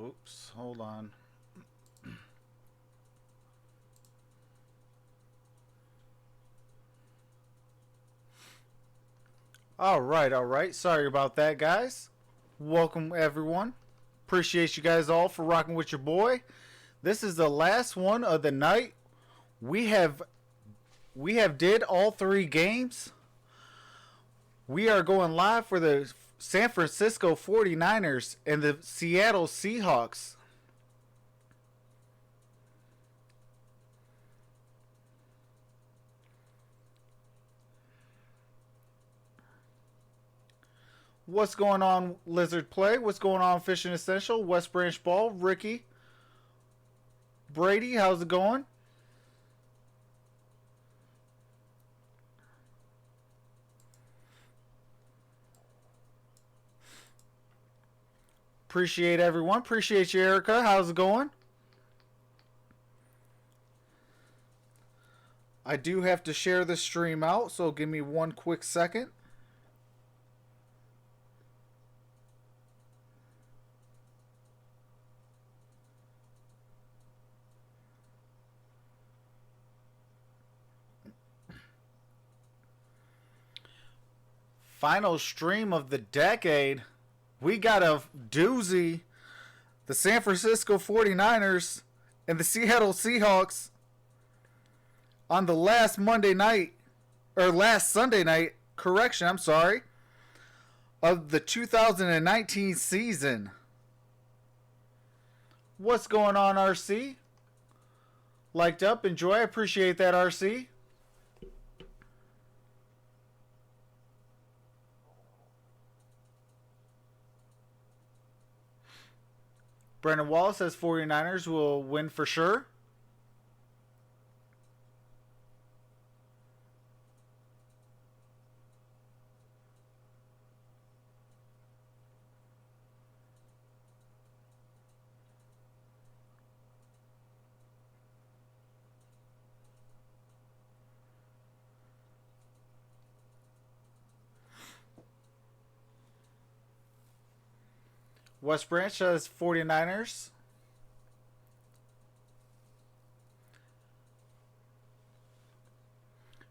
Oops, hold on. All right. Sorry about that, guys. Welcome, everyone. Appreciate you guys all for rocking with your boy. This is the last one of the night. We have did all three games. We are going live for the San Francisco 49ers and the Seattle Seahawks. What's going on, Lizard Play? What's going on, Fishing Essential? West Branch Ball, Ricky, Brady, how's it going? Appreciate everyone. Appreciate you, Erica. How's it going? I do have to share the stream out, so give me one quick second. Final stream of the decade. We got a doozy. The San Francisco 49ers and the Seattle Seahawks on the last Monday night, or last Sunday night, correction, I'm sorry, of the 2019 season. What's going on, RC? Liked up, enjoy, I appreciate that, RC. Brendan Wallace says 49ers will win for sure. West Branch says 49ers.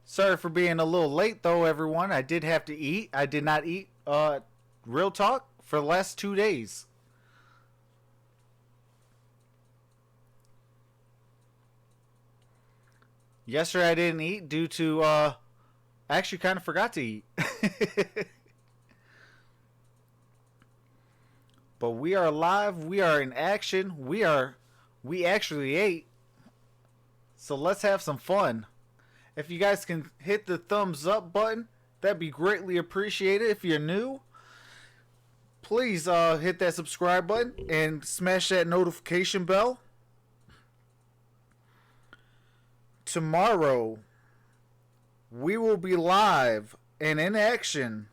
Sorry for being a little late, though, everyone. I did have to eat. I did not eat, real talk, for the last 2 days. Yesterday I didn't eat due to, I actually kind of forgot to eat. But we are live. We are in action. We actually ate. So let's have some fun. If you guys can hit the thumbs up button, that'd be greatly appreciated. If you're new, please hit that subscribe button and smash that notification bell. Tomorrow, we will be live and in action.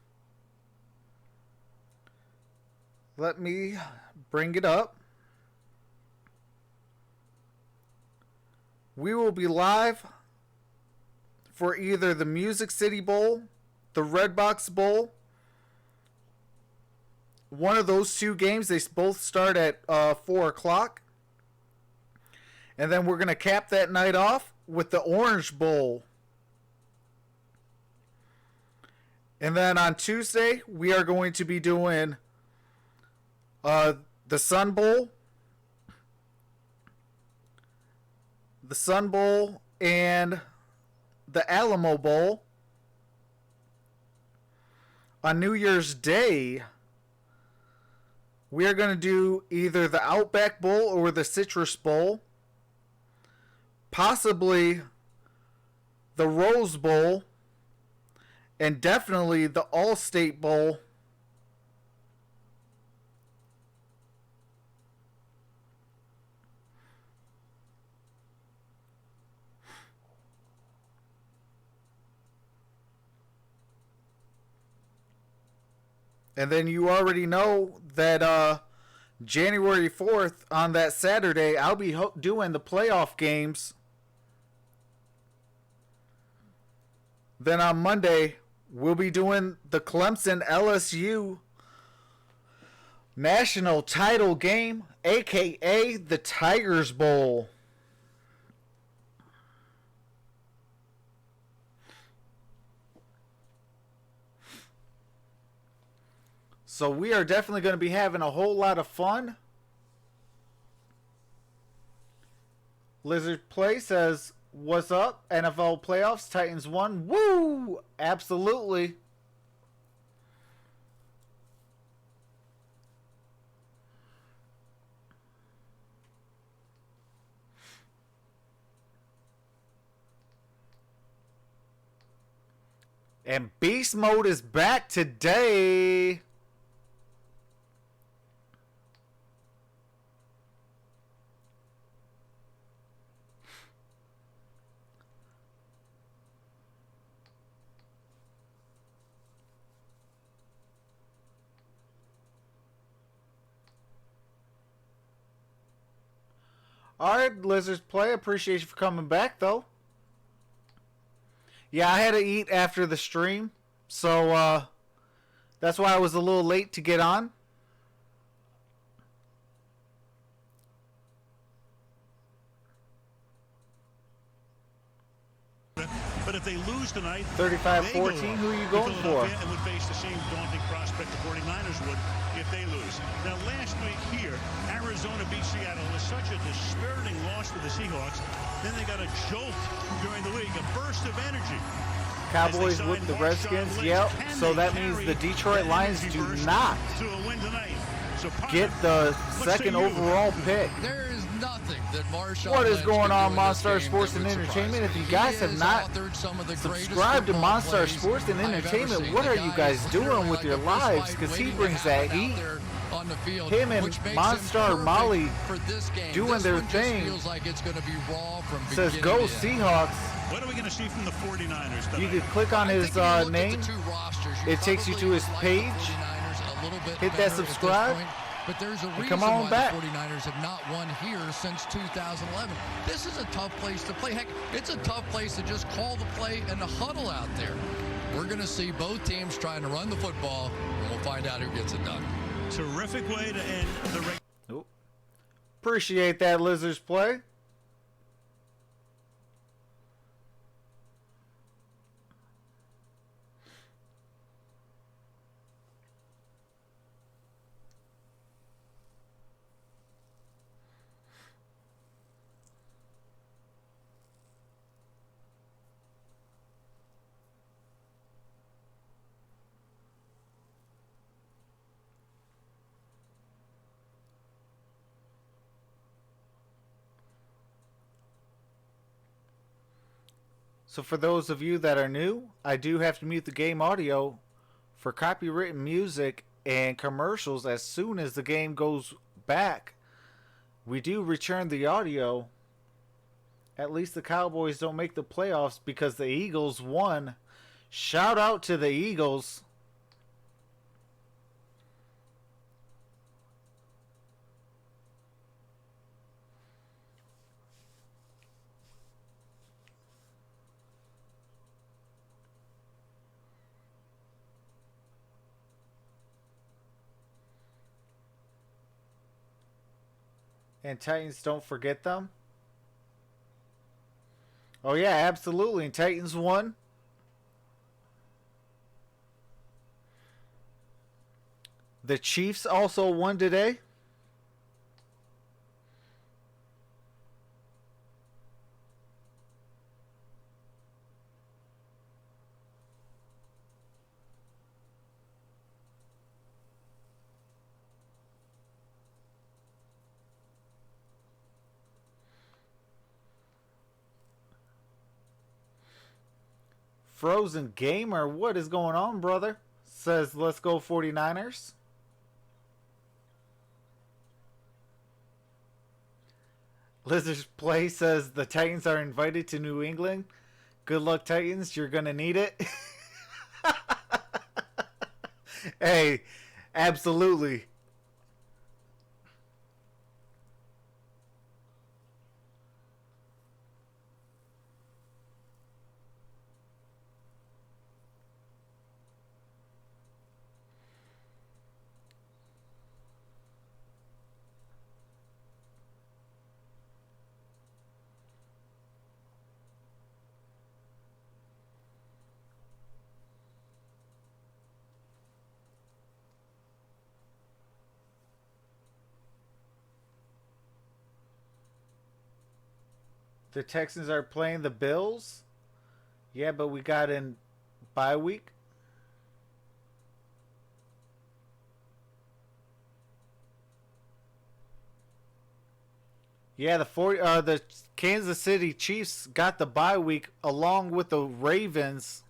Let me bring it up. We will be live for either the Music City Bowl, the Redbox Bowl. One of those two games, they both start at 4 o'clock. And then we're going to cap that night off with the Orange Bowl. And then on Tuesday, we are going to be doing the Sun Bowl. The Sun Bowl and the Alamo Bowl. On New Year's Day, we are going to do either the Outback Bowl or the Citrus Bowl. Possibly the Rose Bowl. And definitely the All-State Bowl. And then you already know that January 4th, on that Saturday, I'll be doing the playoff games. Then on Monday, we'll be doing the Clemson LSU National title game, aka the Tigers Bowl. So we are definitely going to be having a whole lot of fun. Lizard Play says, "What's up? NFL playoffs, Titans won. Woo! Absolutely." And Beast Mode is back today. Alright, Lizards Play. Appreciate you for coming back, though. Yeah, I had to eat after the stream. So, that's why I was a little late to get on. But if they lose tonight, 35-14, who are you going for? And would face the same daunting prospect the 49ers would if they lose. Now, last week here, Arizona beat Seattle. It was such a dispiriting loss to the Seahawks. Then they got a jolt during the week, a burst of energy. Cowboys with the Redskins, yep. So that means the Detroit Lions do not get the second overall pick. There is nothing that Marshawn What is going on, MonStar MonStar Sports and Entertainment? If you guys have not subscribed to MonStar Sports and Entertainment, what are you guys doing with your lives? Because he brings that heat. Him and MonStar Molly doing their thing. Says, "Go Seahawks." What are we going to see from the 49ers tonight? You can click on his name. It takes you to his page. Hit that subscribe. But there's a reason come on why back. the 49ers have not won here since 2011. This is a tough place to play. Heck, it's a tough place to just call the play and the huddle out there. We're going to see both teams trying to run the football, and we'll find out who gets it done. Terrific way to end the Appreciate that, Lizards Play. So for those of you that are new, I do have to mute the game audio for copywritten music and commercials. As soon as the game goes back, we do return the audio. At least the Cowboys don't make the playoffs because the Eagles won. Shout out to the Eagles. And Titans, don't forget them. Oh yeah, absolutely. And Titans won. The Chiefs also won today. Frozen Gamer, what is going on, brother? Says, let's go 49ers. Lizard's Play says, the Titans are invited to New England. Good luck, Titans. You're going to need it. Hey, absolutely. The Texans are playing the Bills. Yeah, but we got in bye week. Yeah, the Kansas City Chiefs got the bye week along with the Ravens.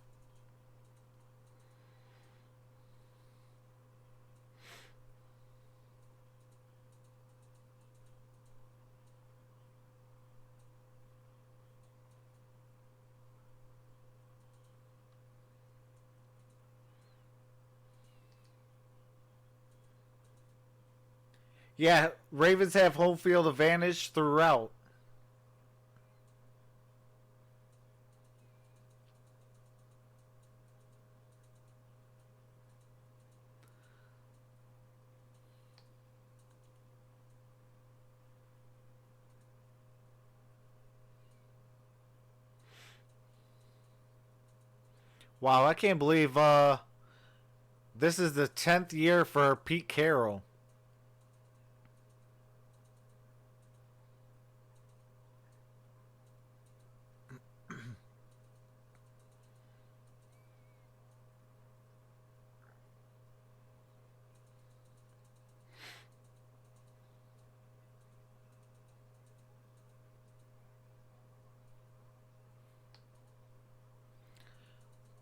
Yeah, Ravens have home field advantage throughout. Wow, I can't believe this is the 10th year for Pete Carroll.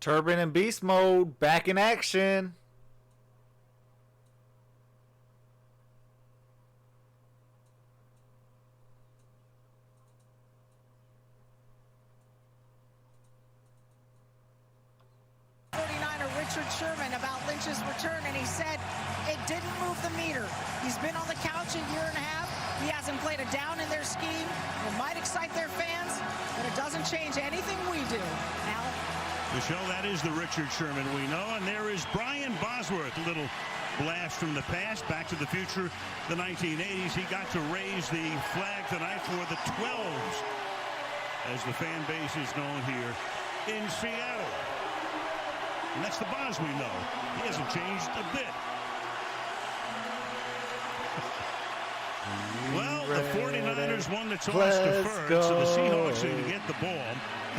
Turban and Beast Mode back in action. Richard Sherman about Lynch's return, and he said it didn't move the meter. He's been on the couch a year and a half. He hasn't played a down in their scheme. It might excite their fans, but it doesn't change anything we do. Al? Michelle, that is the Richard Sherman we know, and there is Brian Bosworth, a little blast from the past, Back to the Future, the 1980s. He got to raise the flag tonight for the 12s, as the fan base is known here in Seattle. And that's the Boz we know. He hasn't changed a bit. Well, the 49ers won the toss deferred, so the Seahawks need to get the ball.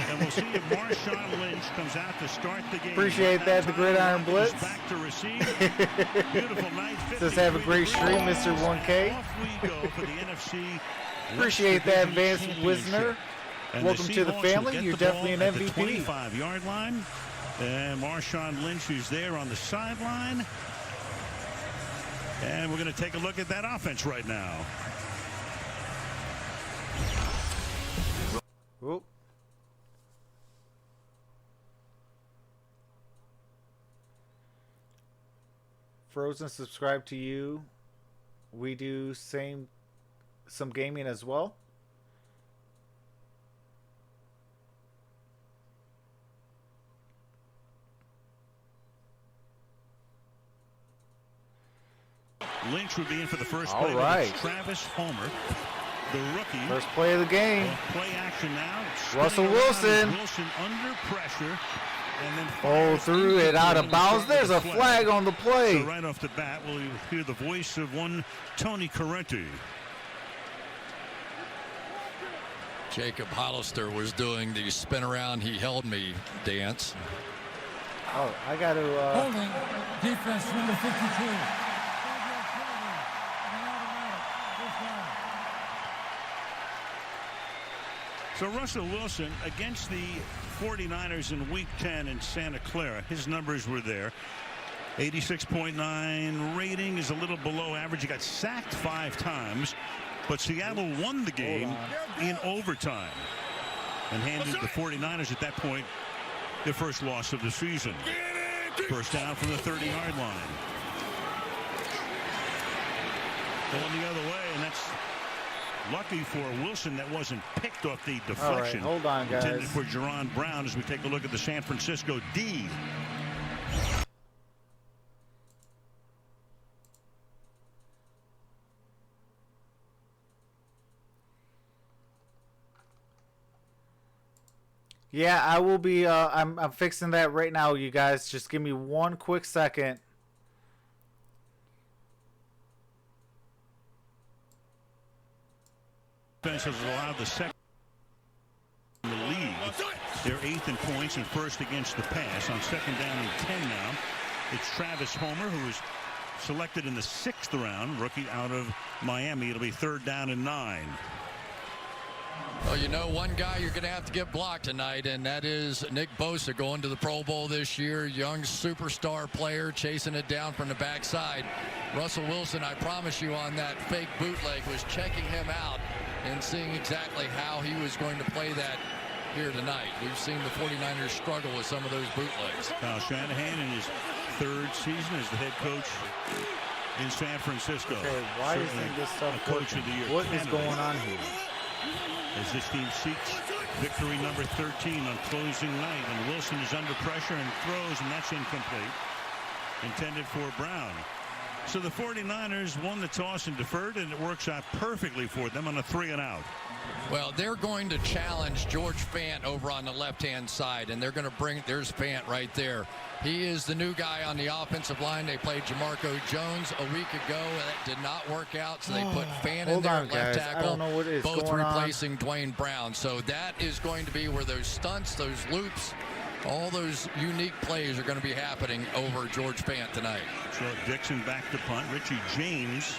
And we'll see if Marshawn Lynch comes out to start the game. Appreciate that, the Gridiron Blitz. Back to receive. Beautiful night. Says have a great stream, Mr. 1K. Off we go for the NFC. Appreciate that, Vance Wisner. And Welcome to the family. You're definitely an MVP. 25-yard line. And Marshawn Lynch is there on the sideline. And we're going to take a look at that offense right now. Whoop. Frozen, subscribe to you. We do some gaming as well. Lynch would be in for the first All play. right. Travis Homer, the rookie. First play of the game. Play action now. Russell Wilson. Wilson under pressure. And then threw it out of bounds. There's a flag on the play. So right off the bat, we'll hear the voice of one Tony Correnti. Jacob Hollister was doing the spin around, he held me dance. Oh, I got to. Holding defense number 52. So Russell Wilson against the 49ers in Week 10 in Santa Clara. His numbers were there. 86.9 rating is a little below average. He got sacked 5 times, but Seattle won the game in overtime and handed the 49ers at that point their first loss of the season. First down from the 30-yard line. Going the other way, and that's lucky for Wilson that wasn't picked off the deflection. All right, hold on, guys. Intended for Jerron Brown as we take a look at the San Francisco D. Yeah, I will be. I'm fixing that right now, you guys. Just give me one quick second. Defense has allowed the second. They're 8th in points and 1st against the pass. On 2nd down and 10 now, it's Travis Homer, who was selected in the 6th round, rookie out of Miami. It'll be 3rd down and 9. Well, you know, one guy you're going to have to get blocked tonight, and that is Nick Bosa, going to the Pro Bowl this year. Young superstar player chasing it down from the backside. Russell Wilson, I promise you, on that fake bootleg was checking him out and seeing exactly how he was going to play that here tonight. We've seen the 49ers struggle with some of those bootlegs. Kyle Shanahan in his 3rd season as the head coach in San Francisco. Okay, why isn't this stuff coach of the year? What is going on here? As this team seeks victory number 13 on closing night, and Wilson is under pressure and throws, and that's incomplete. Intended for Brown. So the 49ers won the toss and deferred, and it works out perfectly for them on a 3-and-out. Well, they're going to challenge George Fant over on the left-hand side, and they're going to bring, there's Fant right there. He is the new guy on the offensive line. They played Jamarco Jones a week ago. That did not work out, so they put Fant in there at left tackle. I don't know what is both going replacing Dwayne Brown. So that is going to be where those stunts, those loops, all those unique plays are going to be happening over George Fant tonight. So Dixon back to punt. Richie James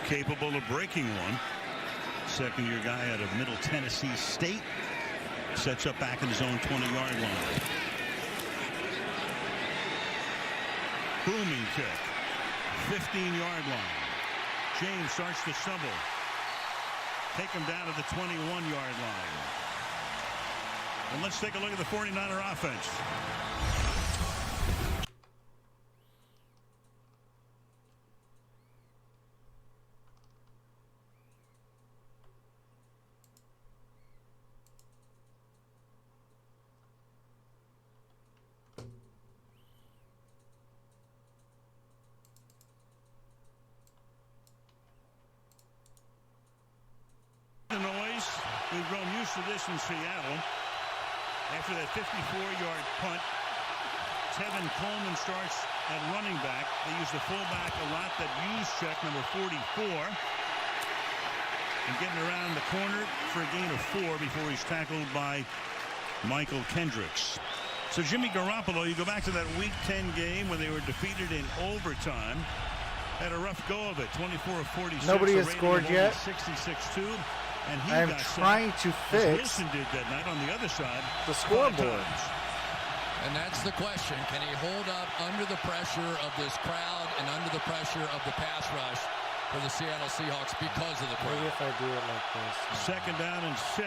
capable of breaking one. Second-year guy out of Middle Tennessee State. Sets up back in his own 20-yard line. Booming kick. 15-yard line. James starts to stumble. Take him down to the 21-yard line. And let's take a look at the 49er offense. The noise, we've grown used to this in Seattle. After that 54-yard punt, Tevin Coleman starts at running back. They use the fullback a lot, that use check number 44. And getting around the corner for a gain of 4 before he's tackled by Michael Kendricks. So Jimmy Garoppolo, you go back to that Week 10 game when they were defeated in overtime. Had a rough go of it, 24 of 46. Nobody has scored yet. 66-2. And he I'm trying to fix Wilson did that night on the other side. The scoreboard. And that's the question. Can he hold up under the pressure of this crowd and under the pressure of the pass rush for the Seattle Seahawks because of the crowd? Maybe if I do it like this. 2nd down and 6.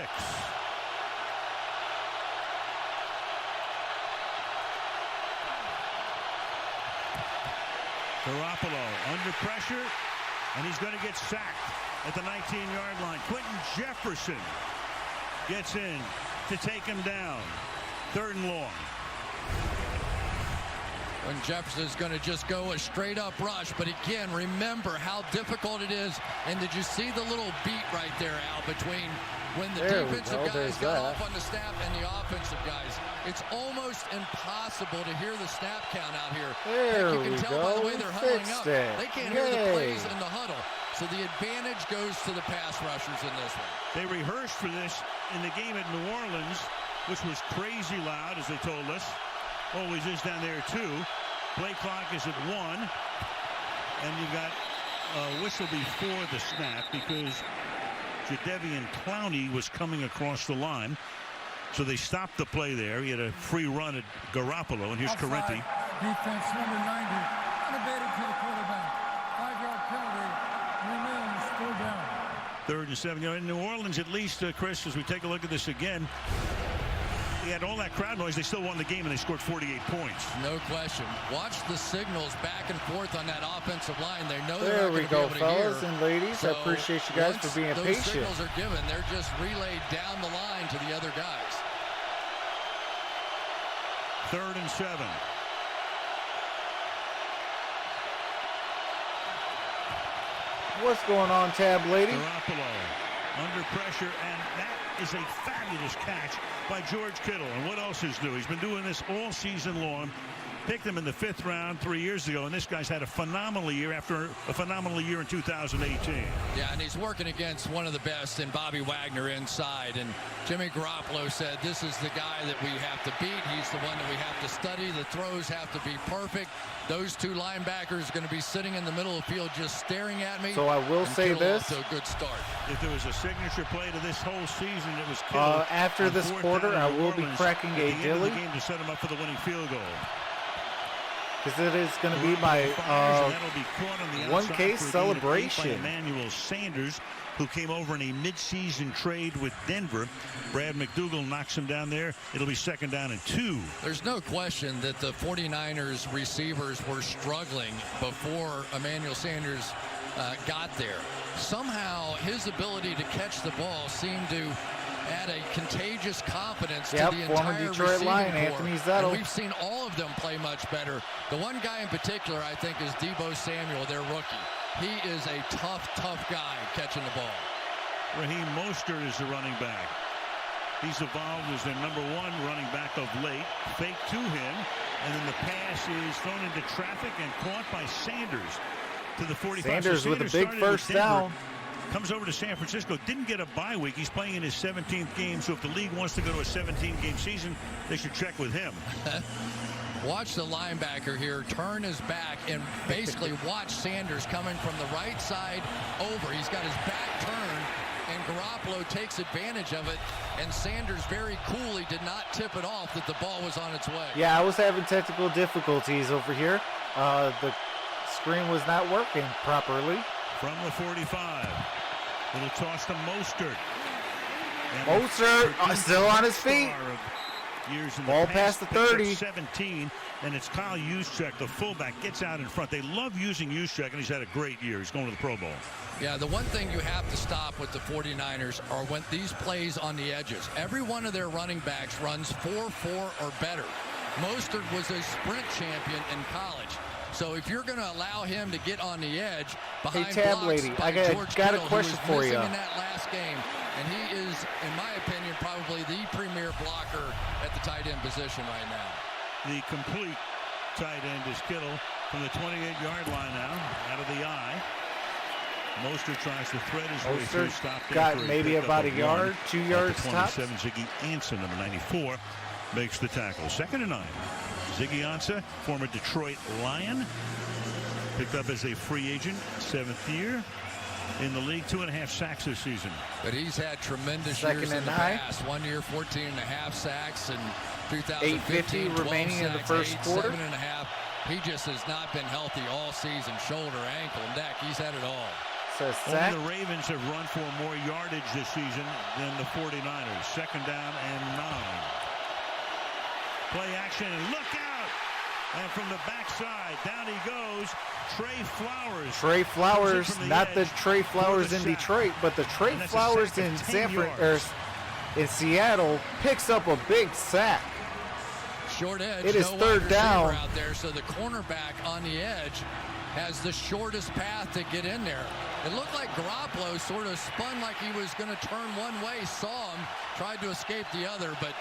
Garoppolo under pressure, and he's going to get sacked at the 19-yard line. Quentin Jefferson gets in to take him down. 3rd and long. When Jefferson is going to just go a straight-up rush. But again, remember how difficult it is. And did you see the little beat right there, Al, between when the defensive guys got off on the snap and the offensive guys? It's almost impossible to hear the snap count out here. There you can tell by the way they're huddling up. They can't hear the plays in the huddle. So the advantage goes to the pass rushers in this one. They rehearsed for this in the game at New Orleans, which was crazy loud, as they told us. Always is down there, too. Play clock is at 1. And you've got a whistle before the snap because Jadeveon Clowney was coming across the line. So they stopped the play there. He had a free run at Garoppolo, and here's Correnti. Defense number 90, innovated to the quarterback. 5-yard penalty, remains 4 down. 3rd and 7. You know, in New Orleans, at least, Chris, as we take a look at this again, he had all that crowd noise. They still won the game, and they scored 48 points. No question. Watch the signals back and forth on that offensive line. They know there we go, fellas and ladies. So I appreciate you guys for being patient. Those signals are given. They're just relayed down the line to the other guys. 3rd and 7. What's going on, Tab Lady? Garoppolo under pressure, and that is a fabulous catch by George Kittle. And what else is new? He's been doing this all season long. Picked him in the 5th round 3 years ago, and this guy's had a phenomenal year after a phenomenal year in 2018. Yeah, and he's working against one of the best in Bobby Wagner inside. And Jimmy Garoppolo said this is the guy that we have to beat. He's the one that we have to study. The throws have to be perfect. Those two linebackers are going to be sitting in the middle of the field just staring at me. So I will say this. To a good start. If there was a signature play to this whole season, it was Kittle. After this quarter, I will be cracking a dilly. The game to set him up for the winning field goal. Because it is going to be my 1K celebration. Emmanuel Sanders, who came over in a midseason trade with Denver. Brad McDougal knocks him down there. It'll be 2nd down and 2. There's no question that the 49ers receivers were struggling before Emmanuel Sanders got there. Somehow his ability to catch the ball seemed to add a contagious confidence to the entire Detroit Lion, Anthony Zettel. We've seen all of them play much better. The one guy in particular, I think, is Deebo Samuel, their rookie. He is a tough guy catching the ball. Raheem Mostert is the running back. He's evolved as their #1 running back of late. Fake to him, and then the pass is thrown into traffic and caught by Sanders to the 45. Sanders with a big first down. Comes over to San Francisco. Didn't get a bye week. He's playing in his 17th game. So if the league wants to go to a 17-game season, they should check with him. Watch the linebacker here turn his back and basically watch Sanders coming from the right side over. He's got his back turned, and Garoppolo takes advantage of it. And Sanders very coolly did not tip it off that the ball was on its way. Yeah, I was having technical difficulties over here. The screen was not working properly. From the 45. Little toss to Mostert. Mostert still on his feet. Ball past the 30. 17, and it's Kyle Juszczyk, the fullback, gets out in front. They love using Juszczyk, and he's had a great year. He's going to the Pro Bowl. Yeah, the one thing you have to stop with the 49ers are when these plays on the edges. Every one of their running backs runs 4.4 or better. Mostert was a sprint champion in college. So if you're going to allow him to get on the edge behind Tab Lady, I got a question for you. In that last game, and he is, in my opinion, probably the premier blocker at the tight end position right now. The complete tight end is Kittle from the 28-yard line now, out of the eye. Mostert tries to thread his way through. Stopped got maybe about a yard, 2 yards tops. 27, Ziggy Ansah, number 94, makes the tackle. 2nd and 9. Ziggy Ansah, former Detroit Lion, picked up as a free agent, 7th year in the league, 2.5 sacks this season. But he's had tremendous years in the past. 1 year, 14.5 sacks, and 2015, 850 remaining in the first quarter. 7.5. He just has not been healthy all season. Shoulder, ankle, neck. He's had it all. So only the Ravens have run for more yardage this season than the 49ers. 2nd down and 9. Play action, and look out! And from the backside, down he goes. Trey Flowers. Trey Flowers, not the Trey Flowers in Detroit, but the Trey Flowers in in Seattle picks up a big sack. Short edge. It is 3rd down out there, so the cornerback on the edge has the shortest path to get in there. It looked like Garoppolo sort of spun like he was going to turn one way, saw him, tried to escape the other, but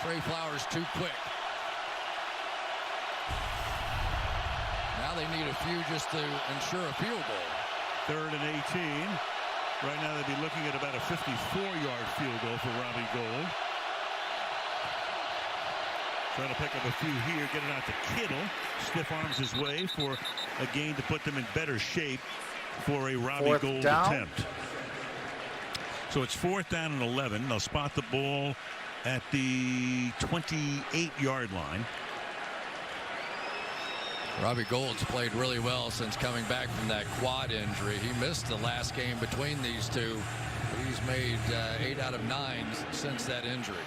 Trey Flowers too quick. Now they need a few just to ensure a field goal. 3rd and 18. Right now they'd be looking at about a 54-yard field goal for Robbie Gould. Trying to pick up a few here, get it out to Kittle. Stiff arms his way for a gain to put them in better shape for a Robbie Gould attempt. So it's 4th down and 11. They'll spot the ball at the 28-yard line. Robbie Gould's played really well since coming back from that quad injury. He missed the last game between these two. He's made 8 out of 9 since that injury.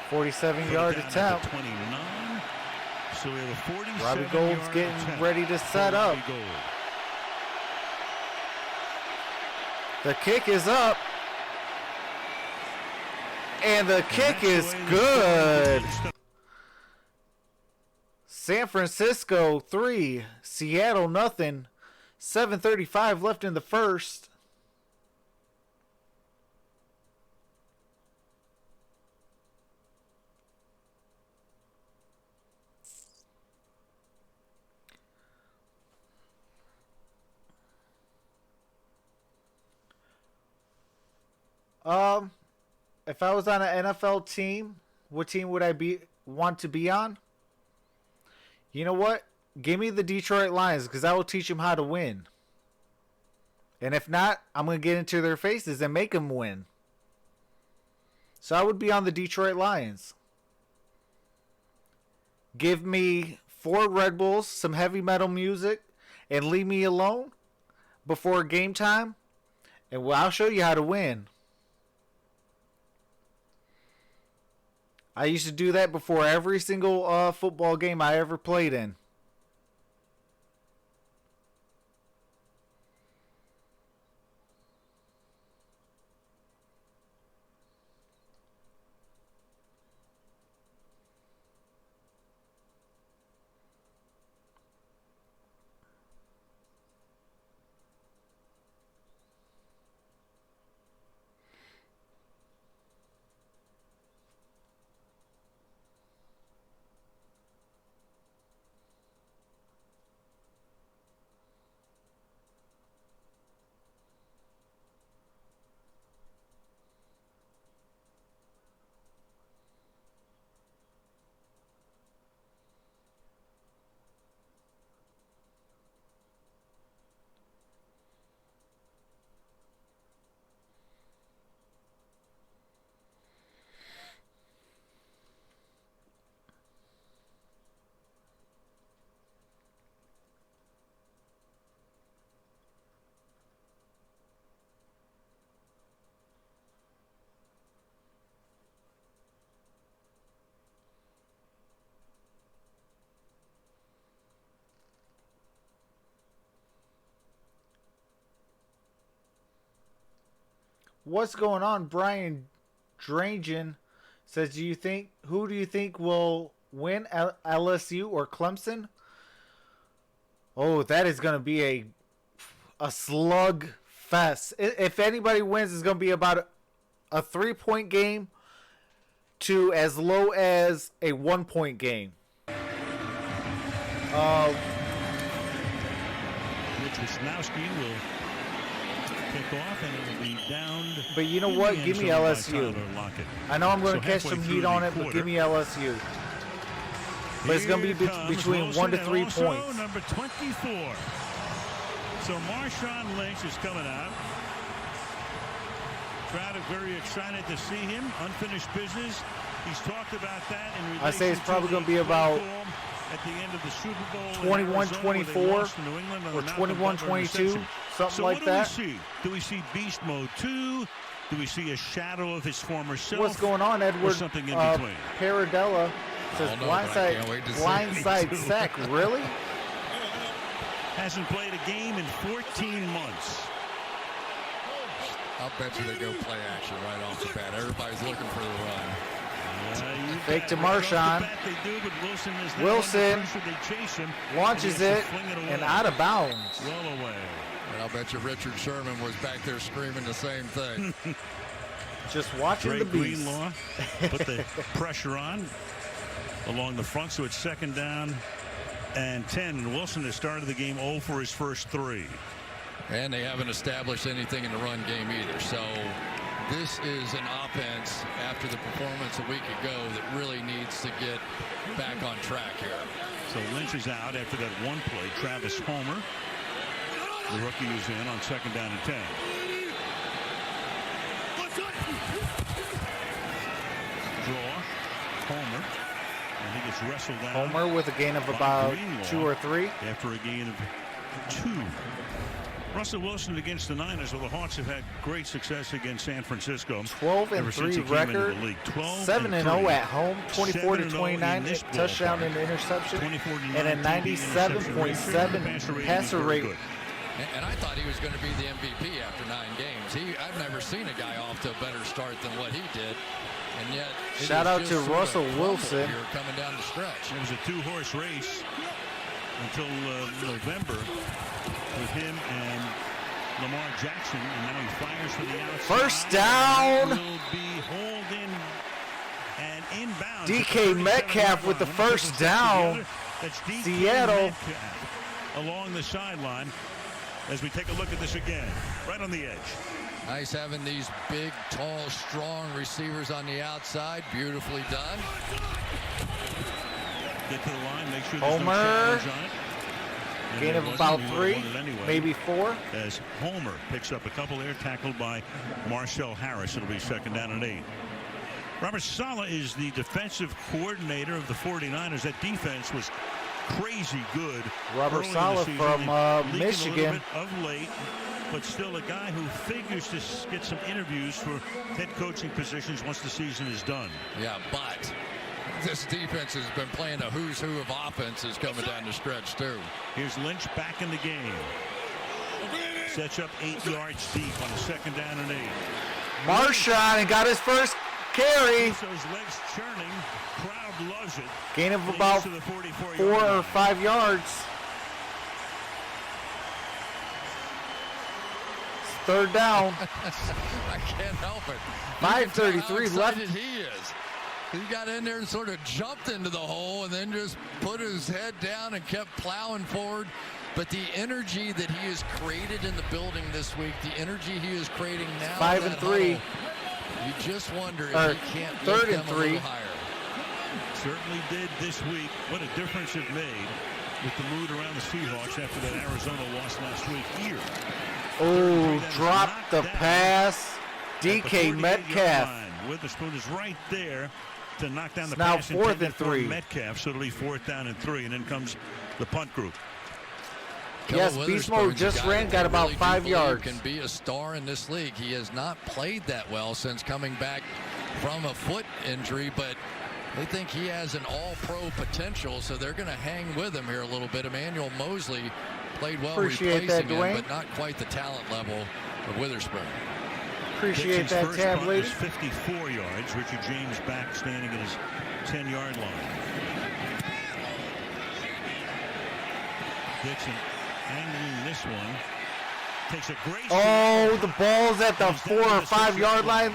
47-yard attempt. 29. So we have a 47. Robbie Gould's getting ready to set up. The kick is up. And the kick is good. San Francisco 3, Seattle nothing. 7:35 left in the first. If I was on an NFL team, what team would I want to be on? You know what? Give me the Detroit Lions, because I will teach them how to win. And if not, I'm going to get into their faces and make them win. So I would be on the Detroit Lions. Give me 4 Red Bulls, some heavy metal music, and leave me alone before game time, and I'll show you how to win. I used to do that before every single football game I ever played in. What's going on? Brian Drangen says, who do you think will win, LSU or Clemson? Oh, that is going to be a slug fest. If anybody wins, it's going to be about a 3-point game to as low as a 1-point game. Mitch Wisnowski will kick off, and it will be downed. But you know what? Give me LSU. I know I'm going to catch some heat on it, but give me LSU. But it's going to be between 1 to 3 points. Number 24. So Marshawn Lynch is coming out. Crowd is very excited to see him. Unfinished business. He's talked about that. I say it's probably going to be about at the end of the Super Bowl 21-24 or 21-22, something like that. So what do we see? Do we see Beast Mode 2? Do we see a shadow of his former self? What's going on, Edward? Or something in between? Paradella says blindside sack. Really? Hasn't played a game in 14 months. I'll bet you they go play action right off the bat. Everybody's looking for the run. Fake to Marshawn. Wilson launches it and out of bounds. Well away. And I'll bet you Richard Sherman was back there screaming the same thing. Just watching the beast. Greenlaw put the pressure on along the front, so it's 2nd down and 10. And Wilson has started the game 0 for his first 3. And they haven't established anything in the run game either. So this is an offense after the performance a week ago that really needs to get back on track here. So Lynch is out after that one play. Travis Homer, the rookie, is in on 2nd down and 10. Draw. Homer. And he gets wrestled down. Homer with a gain of about 2 or 3. After a gain of 2. Russell Wilson against the Niners. Well, the Hawks have had great success against San Francisco. 12-3 record. 7-0 at home. 24-29 touchdown and interception, and a 97.7 passer rate. And I thought he was going to be the MVP after 9 games. I've never seen a guy off to a better start than what he did. And yet, shout out to Russell Wilson. Here coming down the stretch. It was a 2-horse race until November with him and Lamar Jackson, and now he fires for the outside. First down. Will be hauled in and inbound. DK Metcalf with the first down. That's DK Seattle Metcalf along the sideline as we take a look at this again. Right on the edge. Nice having these big, tall, strong receivers on the outside. Beautifully done. Get to the line, make sure there's Homer. no challenge on it. And Gain there of wasn't. about He would've 3, won it anyway, maybe 4. as Homer picks up a couple there, tackled by Marcel Harris. It'll be 2nd down and 8. Robert Saleh is the defensive coordinator of the 49ers. That defense was crazy good. Robert early in the Saleh season. from Leaking a little Michigan. bit of late, but still a guy who figures to get some interviews for head coaching positions once the season is done. Yeah, but this defense has been playing a who's who of offenses coming down the stretch, too. Here's Lynch back in the game. Sets up 8 yards deep on a 2nd down and 8. Marshawn and got his first carry. Those legs churning. Crowd loves it. Gain of Leads about to the 44 4 yard or line. 5 yards. 3rd down. I can't help it. 5:33 How left. excited he is. He got in there and sort of jumped into the hole and then just put his head down and kept plowing forward. But the energy that he has created in the building this week, the energy he is creating now, 5 in and that 3. huddle, you just wonder if Or he can't 3rd lift and them a 3. little higher. Certainly did this week. What a difference it made with the mood around the Seahawks after that Arizona loss last week here. Oh, That is dropped knocked the down pass. at the DK 48-yard Metcalf. line. Witherspoon is right there to knock down the It's now pass 4th intended and for 3. Metcalf, so it'll be 4th down and 3, and then comes the punt group. Yes, Kellen Beast Witherspoon's Mode just a guy ran, that got we about really do 5 believe yards. Can be a star in this league. He has not played that well since coming back from a foot injury, but they think he has an all-pro potential, so they're going to hang with him here a little bit. Emmanuel Mosley played well Appreciate that, replacing him, Dwayne. but not quite the talent level of Witherspoon. Appreciate Dixon's that, first tab punt lady. was 54 yards. Richard James back standing at his 10-yard line. Dixon angling this one. Takes a great Oh, shot. the ball's at the Comes down 4 to or the 5 yard 6-yard line.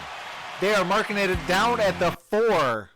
They are marking it down at the 4.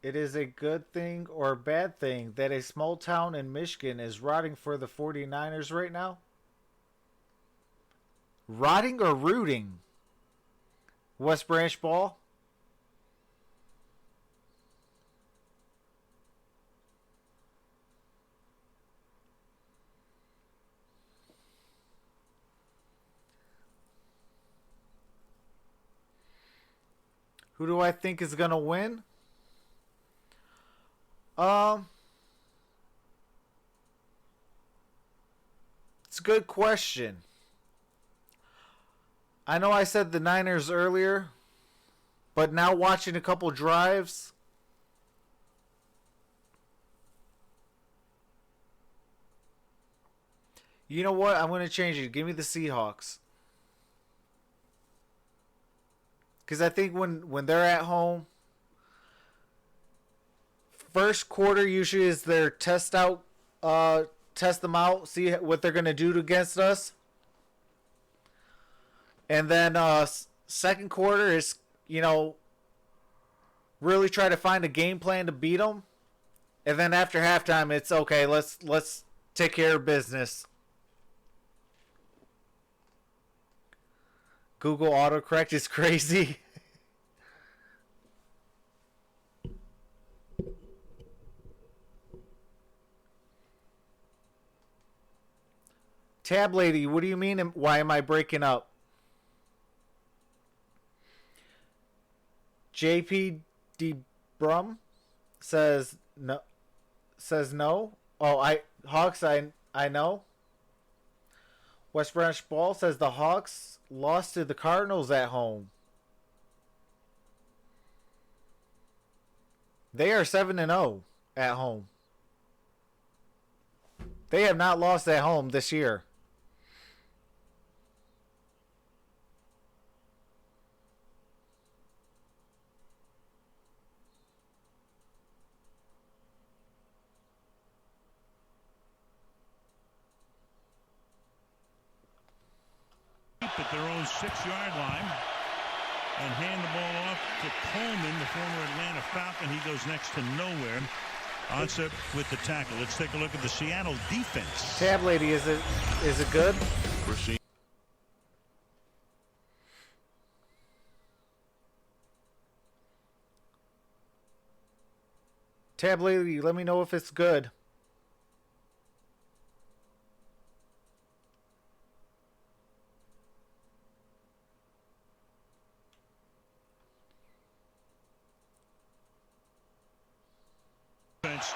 It is a good thing or a bad thing that a small town in Michigan is rotting for the 49ers right now? Rotting or rooting? West Branch ball? Who do I think is going to win? It's a good question. I know I said the Niners earlier, but now watching a couple drives, you know what? I'm going to change it. Give me the Seahawks. Because I think when they're at home, first quarter usually is their test them out, see what they're going to do against us. And then second quarter is, really try to find a game plan to beat them. And then after halftime, it's okay, let's take care of business. Google autocorrect is crazy. Tab lady, what do you mean? Why am I breaking up? JP D Brum says no. Says no. Oh, Hawks. I know. West Branch Ball says the Hawks lost to the Cardinals at home. They are 7-0 at home. They have not lost at home this year. their own 6-yard line and hand the ball off to Coleman, the former Atlanta Falcon. He goes next to nowhere. Onset with the tackle. Let's take a look at the Seattle defense. Tab lady, is it good? Proceed. Tab lady, let me know if it's good. Defense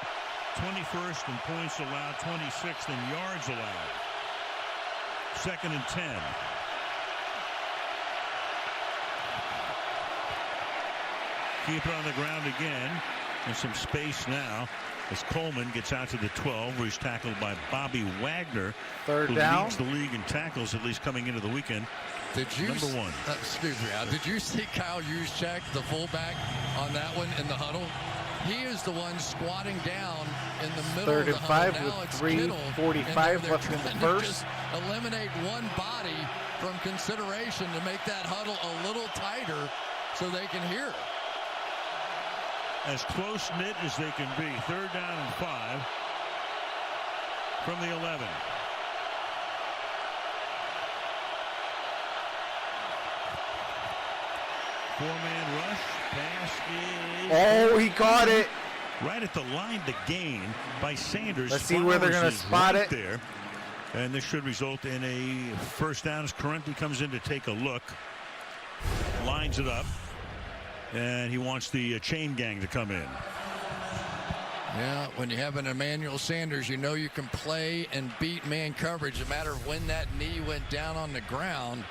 21st in points allowed, 26th in yards allowed. 2nd and 10. Keep it on the ground again. And some space now as Coleman gets out to the 12, where he's tackled by Bobby Wagner. Third who down. leads the league in tackles, at least coming into the weekend. Did you Number one. Excuse me. Did you see Kyle Juszczyk, the fullback, on that one in the huddle? He is the one squatting down in the middle Third of the and huddle. 5 Now with it's 3:45 Kittle, left in the trying to first. just eliminate one body from consideration to make that huddle a little tighter so they can hear it. As close-knit as they can be. 3rd down and 5 from the 11. Four-man rush. Pass is... Oh, he caught it. Right at the line to gain by Sanders. Let's see where they're going to Flowers is spot right it. there. And this should result in a first down as Correnti comes in to take a look. Lines it up. And he wants the chain gang to come in. Yeah, when you have an Emmanuel Sanders, you know you can play and beat man coverage no matter when that knee went down on the ground.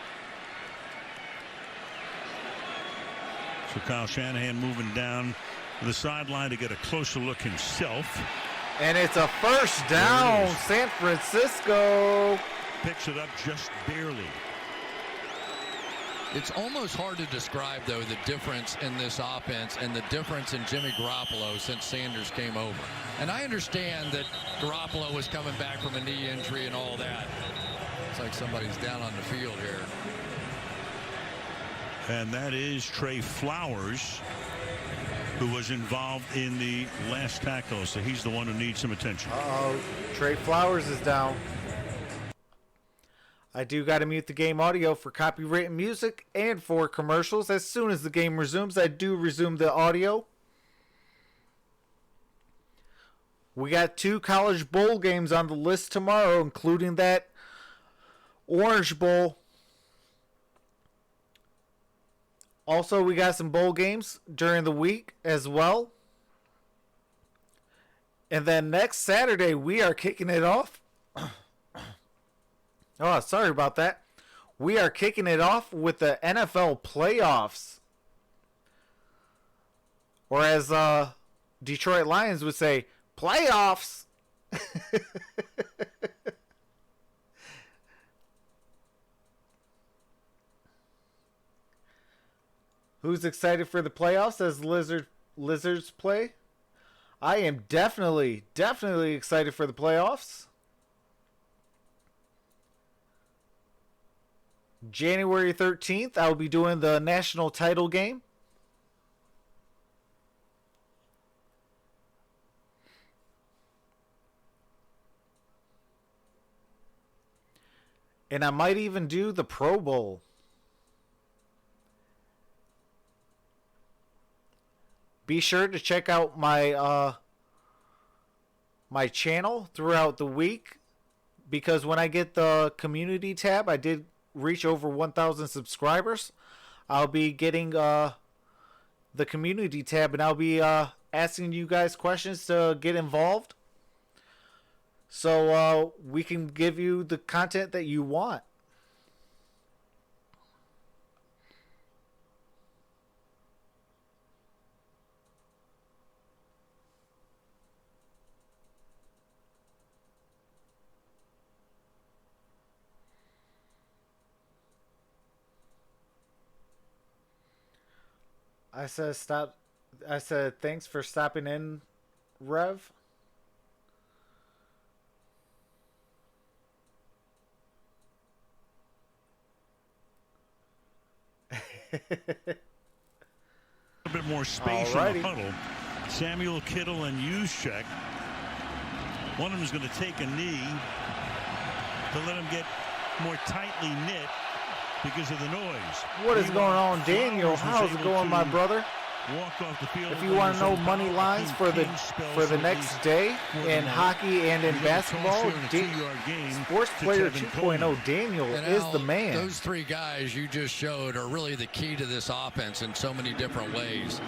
So Kyle Shanahan moving down the sideline to get a closer look himself. And it's a first down, San Francisco. Picks it up just barely. It's almost hard to describe, though, the difference in this offense and the difference in Jimmy Garoppolo since Sanders came over. And I understand that Garoppolo was coming back from a knee injury and all that. It's like somebody's down on the field here. And that is Trey Flowers, who was involved in the last tackle. So he's the one who needs some attention. Uh-oh, Trey Flowers is down. I do got to mute the game audio for copyrighted music and for commercials. As soon as the game resumes, I do resume the audio. We got 2 college bowl games on the list tomorrow, including that Orange Bowl. Also, we got some bowl games during the week as well. And then next Saturday, we are kicking it off. Oh, sorry about that. We are kicking it off with the NFL playoffs. Or as Detroit Lions would say, playoffs. Who's excited for the playoffs as Lizards play? I am definitely excited for the playoffs. January 13th, I'll be doing the national title game. And I might even do the Pro Bowl. Be sure to check out my my channel throughout the week, because when I get the community tab, I did reach over 1,000 subscribers. I'll be getting the community tab, and I'll be asking you guys questions to get involved, so we can give you the content that you want. I said stop. I said thanks for stopping in, Rev. A bit more space in the huddle. Samuel, Kittle, and Juszczyk. One of them is going to take a knee to let him get more tightly knit because of the noise. What is going on, Daniel? How's it going, my brother? Walk off the field. If you want to know money lines for the next day in hockey and in basketball, Sports Player 2.0 Daniel is the man. Those three guys you just showed are really the key to this offense in so many different ways.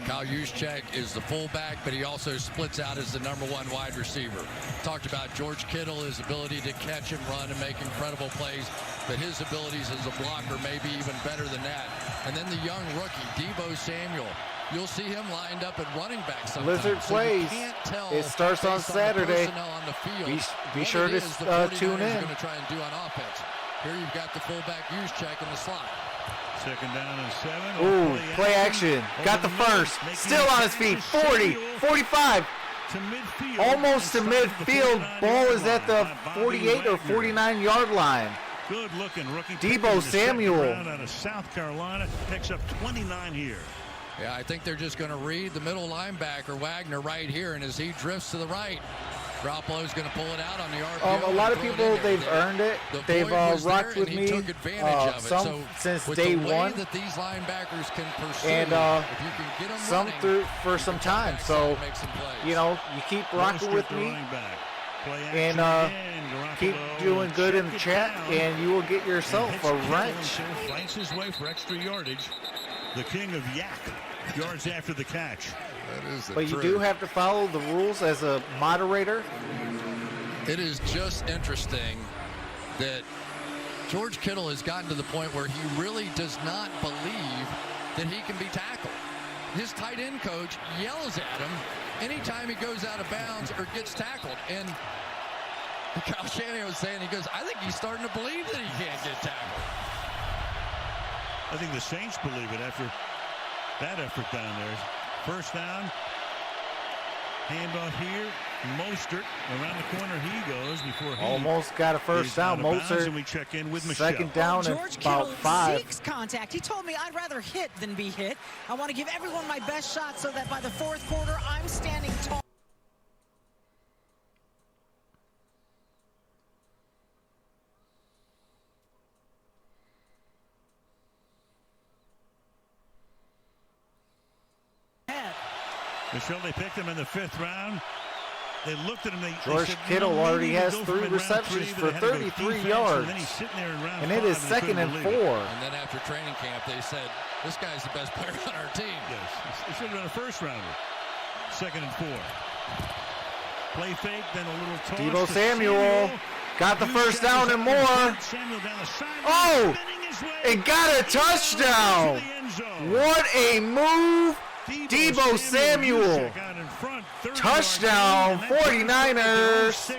Kyle Juszczyk is the fullback, but he also splits out as the #1 wide receiver. Talked about George Kittle, his ability to catch and run and make incredible plays, but his abilities as a blocker may be even better than that. And then the young rookie, Deebo Samuel. You'll see him lined up at running back sometimes. Lizard plays. It starts on Saturday. Be sure to tune in. Going to try and do on offense. Here you've got the fullback Juszczyk in the slot. Second down and 7. Ooh, play action. Got the first. Still on his feet. 40, 45. To midfield. Almost to midfield. Ball is at the 48 or 49-yard line. Good looking rookie. Deebo Samuel out of South Carolina picks up 29 here. Yeah, I think they're just going to read the middle linebacker, Wagner, right here, and as he drifts to the right, Garoppolo's going to pull it out on the RPO. A lot of people, they've earned it. They've rocked with me since day one. That these linebackers can pursue, and if you can get them some running, through for some time. So, you know, you keep rocking with me and keep doing good in the chat, and you will get yourself a wrench. Fights his way for extra yardage. The king of yak. Yards after the catch. But you do have to follow the rules as a moderator. It is just interesting that George Kittle has gotten to the point where he really does not believe that he can be tackled. His tight end coach yells at him anytime he goes out of bounds or gets tackled. And Kyle Shanahan was saying, he goes, I think he's starting to believe that he can't get tackled. I think the Saints believe it after that effort down there. First down. Handoff here. Mostert around the corner he goes before he almost got a first down. Mostert. And we check in with second down and George about Kittle 5. Seeks contact. He told me I'd rather hit than be hit. I want to give everyone my best shot so that by the fourth quarter I'm standing tall. Michelle, they picked him in the 5th round. They looked at him. George Kittle already has 3 receptions for 33 yards. And it is 2nd and 4. And then after training camp, they said, this guy's the best player on our team. Yes, it should have been a first rounder. 2nd and 4. Play fake, then a little toss. Deebo Samuel got the first down and more. Oh, and got a touchdown. What a move. Deebo Samuel. Touchdown, 49ers.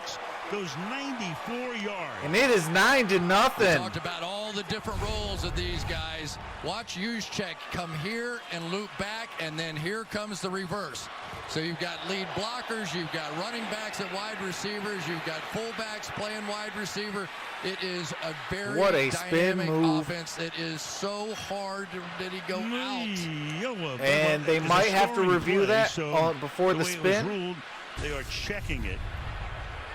Goes 94 yards. And it is 9-0. We talked about all the different roles of these guys. Watch Juszczyk come here and loop back, and then here comes the reverse. So you've got lead blockers, you've got running backs at wide receivers, you've got fullbacks playing wide receiver. It is a very dynamic offense. It is so hard that he go out. And they might have to review that before the spin. They are checking it.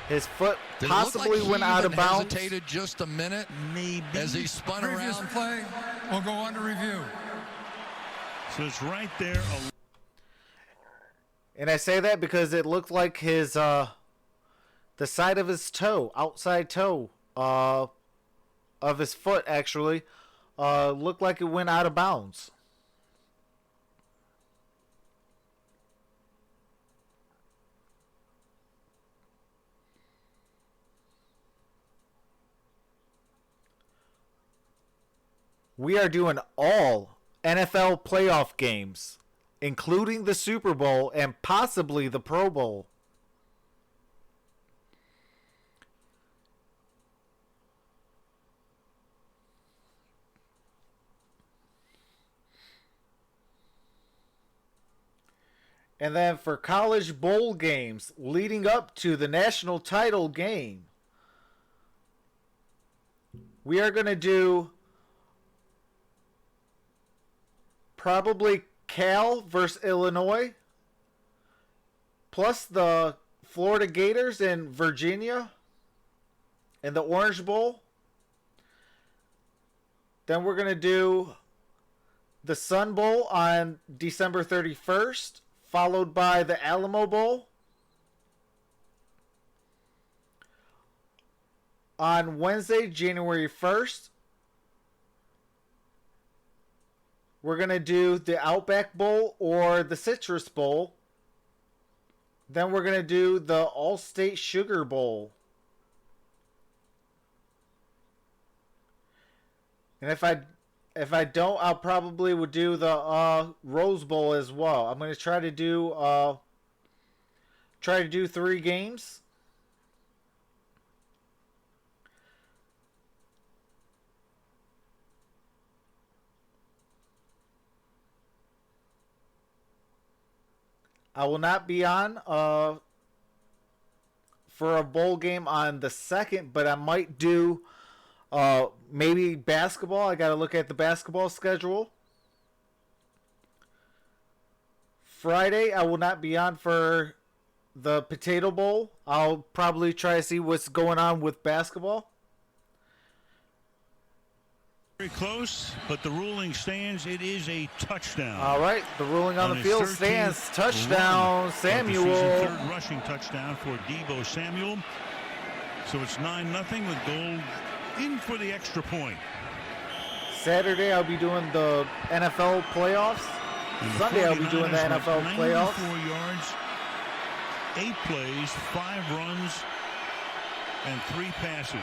His foot possibly went out of bounds. Hesitated just a minute, maybe, as he spun around. Previous play will go under review. So it's right there. And I say that because it looked like his the side of his toe, outside toe, of his foot actually, looked like it went out of bounds. We are doing all NFL playoff games, including the Super Bowl and possibly the Pro Bowl. And then for college bowl games leading up to the national title game, we are going to do Probably Cal versus Illinois. Plus the Florida Gators in Virginia in the Orange Bowl. Then we're going to do the Sun Bowl on December 31st, followed by the Alamo Bowl. On Wednesday, January 1st, we're going to do the Outback Bowl or the Citrus Bowl. Then we're going to do the All-State Sugar Bowl. And if I don't, I'll probably would do the Rose Bowl as well. I'm going to try to do 3 games. I will not be on for a bowl game on the 2nd, but I might do maybe basketball. I got to look at the basketball schedule. Friday, I will not be on for the Potato Bowl. I'll probably try to see what's going on with basketball. Very close, but the ruling stands. It is a touchdown. All right, the ruling on the field stands. Touchdown, Samuel. Third rushing touchdown for Deebo Samuel. So it's 9-0 with goal in for the extra point. Saturday, I'll be doing the NFL playoffs. Sunday, I'll be doing the NFL playoffs. 94 yards, 8 plays, 5 runs, and 3 passes.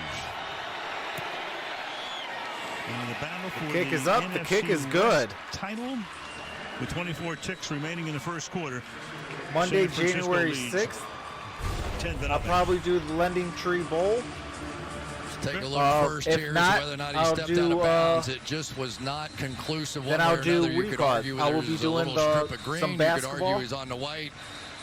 The battle for the kick is up. The NFC kick is good. Title with 24 ticks remaining in the first quarter. Monday, January 6th. I'll probably do the Lending Tree Bowl. Let's take a look first here not, whether or not he I'll stepped do, out of bounds. It just was not conclusive one then way I'll or do another. You could argue I will there's be a doing little strip of green. some You could basketball. argue he's on the white,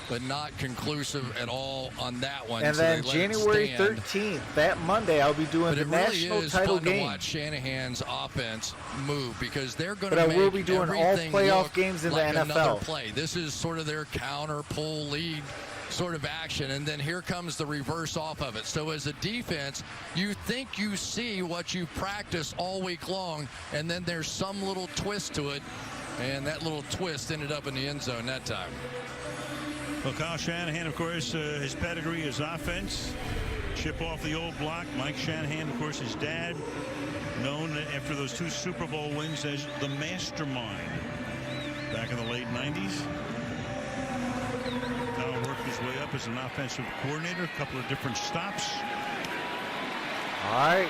but not conclusive at all on that one. And so then they let January it stand. 13th, that Monday, I'll be doing the national title to game. watch Shanahan's offense move because they're going But to I make will be doing all everything playoff look games in like the another NFL. play. This is sort of their counter pull lead sort of action, and then here comes the reverse off of it. So as a defense, you think you see what you practice all week long, and then there's some little twist to it, and that little twist ended up in the end zone that time. Well, Kyle Shanahan, of course, his pedigree is offense. Chip off the old block. Mike Shanahan, of course, his dad, known after those 2 Super Bowl wins as the mastermind back in the late 90s. Kyle worked his way up as an offensive coordinator, a couple of different stops. All right,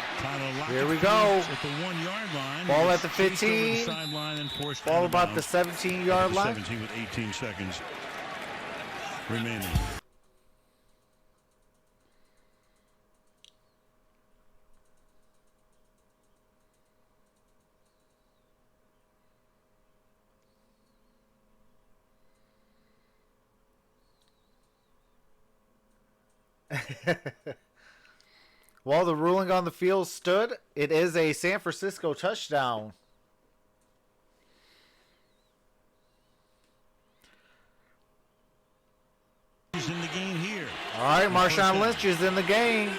here we go. At the 1-yard line. Ball at the 15. Sideline and forced Ball about the bounds. 17-yard line. 17 with 18 seconds remaining. While the ruling on the field stood, it is a San Francisco touchdown. He's in the game here. All right, Marshawn Lynch is in the game.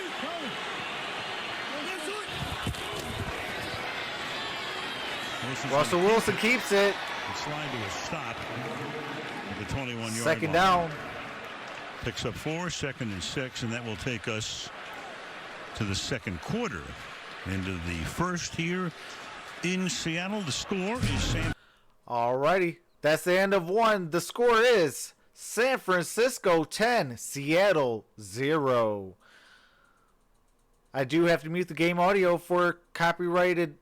Russell Wilson keeps it. Slide to a stop at the 21-yard line. Second down. Picks up 4, 2nd and 6, and that will take us to the second quarter. Into the first here in Seattle. The score is San. All righty. That's the end of one. The score is San Francisco 10, Seattle 0. I do have to mute the game audio for copyrighted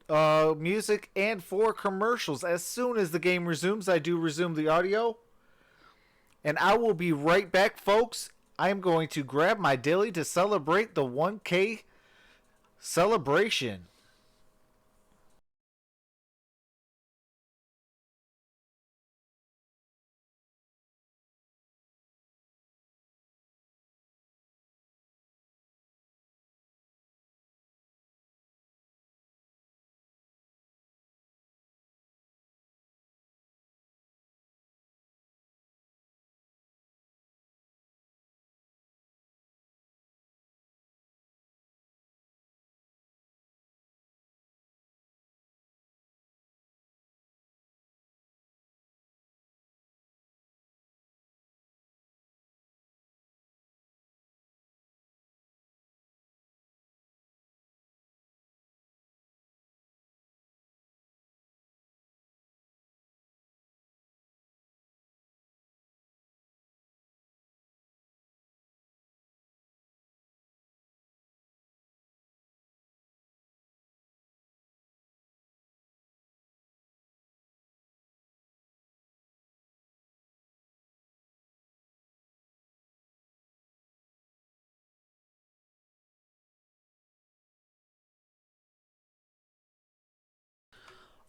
music and for commercials. As soon as the game resumes, I do resume the audio. And I will be right back, folks. I am going to grab my daily to celebrate the 1K celebration.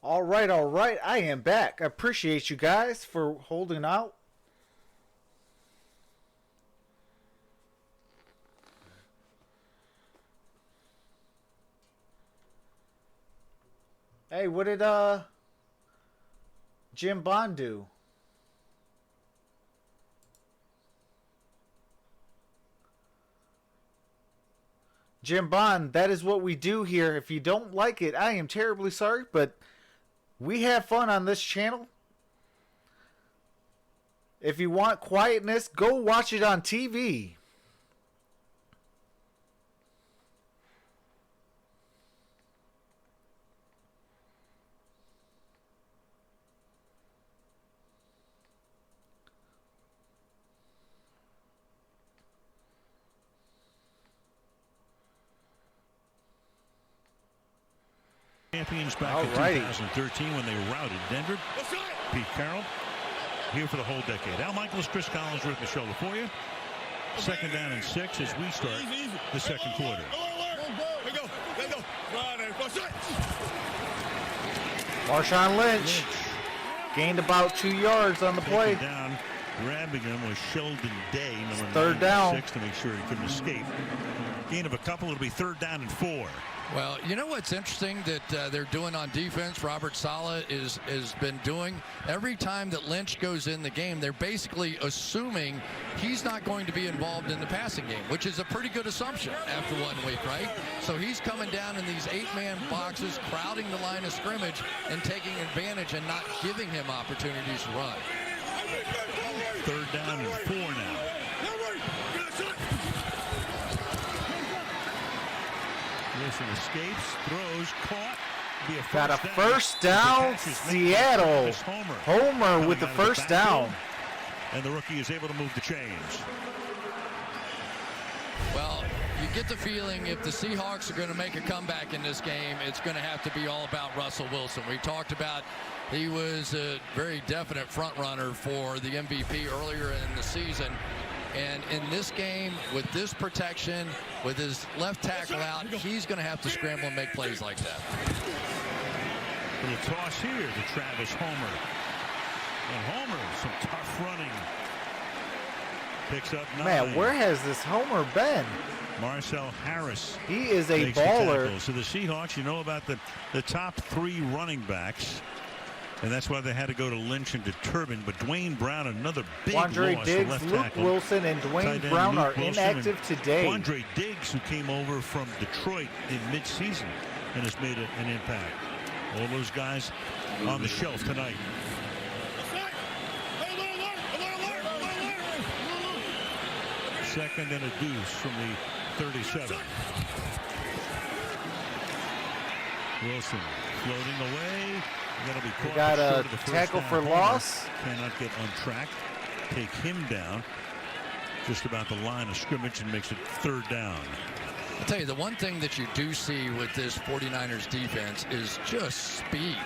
All right. I am back. I appreciate you guys for holding out. Hey, what did Jim Bond do? Jim Bond, that is what we do here. If you don't like it, I am terribly sorry, but we have fun on this channel. If you want quietness, go watch it on TV. Champions back in 2013 when they routed Denver. Pete Carroll here for the whole decade. Al Michaels, Chris Collins with the shoulder for you. Second down and 6 as we start the second quarter. Marshawn Lynch gained about 2 yards on the play. Down, grabbing him was Sheldon Day, number third down. 6, to make sure he couldn't escape. Gain of a couple, it'll be 3rd down and 4. Well, you know what's interesting that they're doing on defense, Robert Saleh has been doing? Every time that Lynch goes in the game, they're basically assuming he's not going to be involved in the passing game, which is a pretty good assumption after 1 week, right? So he's coming down in these 8-man boxes, crowding the line of scrimmage and taking advantage and not giving him opportunities to run. 3rd down and 4 now. Wilson escapes, throws, caught. Got a first down, Seattle. Homer with the first down. And the rookie is able to move the chains. Well, you get the feeling if the Seahawks are going to make a comeback in this game, it's going to have to be all about Russell Wilson. We talked about he was a very definite front runner for the MVP earlier in the season. And in this game, with this protection, with his left tackle out, he's going to have to scramble and make plays like that. Little toss here to Travis Homer. And Homer, some tough running. Picks up 9. Man, where has this Homer been? Marcel Harris. He is a baller. So the Seahawks, you know about the top 3 running backs. And that's why they had to go to Lynch and to Turbin. But Dwayne Brown, another big Quandre loss. Diggs, left Luke tackle. Wilson, and Dwayne Brown are inactive today. Quandre Diggs, who came over from Detroit in midseason and has made an impact. All those guys on the shelf tonight. Second and a deuce from the 37. Wilson floating away. We got a tackle for loss. Cannot get on track. Take him down just about the line of scrimmage and makes it 3rd down. I'll tell you, the one thing that you do see with this 49ers defense is just speed.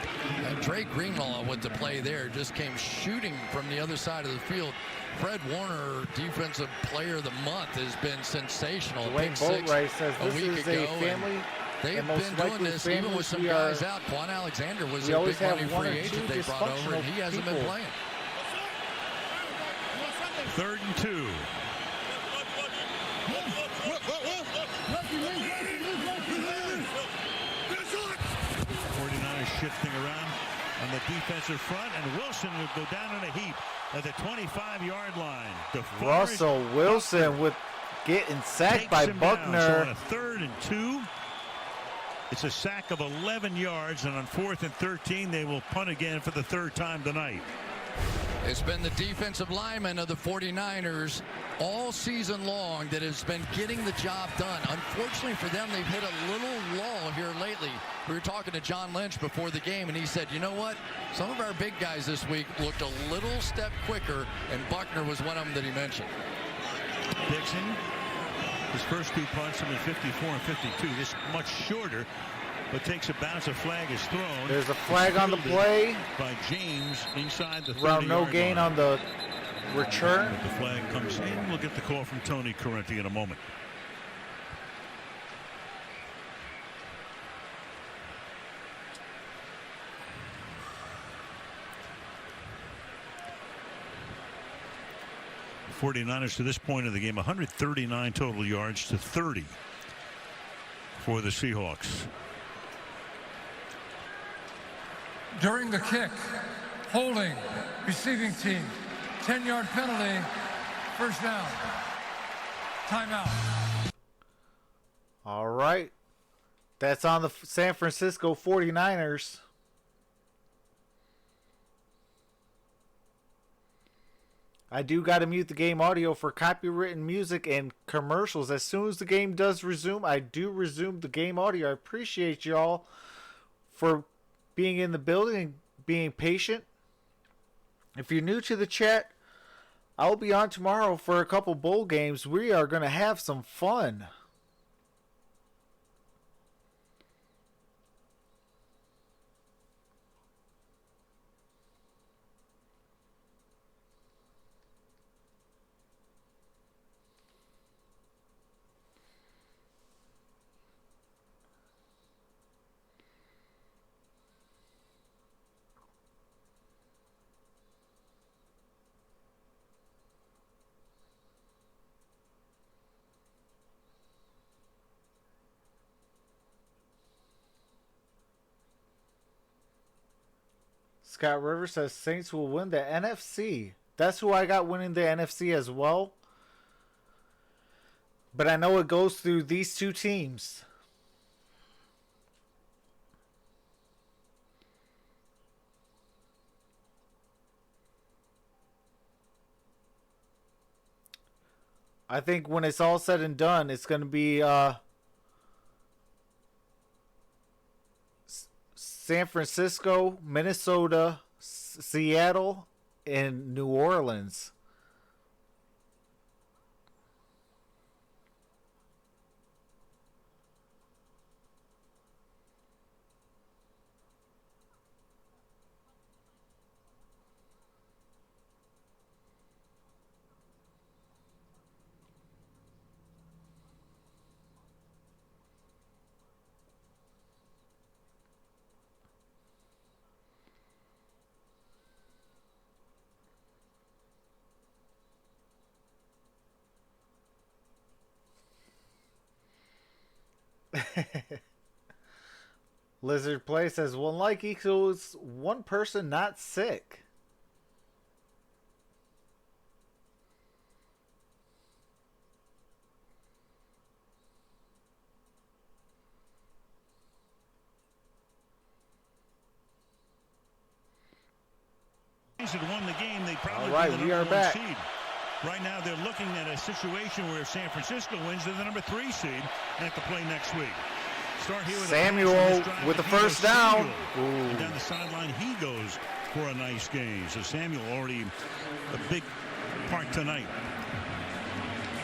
Dre Greenlaw with the play there just came shooting from the other side of the field. Fred Warner, Defensive Player of the Month, has been sensational. Dwayne Boatwright says this is a family. They've been doing this even with some guys out. Quan Alexander was a big money free agent they brought over, and he hasn't been playing. 3rd and 2. 49ers shifting around on the defensive front, and Wilson would go down in a heap at the 25-yard line. Russell Wilson with getting sacked by Buckner. So on a 3rd and 2. It's a sack of 11 yards, and on 4th and 13, they will punt again for the 3rd time tonight. It's been the defensive lineman of the 49ers all season long that has been getting the job done. Unfortunately for them, they've hit a little lull here lately. We were talking to John Lynch before the game, and he said, you know what? Some of our big guys this week looked a little step quicker, and Buckner was one of them that he mentioned. Dixon. His first 2 punts have been 54 and 52. This much shorter, but takes a bounce. A flag is thrown. There's a flag on the play by James inside the 30-yard line. No gain on the return. But the flag comes in. We'll get the call from Tony Correnti in a moment. 49ers to this point of the game, 139 total yards to 30 for the Seahawks. During the kick, holding, receiving team, 10-yard penalty, first down. Timeout. All right. That's on the San Francisco 49ers. I do got to mute the game audio for copywritten music and commercials. As soon as the game does resume, I do resume the game audio. I appreciate y'all for being in the building and being patient. If you're new to the chat, I'll be on tomorrow for a couple bowl games. We are going to have some fun. Scott Rivers says Saints will win the NFC. That's who I got winning the NFC as well. But I know it goes through these two teams. I think when it's all said and done, it's going to be San Francisco, Minnesota, Seattle, and New Orleans. Lizard Play says 1 like equals 1 person not sick. Had won the game, they probably all right, we are back. Seed. Right now, they're looking at a situation where if San Francisco wins, they're the number 3 seed and have to play next week. Start here with Samuel with the first down. And down the sideline, he goes for a nice gain. So Samuel already a big part tonight.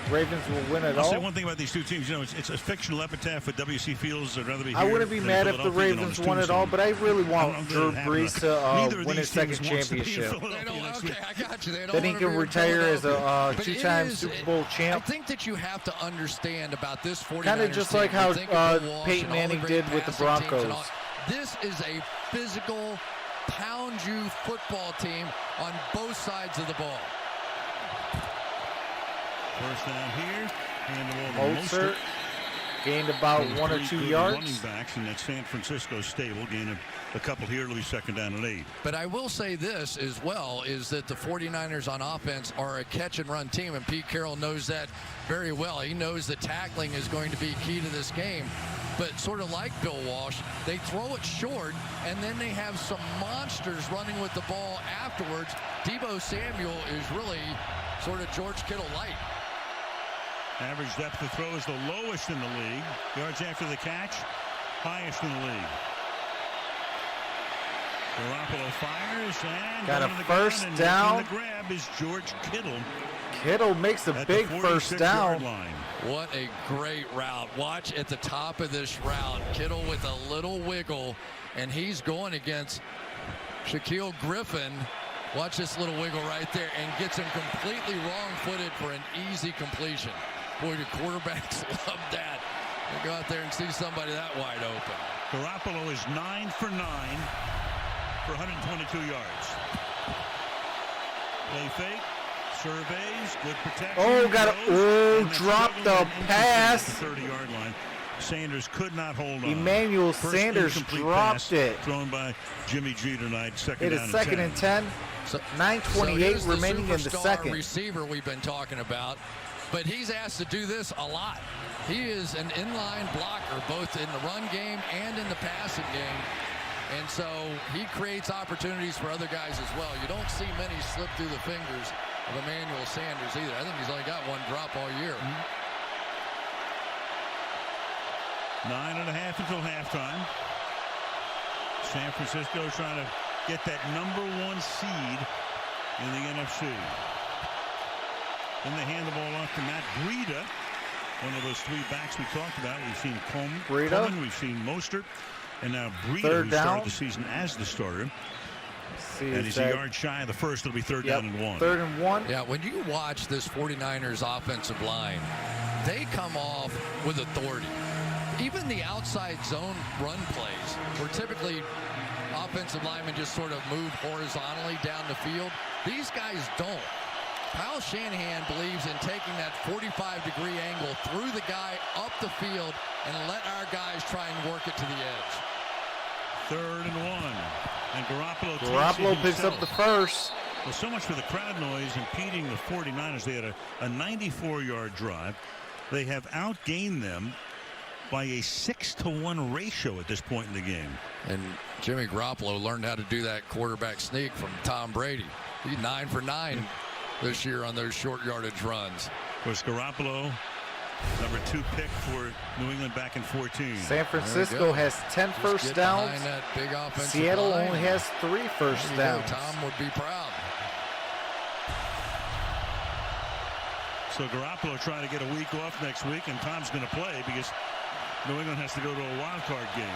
Ravens will win it I'll all. say one thing about these two teams. You know, it's a fictional epitaph for W.C. Fields. I'd rather be here. I wouldn't be mad if the Ravens won it all, but I really want Drew Brees to win his second championship. Okay, I got you. Then he can retire as a two-time Super Bowl champ. I think that you have to understand about this 49ers kind of just like how Peyton Manning did with the Broncos. This is a physical, pound-you football team on both sides of the ball. First down here, and the Mozart gained about 1 or 2 yards. Running backs in that San Francisco stable gained a couple here. It'll be second down and 8. But I will say this as well, is that the 49ers on offense are a catch-and-run team, and Pete Carroll knows that very well. He knows that tackling is going to be key to this game. But sort of like Bill Walsh, they throw it short, and then they have some monsters running with the ball afterwards. Deebo Samuel is really sort of George Kittle light. Average depth of throw is the lowest in the league. Yards after the catch, highest in the league. Garoppolo fires and got a to the first ground, and down. The grab is George Kittle. Kittle makes a big first down. Line. What a great route. Watch at the top of this route. Kittle with a little wiggle, and he's going against Shaquille Griffin. Watch this little wiggle right there, and gets him completely wrong-footed for an easy completion. Boy, the quarterbacks love that. They go out there and see somebody that wide open. Garoppolo is 9 for 9 for 122 yards. Play fake. Surveys, good protection. Oh, got dropped the pass. 30-yard line. Sanders could not hold on. Emmanuel First Sanders incomplete dropped pass it. Thrown by Jimmy G tonight. Second It down is second and 10. So 9:28 so remaining in the superstar second. Receiver we've been talking about, but he's asked to do this a lot. He is an inline blocker, both in the run game and in the passing game. And so he creates opportunities for other guys as well. You don't see many slip through the fingers of Emmanuel Sanders either. I think he's only got one drop all year. 9.5 until halftime. San Francisco trying to get that #1 seed in the NFC. Then they hand the ball off to Matt Breida, one of those three backs we talked about. We've seen Coleman, we've seen Mostert, and now Breida, who started the season as the starter. And he's a yard shy of the first. It'll be third down and 1. 3rd and 1. Yeah, when you watch this 49ers offensive line, they come off with authority. Even the outside zone run plays, where typically offensive linemen just sort of move horizontally down the field, these guys don't. Kyle Shanahan believes in taking that 45-degree angle through the guy up the field and let our guys try and work it to the edge. 3rd and 1. And Garoppolo picks up the first. Well, so much for the crowd noise impeding the 49ers. They had a 94-yard drive. They have outgained them by a 6-to-1 ratio at this point in the game. And Jimmy Garoppolo learned how to do that quarterback sneak from Tom Brady. He's 9 for 9 this year on those short yardage runs. Of course, Garoppolo, #2 pick for New England back in 14. San Francisco has 10 first downs. That big Seattle line. only has 3 first downs. Tom would be proud. So Garoppolo trying to get a week off next week, and Tom's going to play because New England has to go to a wild card game.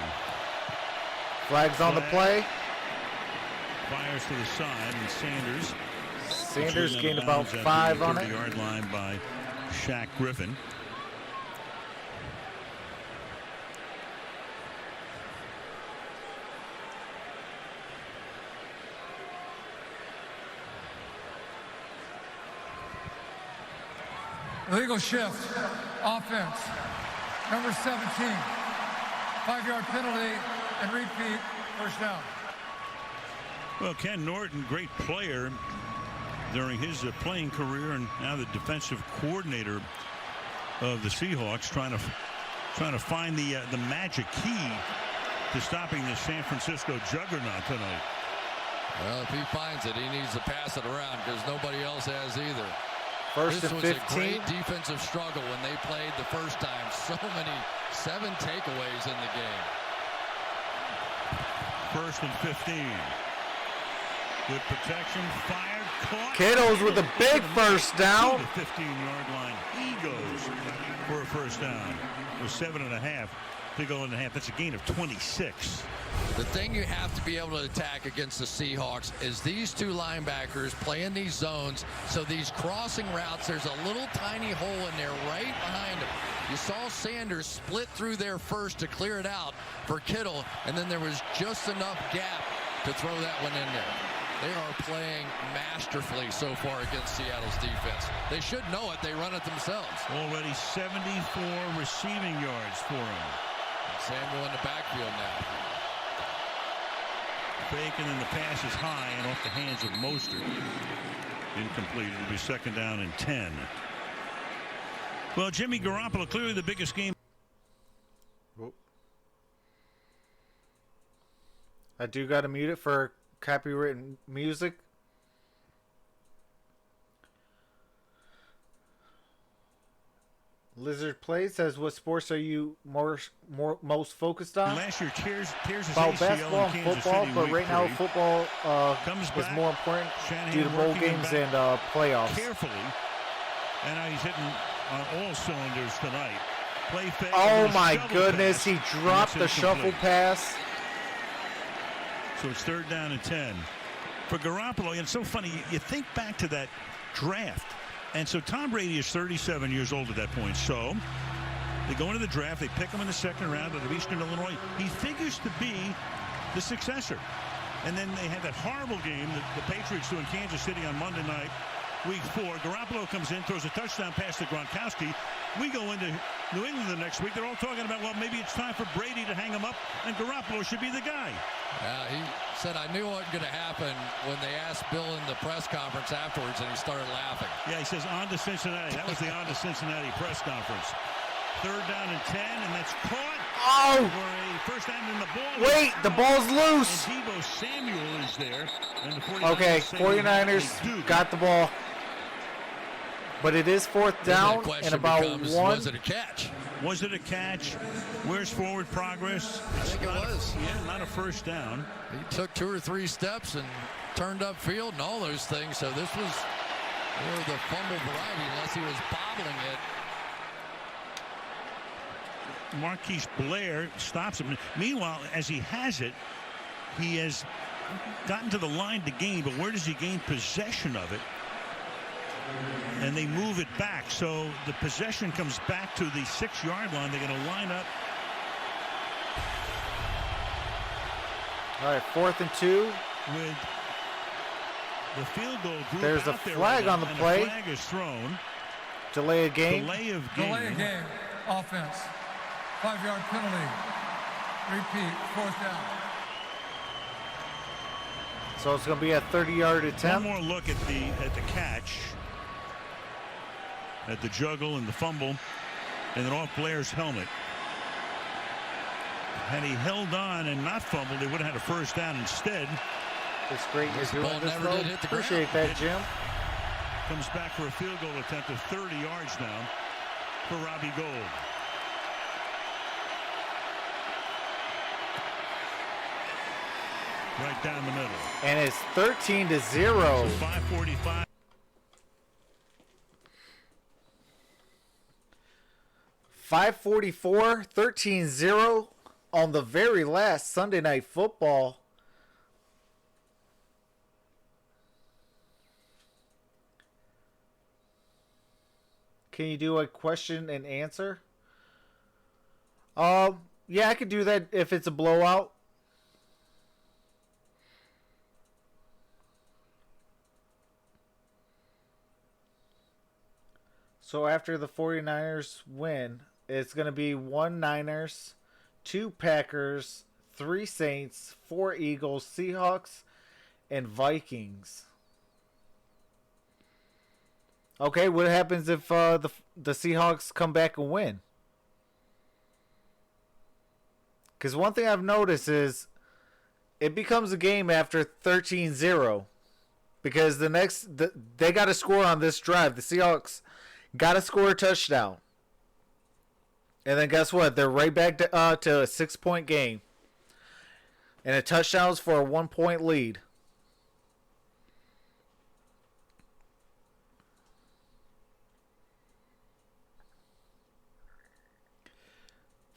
Flags on the play. Fires to the side, and Sanders gained about 5 on it. 30-yard line by Shaq Griffin. Illegal shift. Offense. Number 17. 5-yard penalty and repeat. First down. Well, Ken Norton, great player during his playing career, and now the defensive coordinator of the Seahawks, trying to find the magic key to stopping the San Francisco juggernaut tonight. Well, if he finds it, he needs to pass it around because nobody else has either. First this and was 15. A great defensive struggle when they played the first time. So many 7 takeaways in the game. First and 15. Good protection, fired, caught. Kittles with a big first down. To the 15-yard line. He goes for a first down. With 7.5 to go in the half. That's a gain of 26. The thing you have to be able to attack against the Seahawks is these two linebackers play in these zones. So these crossing routes, there's a little tiny hole in there right behind them. You saw Sanders split through there first to clear it out for Kittle, and then there was just enough gap to throw that one in there. They are playing masterfully so far against Seattle's defense. They should know it. They run it themselves. Already 74 receiving yards for him. Samuel in the backfield now. Fake, and then the pass is high and off the hands of Mostert. Incomplete. It'll be second down and 10. Well, Jimmy Garoppolo, clearly the biggest game. I do got to mute it for copywritten music. Lizard Play says, what sports are you most focused on? Last year, tears about basketball and football, but right now football is more important due to bowl games and playoffs. Carefully, and now he's hitting on all cylinders tonight. Play fake. Oh my goodness, he dropped the shuffle pass. So it's third down and 10 for Garoppolo. And it's so funny, you think back to that draft. And so Tom Brady is 37 years old at that point. So they go into the draft. They pick him in the second round out of Eastern Illinois. He figures to be the successor. And then they had that horrible game that the Patriots do in Kansas City on Monday night. week 4. Garoppolo comes in, throws a touchdown pass to Gronkowski. We go into New England the next week. They're all talking about, well, maybe it's time for Brady to hang him up, and Garoppolo should be the guy. Yeah, he said, I knew what was going to happen when they asked Bill in the press conference afterwards, and he started laughing. Yeah, he says, on to Cincinnati. That was the on to Cincinnati press conference. 3rd down and 10, and that's caught. Oh! For a first down in the ball. Wait, the ball's loose. And Deebo Samuel is there. And the 49ers Okay, say 49ers got the ball. But it is 4th down and about becomes, 1. Was it a catch? Was it a catch? Where's forward progress? I think it was. Yeah, not a first down. He took 2 or 3 steps and turned upfield and all those things. So this was more the fumble variety unless he was bobbling it. Marquise Blair stops him. Meanwhile, as he has it, he has gotten to the line to gain, but where does he gain possession of it? And they move it back, so the possession comes back to the 6-yard line. They're going to line up. All right, 4th and 2. With the field goal group. There's a flag on the play. The flag is thrown. Delay of game. Delay of game. Delay of game. Offense. 5-yard penalty. Repeat. 4th down. So it's going to be a 30-yard One attempt. more look at the catch, at the juggle and the fumble, and then off Blair's helmet. Had he held on and not fumbled, they would have had a first down instead. It's great you're ball doing this, never though. did hit the ground. Appreciate that, Jim. Comes back for a field goal attempt of 30 yards now for Robbie Gould. Right down the middle. And it's 13-0. 5:45. 5:44, 13-0 on the very last Sunday Night Football. Can you do a question and answer? Yeah, I could do that if it's a blowout. So after the 49ers win, it's going to be 1 Niners, 2 Packers, 3 Saints, 4 Eagles, Seahawks, and Vikings. Okay, what happens if the Seahawks come back and win? Because one thing I've noticed is it becomes a game after 13-0. Because they got to score on this drive. The Seahawks got to score a touchdown. And then guess what? They're right back to a 6-point game. And a touchdown is for a 1-point lead.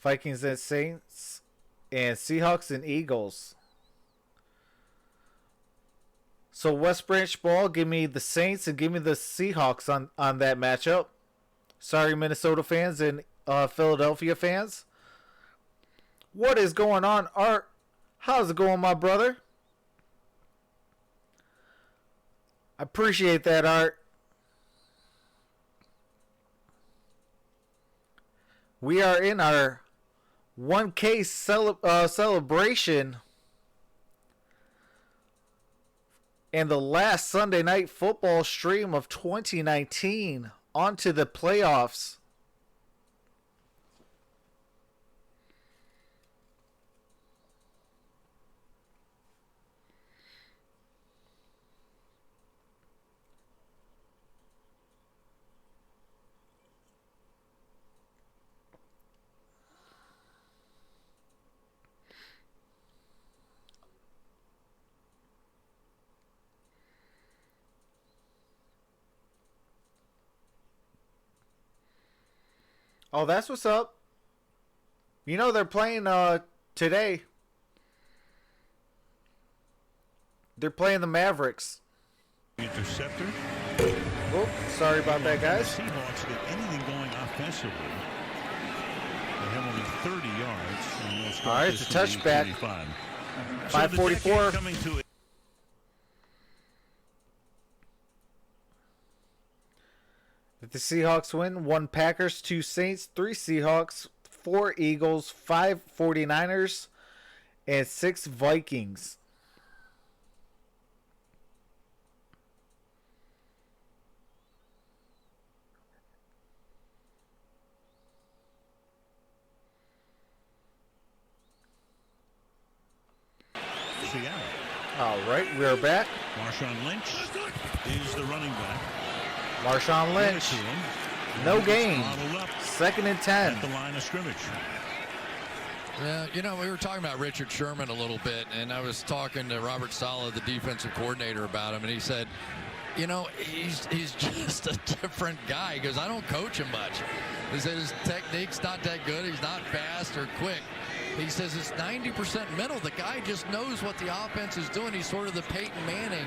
Vikings and Saints. And Seahawks and Eagles. So West Branch Ball, give me the Saints and give me the Seahawks on that matchup. Sorry, Minnesota fans and Philadelphia fans. What is going on, Art? How's it going, my brother? I appreciate that, Art. We are in our 1K celebration. And the last Sunday Night Football stream of 2019 onto the playoffs. Oh, that's what's up. You know they're playing today. They're playing the Mavericks. Interceptor. Oh, sorry about that, guys. The Seahawks get anything going offensively. They have only 30 yards. And they'll start All right, this it's a touchback. 25. 5:44. Coming to The Seahawks win. 1 Packers, 2 Saints, 3 Seahawks, 4 Eagles, 5 49ers, and 6 Vikings. Seattle. All right, we are back. Marshawn Lynch is the running back. Marshawn Lynch, no gain. Second and 10. At the line of scrimmage. Yeah, you know, we were talking about Richard Sherman a little bit, and I was talking to Robert Saleh, the defensive coordinator, about him, and he said, you know, he's just a different guy. He goes, I don't coach him much. He said his technique's not that good. He's not fast or quick. He says it's 90% mental. The guy just knows what the offense is doing. He's sort of the Peyton Manning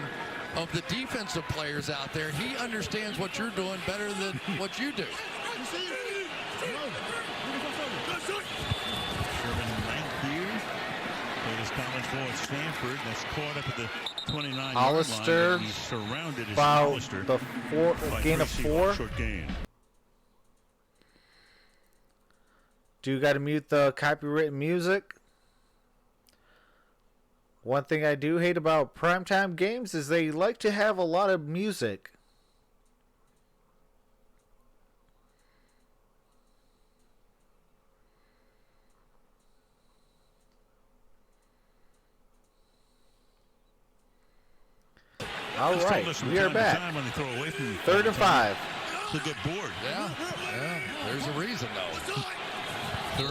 of the defensive players out there. He understands what you're doing better than what you do. Sherman 9th year. Played his college ball at Stanford. That's caught up at the 29-yard Hollister, line. He's surrounded about Hollister the gain of 4. Short gain. Do you got to mute the copyrighted music? One thing I do hate about primetime games is they like to have a lot of music. All right, we are back. 3rd and 5. To get bored. Yeah, there's a reason, though.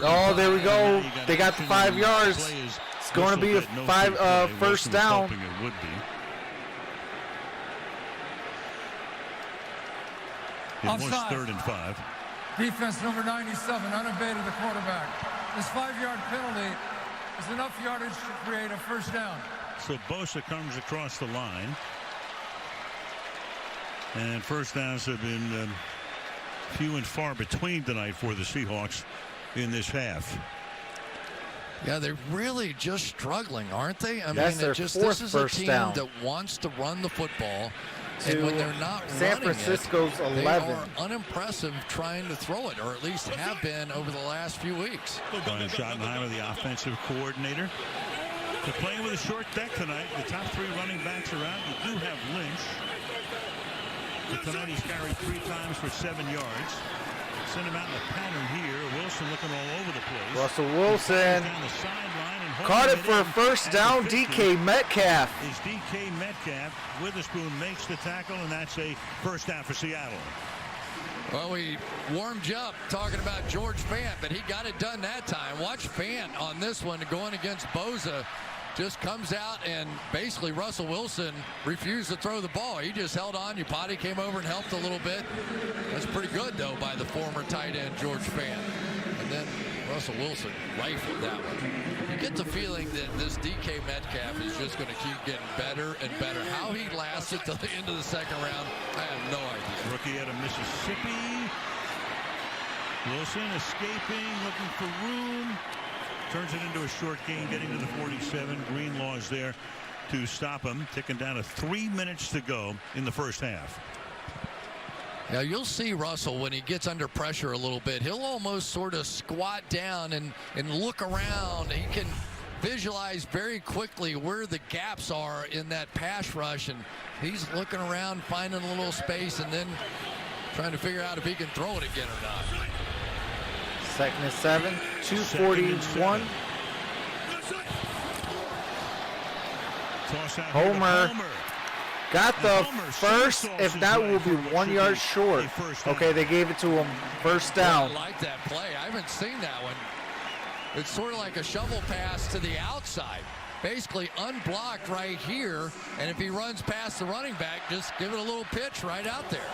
Oh, there we go. They got the 5 yards. It's going to be a first down. It would be. It was Offside. 3rd and 5. Defense number 97 unabated the quarterback. This 5-yard penalty is enough yardage to create a first down. So Bosa comes across the line. And first downs have been few and far between tonight for the Seahawks in this half. Yeah, they're really just struggling, aren't they? I That's mean, their this fourth is a first team down. that wants to run the football. To And when they're not San running Francisco's it, 11. they are unimpressive trying to throw it, or at least have been over the last few weeks. Brian Schottenheimer, the offensive coordinator. They're playing with a short deck tonight. The top 3 running backs are out. You do have Lynch. But tonight he's carried 3 times for 7 yards. Send him out in the pattern here. Wilson looking all over the place. Russell Wilson Down the sideline and caught it holding for a in first at down. the 50. DK Metcalf. Is DK Metcalf. Witherspoon makes the tackle, and that's a first down for Seattle. Well, we warmed you up talking about George Fant, but he got it done that time. Watch Fant on this one going against Bosa. Just comes out, and basically Russell Wilson refused to throw the ball. He just held on. Upati came over and helped a little bit. That's pretty good, though, by the former tight end, George Fant. And then Russell Wilson rifled that one. You get the feeling that this DK Metcalf is just going to keep getting better and better. How he lasted till the end of the second round, I have no idea. Rookie out of Mississippi. Wilson escaping, looking for room. Turns it into a short gain, getting to the 47. Greenlaw is there to stop him. Ticking down to 3 minutes to go in the first half. Now, you'll see Russell when he gets under pressure a little bit. He'll almost sort of squat down and look around. He can visualize very quickly where the gaps are in that pass rush. And he's looking around, finding a little space, and then trying to figure out if he can throw it again or not. 2nd and 7. 2:41. Toss out Homer. Homer. Got the Homer first. somersaults If his not, way we'll be for 1 yard short. a first down. Okay, they gave it to him. First down. I like that play. I haven't seen that one. It's sort of like a shovel pass to the outside. Basically unblocked right here. And if he runs past the running back, just give it a little pitch right out there.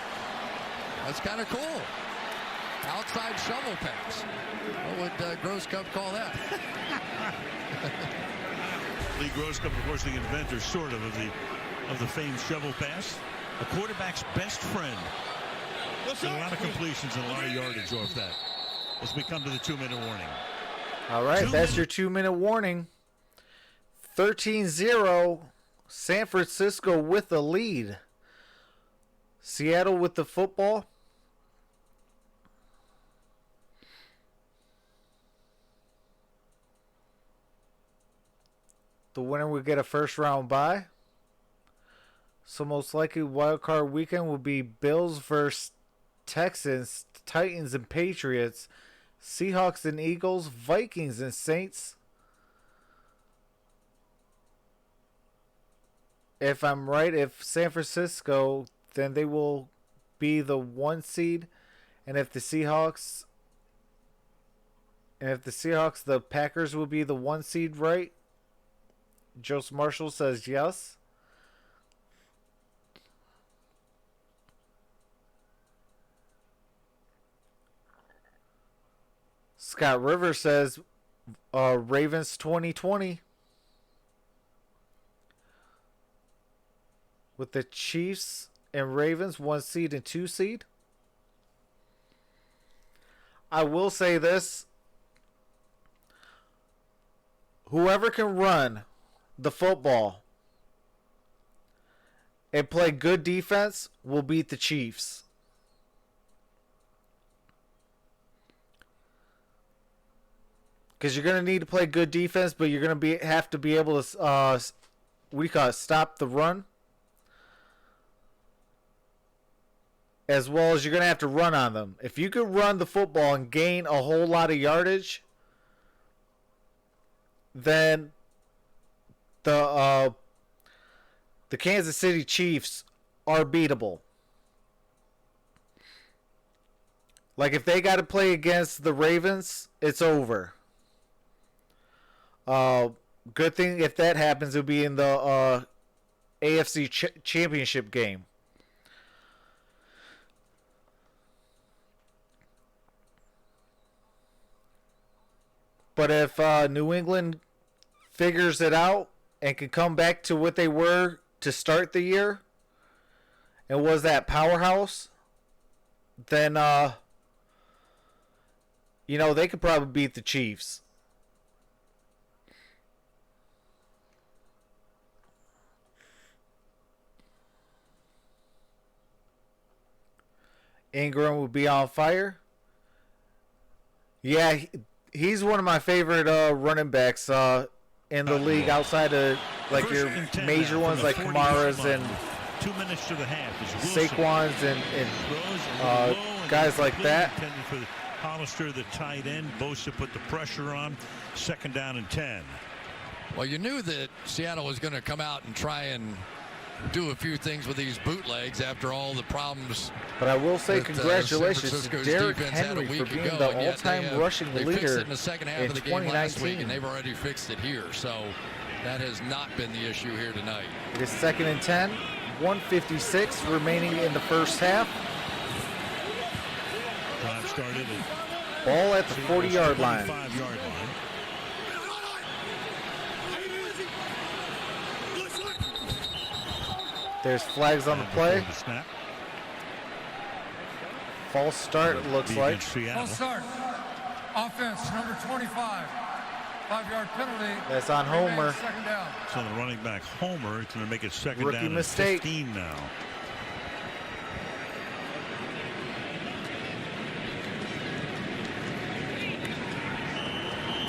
That's kind of cool. Outside shovel pass. What would Gross Cup call that? Lee Gross Cup, of course, the inventor, sort of the famed shovel pass. A quarterback's best friend. A lot of completions and a lot of yardage off that. As we come to the 2-minute warning. All right, that's your 2-minute warning. 13-0. San Francisco with the lead. Seattle with the football. The winner will get a first round bye. So most likely wild card weekend will be Bills versus Texans, Titans and Patriots, Seahawks and Eagles, Vikings and Saints. If I'm right, if San Francisco, then they will be the 1 seed, and if the Seahawks, the Packers will be the 1 seed, right? Joseph Marshall says yes. Scott Rivers says Ravens 2020. With the Chiefs and Ravens 1 seed and 2 seed. I will say this. Whoever can run the football and play good defense will beat the Chiefs. Because you're going to need to play good defense, but you're going to have to be able to stop the run. As well as you're going to have to run on them. If you could run the football and gain a whole lot of yardage, then the Kansas City Chiefs are beatable. Like if they got to play against the Ravens, it's over. Good thing if that happens, it'll be in the AFC Championship game. But if New England figures it out and can come back to what they were to start the year and was that powerhouse, then, they could probably beat the Chiefs. Ingram will be on fire. Yeah, he's one of my favorite running backs in the league outside of like your major ones like Kamara's and 2 minutes to the half. Saquon's and guys like that. For Hollister, the tight end. Bosa put the pressure on. 2nd down and 10. Well, you knew that Seattle was going to come out and try and do a few things with these bootlegs after all the problems. But I will say congratulations to Derrick defense Henry for being the all-time rushing leader in the second half of the game last week, and they've already fixed it here. So that has not been the issue here tonight. It is 2nd and 10, 1:56 remaining in the first half. Drive started at Ball at the 40-yard line. 45-yard line. There's flags on the play. False start, it looks like. False start. Offense, number 25. 5-yard penalty. That's on Homer. 2nd down. So the running back Homer, it's going to make it 2nd Rookie down mistake. and 15 now.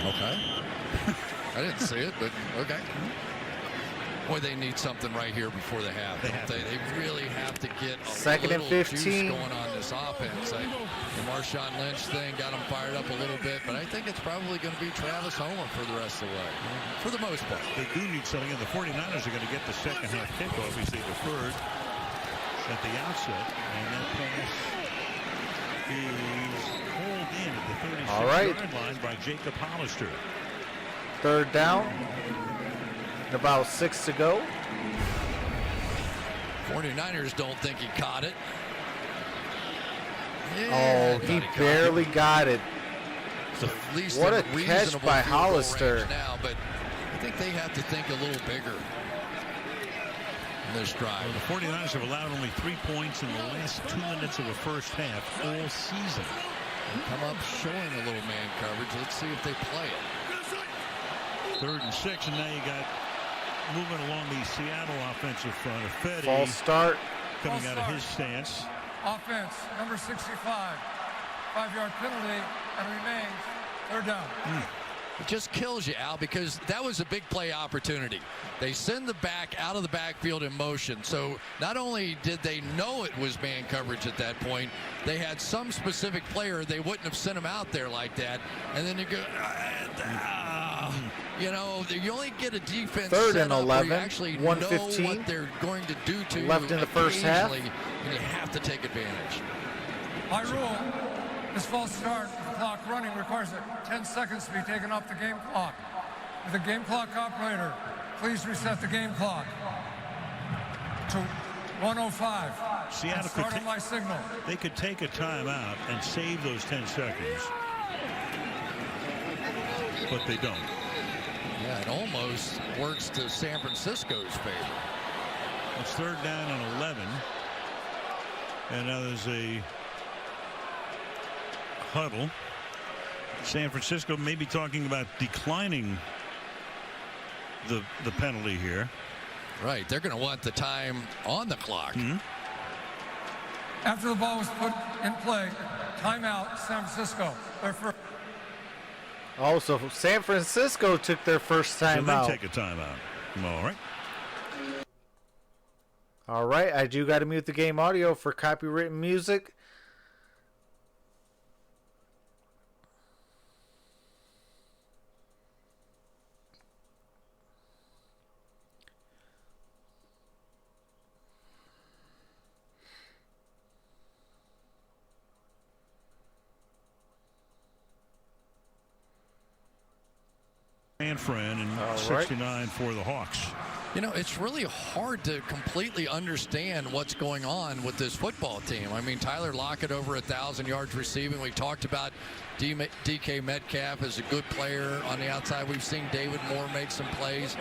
Okay. I didn't see it, but okay. Boy, they need something right here before the half. They really have to get a 2nd and little 15 juice going on this offense. The Marshawn Lynch thing got them fired up a little bit, but I think it's probably going to be Travis Homer for the rest of the way, for the most part. They do need something, and the 49ers are going to get the second half kickoff as they deferred at the outset, and that pass is pulled in at the 36-yard line by Jacob Hollister. 3rd down. About 6 to go. 49ers don't think he caught it. Yeah, he barely got it. At least what a catch by Hollister. Now, but I think they have to think a little bigger in this drive. Well, the 49ers have allowed only 3 points in the last 2 minutes of the first half all season. They come up showing a little man coverage. Let's see if they play it. 3rd and 6, and now you got moving along the Seattle offensive front. Fede false start coming out of his stance. Offense, number 65. 5-yard penalty, and remains 3rd down. It just kills you, Al, because that was a big play opportunity. They send the back out of the backfield in motion. So not only did they know it was man coverage at that point, they had some specific player. They wouldn't have sent him out there like that. And then you go, you know, you only get a defense Third set and up 11, where you actually 1:15. know what they're going to do to Left you in the first half. occasionally, and you have to take advantage. By rule, this false start clock running requires 10 seconds to be taken off the game clock. With the game clock operator, please reset the game clock to 1:05. Seattle start could on my signal. They could take a timeout and save those 10 seconds. But they don't. Yeah, it almost works to San Francisco's favor. It's third down and 11. And now there's a huddle. San Francisco may be talking about declining the penalty here. Right, they're going to want the time on the clock. After the ball was put in play, timeout, San Francisco. Their first. Also, San Francisco took their first So time they out. take a timeout. All right. All right, I do got to mute the game audio for copywritten music. Friend and All 69 for the Hawks. You know, it's really hard to completely understand what's going on with this football team. I mean, Tyler Lockett over 1,000 yards receiving. We talked about DK Metcalf as a good player on the outside. We've seen David Moore make some plays.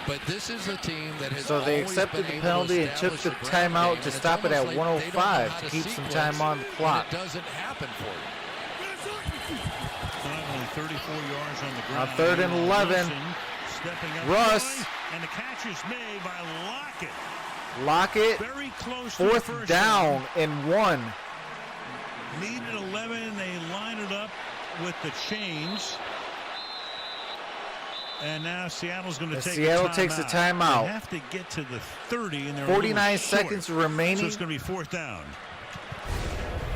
But this is a team that has So they always accepted been the able penalty and took establish the ground timeout game, to and stop it's it at almost like they don't know 1:05 how to keep some sequence time on the when clock. It doesn't happen for you. Only 34 yards on the ground. On third and 11, Wilson stepping up Russ. high, and the catch is made by Lockett. Lockett, Very close to the fourth first down and 1. Needed 11. They line it up with the chains. And now Seattle's going to take Seattle a timeout. takes a timeout. They have to get to the 30, and they're 49 a little short. seconds remaining. So it's going to be fourth down.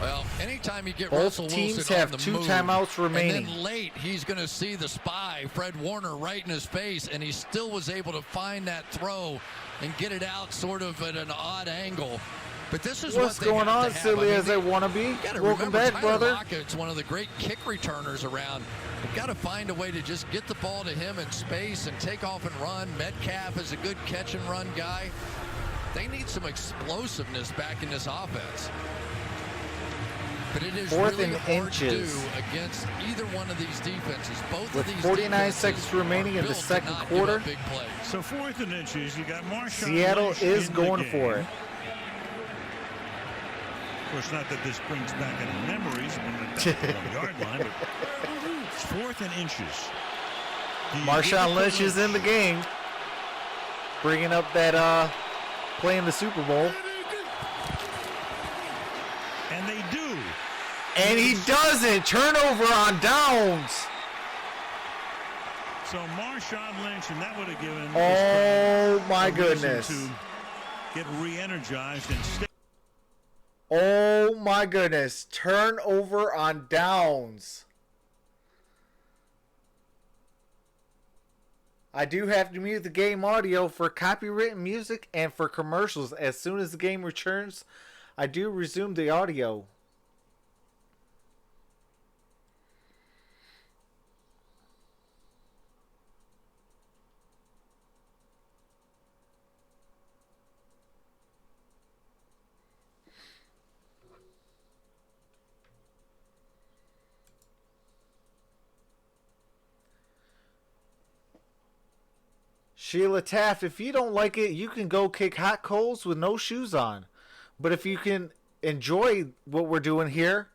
Well, anytime you get Both Russell teams Wilson have on the 2 move, timeouts remaining. And then late, he's going to see the spy, Fred Warner, right in his face, and he still was able to find that throw and get it out sort of at an odd angle. But this is What's what they going have on, to have. silly I mean, as they want to be? you gotta Welcome remember, back, Tyler brother. Lockett's one of the great kick returners around. They've got to find a way to just get the ball to him in space and take off and run. Metcalf is a good catch and run guy. They need some explosiveness back in this offense. But it is Fourth really and hard to inches. do against either one of these defenses. Both With of these 49 defenses seconds remaining are in the built to second not quarter. give up big plays. So fourth and inches. You got Marshawn Seattle Lynch is in the going game. for it. Of course, not that this brings back any memories when they're down the 1-yard line, but it's fourth and inches. Do you give it Marshawn to Lynch is in the game, bringing up that playing the Super Bowl. And they do. And he doesn't. Turnover on downs. So Marshawn Lynch, and that would have given Oh, my a reason goodness. to get re-energized and stay. Oh, my goodness. Turnover on downs. I do have to mute the game audio for copywritten music and for commercials. As soon as the game returns, I do resume the audio. Sheila Taft, if you don't like it, you can go kick hot coals with no shoes on. But if you can enjoy what we're doing here,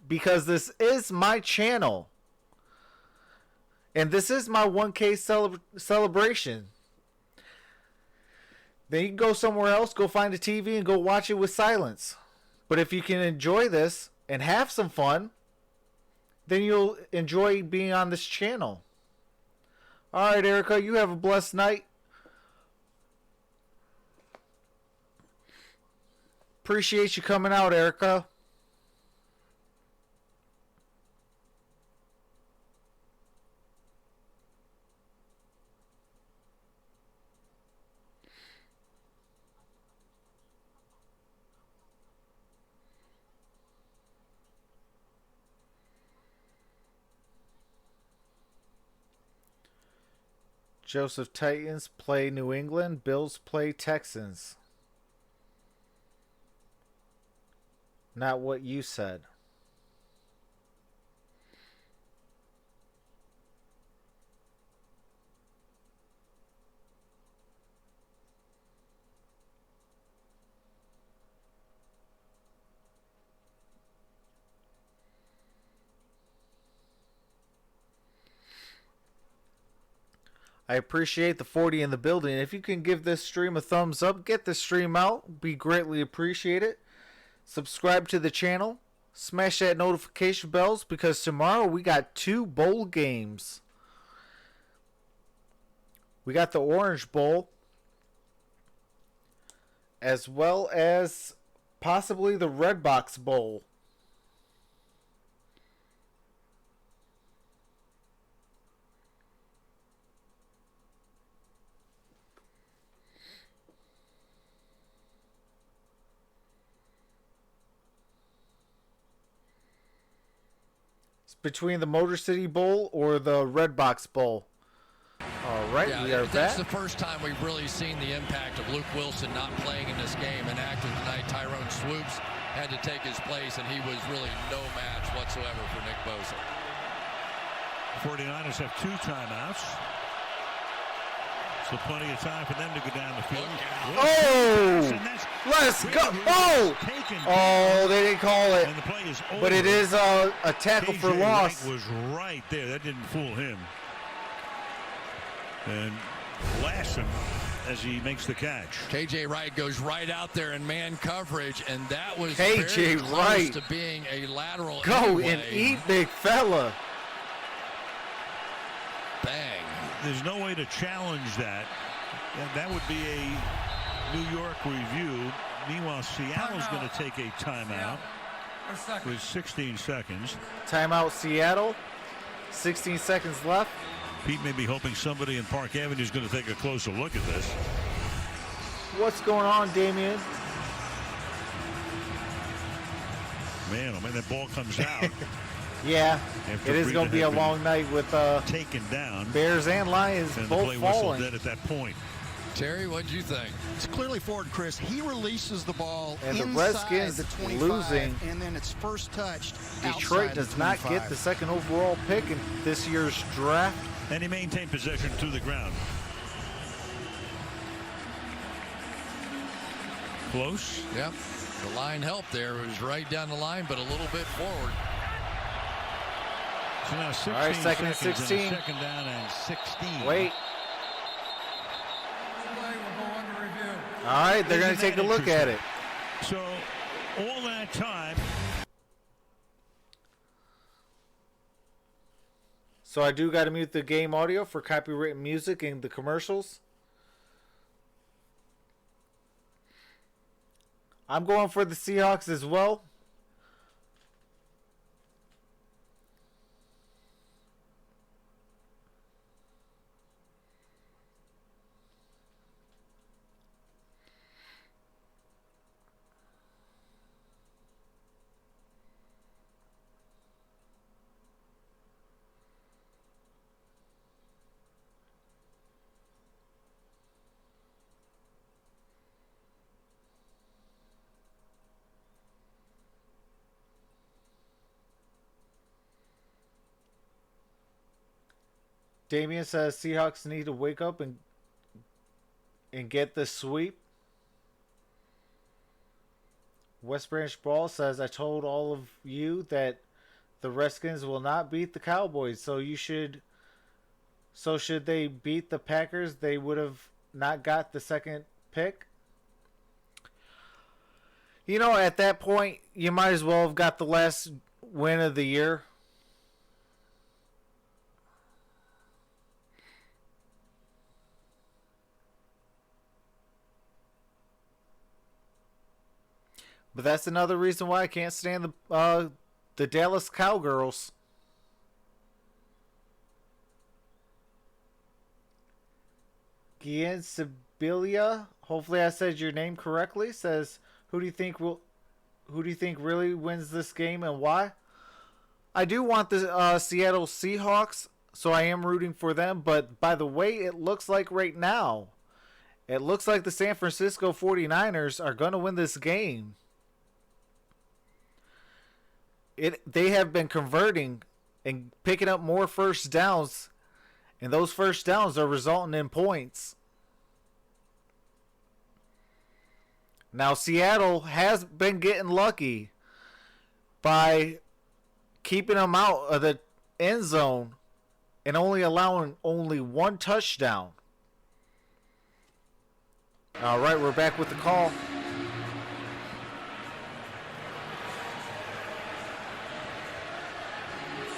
because this is my channel, and this is my 1K celebration, then you can go somewhere else, go find a TV, and go watch it with silence. But if you can enjoy this and have some fun, then you'll enjoy being on this channel. All right, Erica, you have a blessed night. Appreciate you coming out, Erica. Joseph, Titans play New England. Bills play Texans. Not what you said. I appreciate the 40 in the building. If you can give this stream a thumbs up, get the stream out, be greatly appreciated. Subscribe to the channel. Smash that notification bells because tomorrow we got 2 bowl games. We got the Orange Bowl as well as possibly the Red Box Bowl. Between the Motor City Bowl or the Red Box Bowl. All right, yeah, we are that's back. the first time we've really seen the impact of Luke Wilson not playing in this game. And after tonight, Tyrone Swoops had to take his place, and he was really no match whatsoever for Nick Bosa. 49ers have 2 timeouts. So plenty of time for them to go down the field. Oh! Let's go! Oh! Oh, they didn't call it. And the play is over. But it is a tackle for loss. Wright was right there. That didn't fool him. And Lassen as he makes the catch. KJ Wright goes right out there in man coverage, and that was KJ very close Wright to being a lateral. Go anyway. and eat, big fella. Bang. There's no way to challenge that. That would be a New York review. Meanwhile, Seattle's going to take a timeout with 16 seconds. Timeout Seattle. 16 seconds left. Pete may be hoping somebody in Park Avenue is going to take a closer look at this. What's going on, Damien? Man, oh man, that ball comes out. Yeah, After it is going to be a long night with taken down. Bears and Lions And both the play whistle falling. dead at that point. Terry, what did you think? It's clearly forward, Chris. He releases the ball And the inside Redskins the 25, losing. and then it's first touched. Detroit outside does the not 25. get the second overall pick in this year's draft. And he maintained possession to the ground. Close. Yep. The line helped there. It was right down the line, but a little bit forward. So now 16 All right, second and seconds 16. And second down and 16. Wait. Play will go under review. All right, they're going Isn't to take a that look at it. So all that time. So I do got to mute the game audio for copyrighted music and the commercials. I'm going for the Seahawks as well. Damien says Seahawks need to wake up and get the sweep. West Branch Ball says I told all of you that the Redskins will not beat the Cowboys, so should they beat the Packers, they would have not got the second pick. You know, at that point, you might as well have got the last win of the year. But that's another reason why I can't stand the Dallas Cowgirls. Gian Sibilia, hopefully I said your name correctly, says, who do you think really wins this game and why? I do want the Seattle Seahawks, so I am rooting for them, but by the way it looks like right now, it looks like the San Francisco 49ers are going to win this game. They have been converting and picking up more first downs, and those first downs are resulting in points. Now, Seattle has been getting lucky by keeping them out of the end zone and only allowing one touchdown. All right, we're back with the call.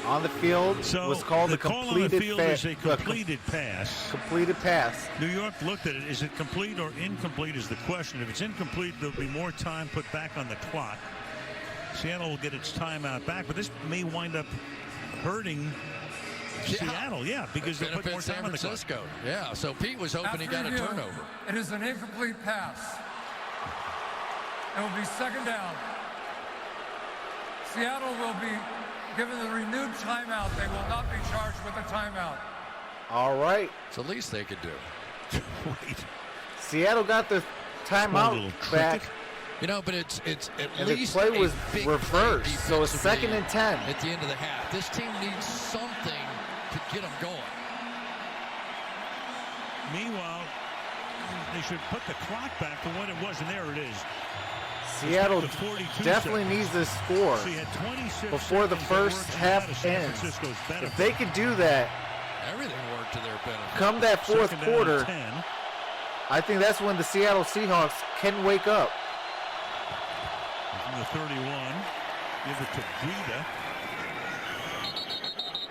On the field was called the call on the field is a completed pass. Completed pass. New York looked at it. Is it complete or incomplete is the question. If it's incomplete, there'll be more time put back on the clock. Seattle will get its timeout back, but this may wind up hurting Seattle. Yeah, because they put more time on the clock. Yeah, so Pete was hoping he got a turnover. It is an incomplete pass. It will be second down. Seattle will be given the renewed timeout. They will not be charged with a timeout. All right. It's the least they could do. Wait. Seattle got the timeout back. You know, but it's at and least the play was reversed, so it's 2nd and 10. At the end of the half. This team needs something to get them going. Meanwhile, they should put the clock back to what it was, and there it is. Seattle definitely needs to score before the first half ends. If they could do that, everything worked to their benefit. Come that fourth quarter, I think that's when the Seattle Seahawks can wake up. From the 31, give it to Guida.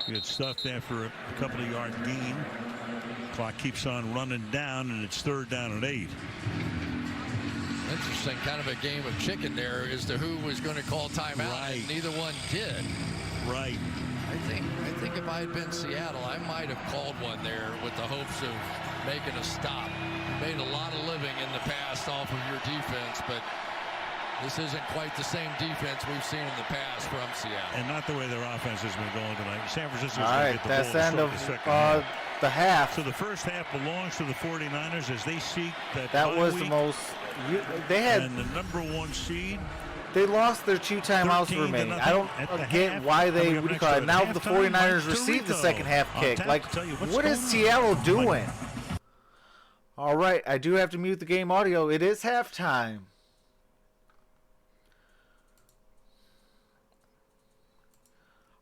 Good stuff there for a couple of yard gain. Clock keeps on running down, and it's 3rd down and 8. Interesting, kind of a game of chicken there as to who was going to call timeout. Right. And neither one did. Right. I think if I had been Seattle, I might have called one there with the hopes of making a stop. Made a lot of living in the past off of your defense, but this isn't quite the same defense we've seen in the past from Seattle. And not the way their offense has been going tonight. San Francisco's all right, get the that's ball the end of the half. So the first half belongs to the 49ers as they seek that was the most. They had and the #1 seed. They lost their 2 timeouts remaining. I don't get why they would call it. Now the 49ers received the second half kick. Like, what is Seattle doing? All right, I do have to mute the game audio. It is halftime.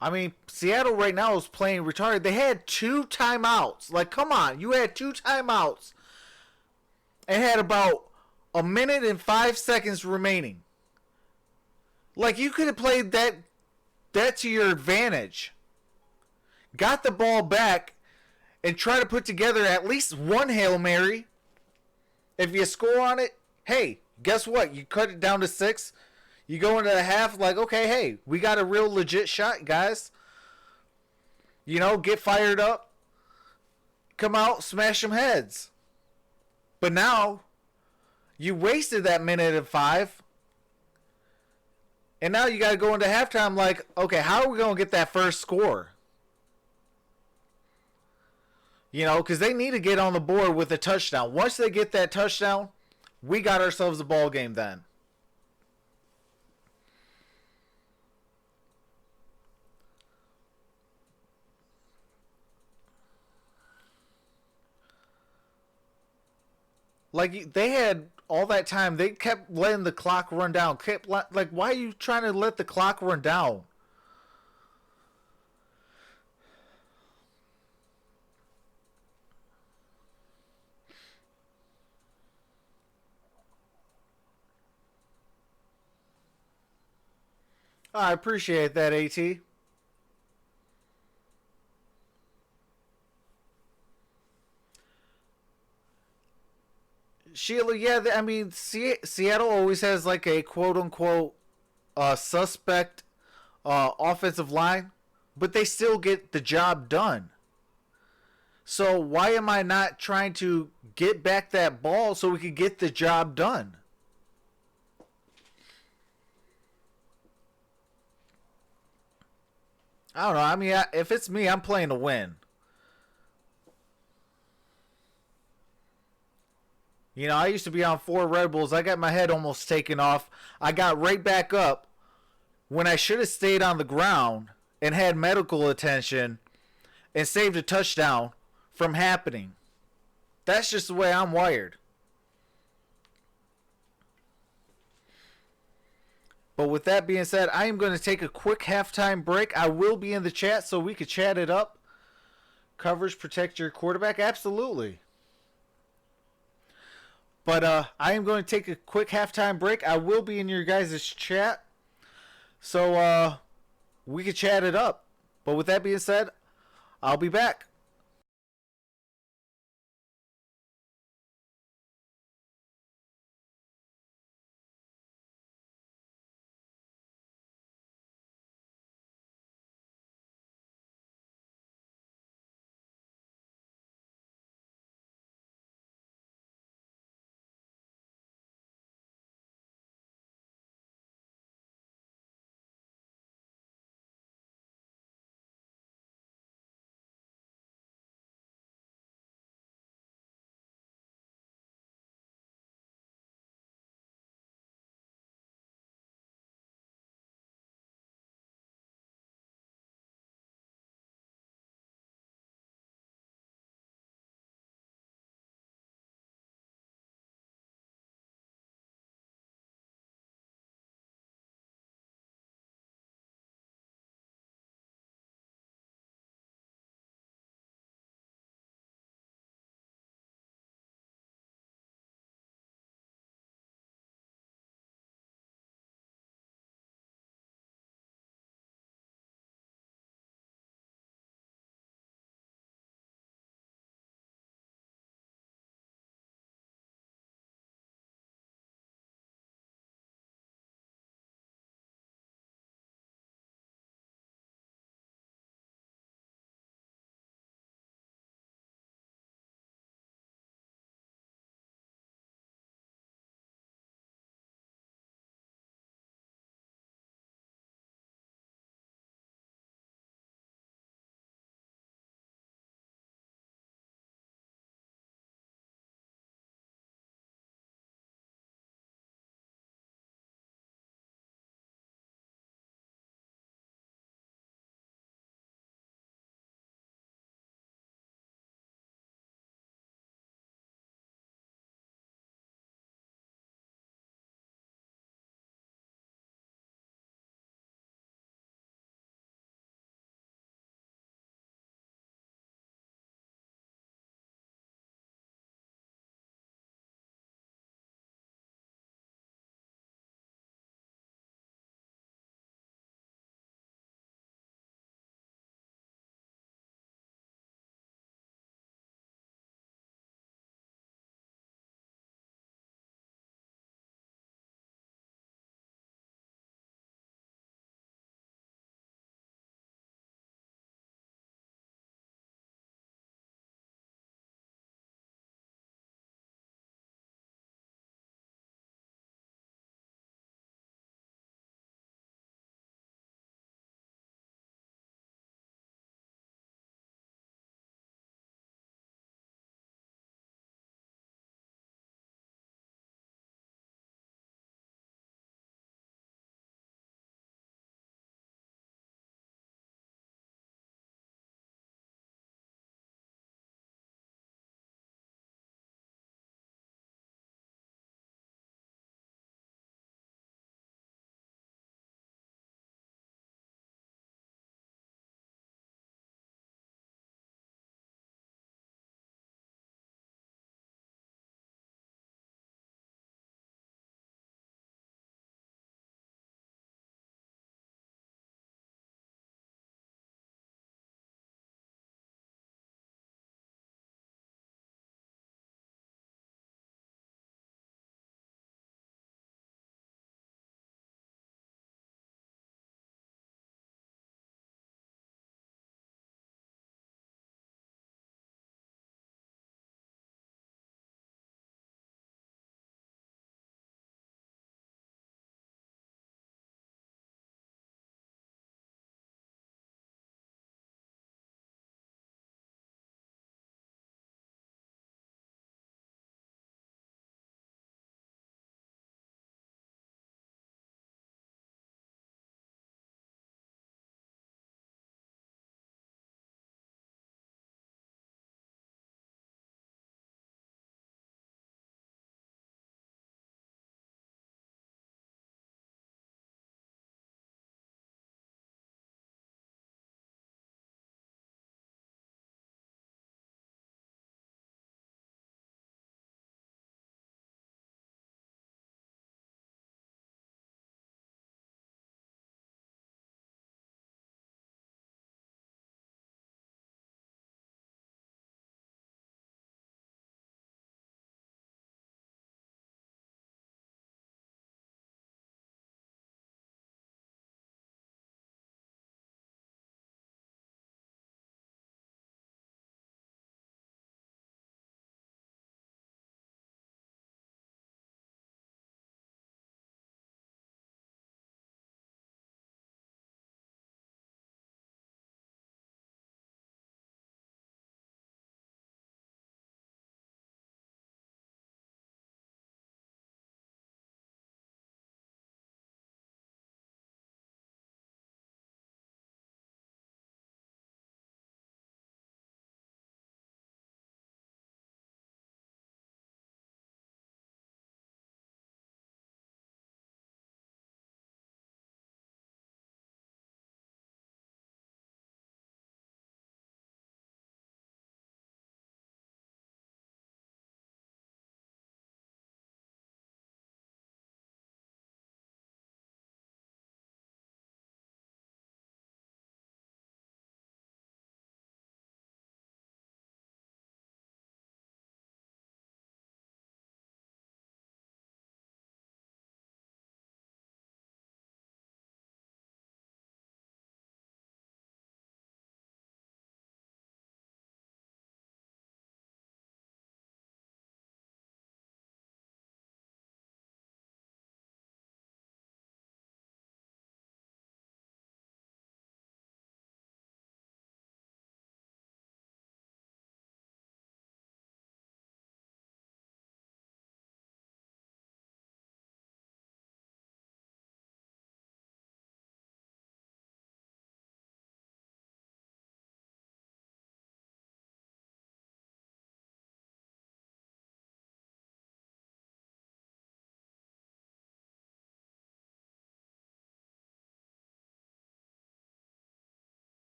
I mean, Seattle right now is playing retarded. They had 2 timeouts. Like, come on. You had 2 timeouts and had about 1 minute and 5 seconds remaining. Like, you could have played that to your advantage. Got the ball back and try to put together at least one Hail Mary. If you score on it, hey, guess what? You cut it down to 6. You go into the half like, okay, hey, we got a real legit shot, guys. You know, get fired up. Come out, smash some heads. But now, you wasted that minute and 5. And now you got to go into halftime like, okay, how are we going to get that first score? You know, because they need to get on the board with a touchdown. Once they get that touchdown, we got ourselves a ball game then. Like, they had all that time. They kept letting the clock run down. Like, why are you trying to let the clock run down? I appreciate that, AT. Sheila, yeah, I mean, Seattle always has like a quote unquote suspect offensive line, but they still get the job done. So why am I not trying to get back that ball so we could get the job done? I don't know. I mean, if it's me, I'm playing to win. You know, I used to be on 4 Red Bulls. I got my head almost taken off. I got right back up when I should have stayed on the ground and had medical attention and saved a touchdown from happening. That's just the way I'm wired. But with that being said, I am going to take a quick halftime break. I will be in the chat so we could chat it up. Coverage protect your quarterback? Absolutely. But I am going to take a quick halftime break. I will be in your guys' chat. So we could chat it up. But with that being said, I'll be back.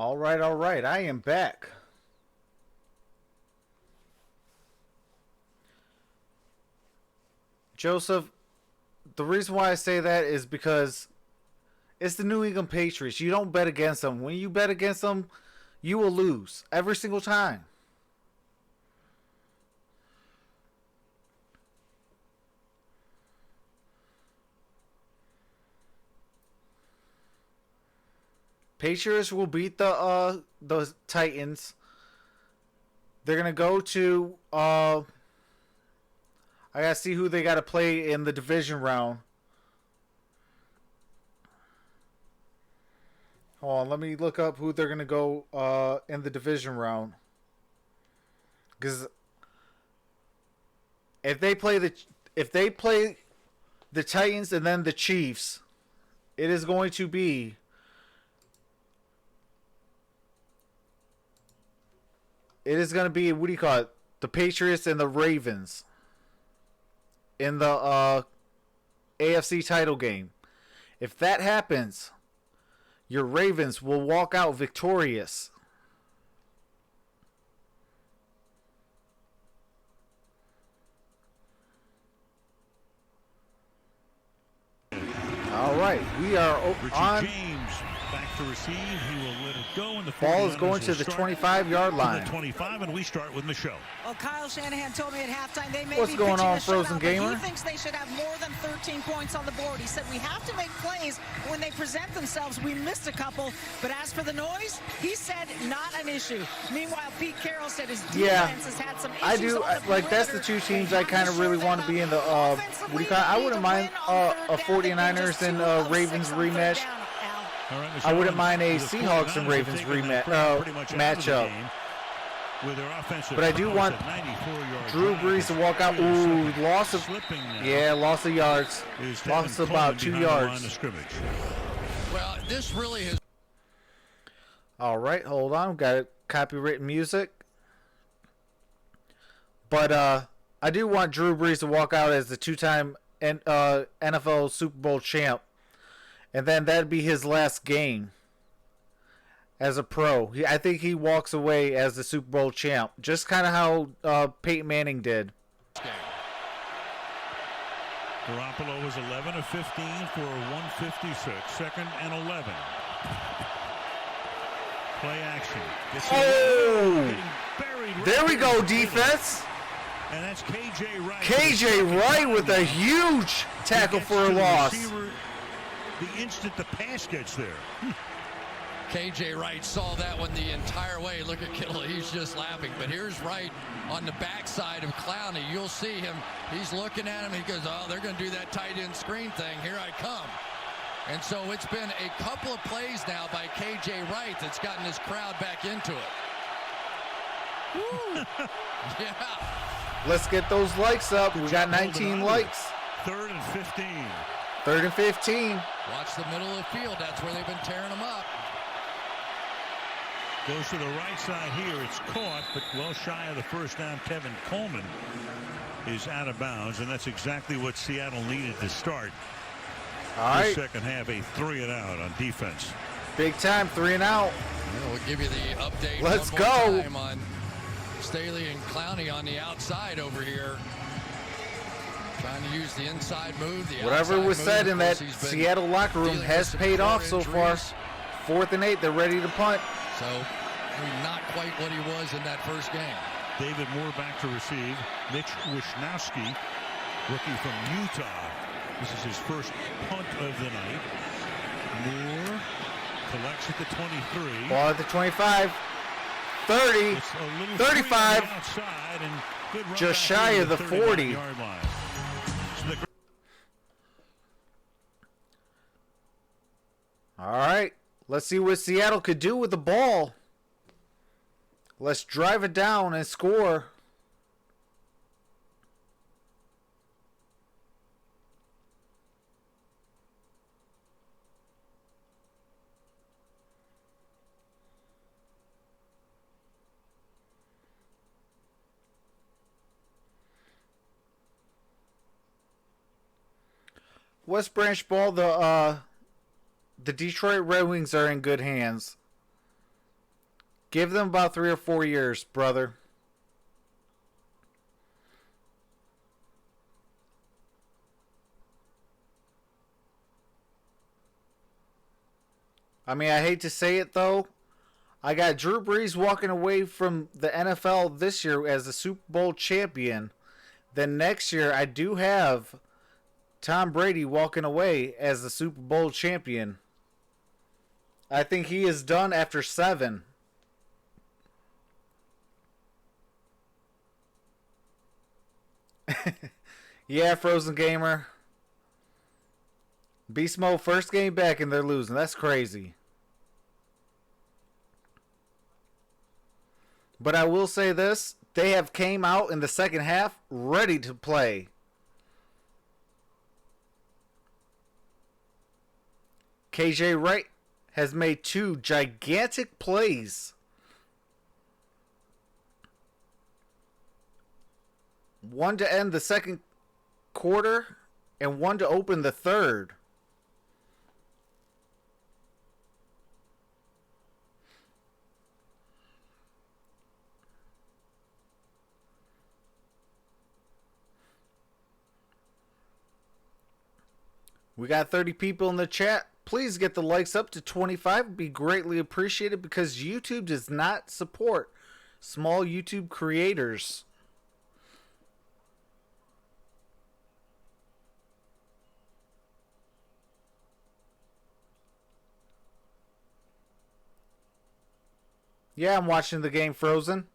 All right. I am back. Joseph, the reason why I say that is because it's the New England Patriots. You don't bet against them. When you bet against them, you will lose every single time. Patriots will beat the Titans. They're gonna go to I gotta see who they gotta play in the division round. Hold on, let me look up who they're gonna go in the division round. Because if they play the Titans and then the Chiefs, it is going to be what do you call it? The Patriots and the Ravens in the AFC title game. If that happens, your Ravens will walk out victorious. All right, we are on. James back to receive. He will let it go, and the ball is going to the 25-yard line. The 25, and we start with Michelle. Well, Kyle Shanahan told me at halftime they may What's be going pitching on, a Frozen shutout, Gamer? but he thinks they should have more than 13 points on the board. He said we have to make plays when they present themselves. We missed a couple, but as for the noise, he said not an issue. Meanwhile, Pete Carroll said his defense has had some issues. I do like that's the two teams I kind of really want to be in the what do you call it? I wouldn't mind a 49ers and Ravens rematch. Right, I wouldn't mind a Seahawks and Ravens rematch matchup. But I do want Drew Brees to walk out. Ooh, loss of yards. Lost about 2 yards. Well, this really has. All right, hold on. Got copywritten music. But I do want Drew Brees to walk out as the two-time NFL Super Bowl champ. And then that'd be his last game as a pro. I think he walks away as the Super Bowl champ, just kind of how Peyton Manning did. Garoppolo was 11 of 15 for a 156. Second and 11. Play action. Oh! There we go, defense. And that's KJ Wright. KJ Wright with a huge tackle for a loss. The instant the pass gets there. KJ Wright saw that one the entire way. Look at Kittle. He's just laughing. But here's Wright on the backside of Clowney. You'll see him. He's looking at him. He goes, oh, they're going to do that tight end screen thing. Here I come. And so it's been a couple of plays now by KJ Wright that's gotten his crowd back into it. Woo. Yeah. Let's get those likes up. We got 19 likes. 3rd and 15. 3rd and 15. Watch the middle of the field. That's where they've been tearing them up. Goes to the right side here. It's caught, but well shy of the first down. Kevin Coleman is out of bounds, and that's exactly what Seattle needed to start. All right. The second half, a 3 and out on defense. Big time, 3 and out. We'll give you the update. Let's one more go. Time on Staley and Clowney on the outside over here. Trying to use the inside move. Whatever was said in that Seattle locker room has paid off so far. 4th and 8, they're ready to punt. So, not quite what he was in that first game. David Moore back to receive. Mitch Wisnowski, rookie from Utah. This is his first punt of the night. Moore collects at the 23. Ball at the 25. 30. 35. Outside and good run just shy of the 40. All right. Let's see what Seattle could do with the ball. Let's drive it down and score. West Branch ball, the Detroit Red Wings are in good hands. Give them about 3 or 4 years, brother. I mean, I hate to say it, though. I got Drew Brees walking away from the NFL this year as the Super Bowl champion. Then next year, I do have Tom Brady walking away as the Super Bowl champion. I think he is done after 7. Yeah, Frozen Gamer. Beast Mode first game back and they're losing. That's crazy. But I will say this. They have came out in the second half ready to play. KJ Wright has made 2 gigantic plays. One to end the second quarter and one to open the third. We got 30 people in the chat. Please get the likes up to 25. It'd be greatly appreciated because YouTube does not support small YouTube creators. Yeah, I'm watching the game, Frozen.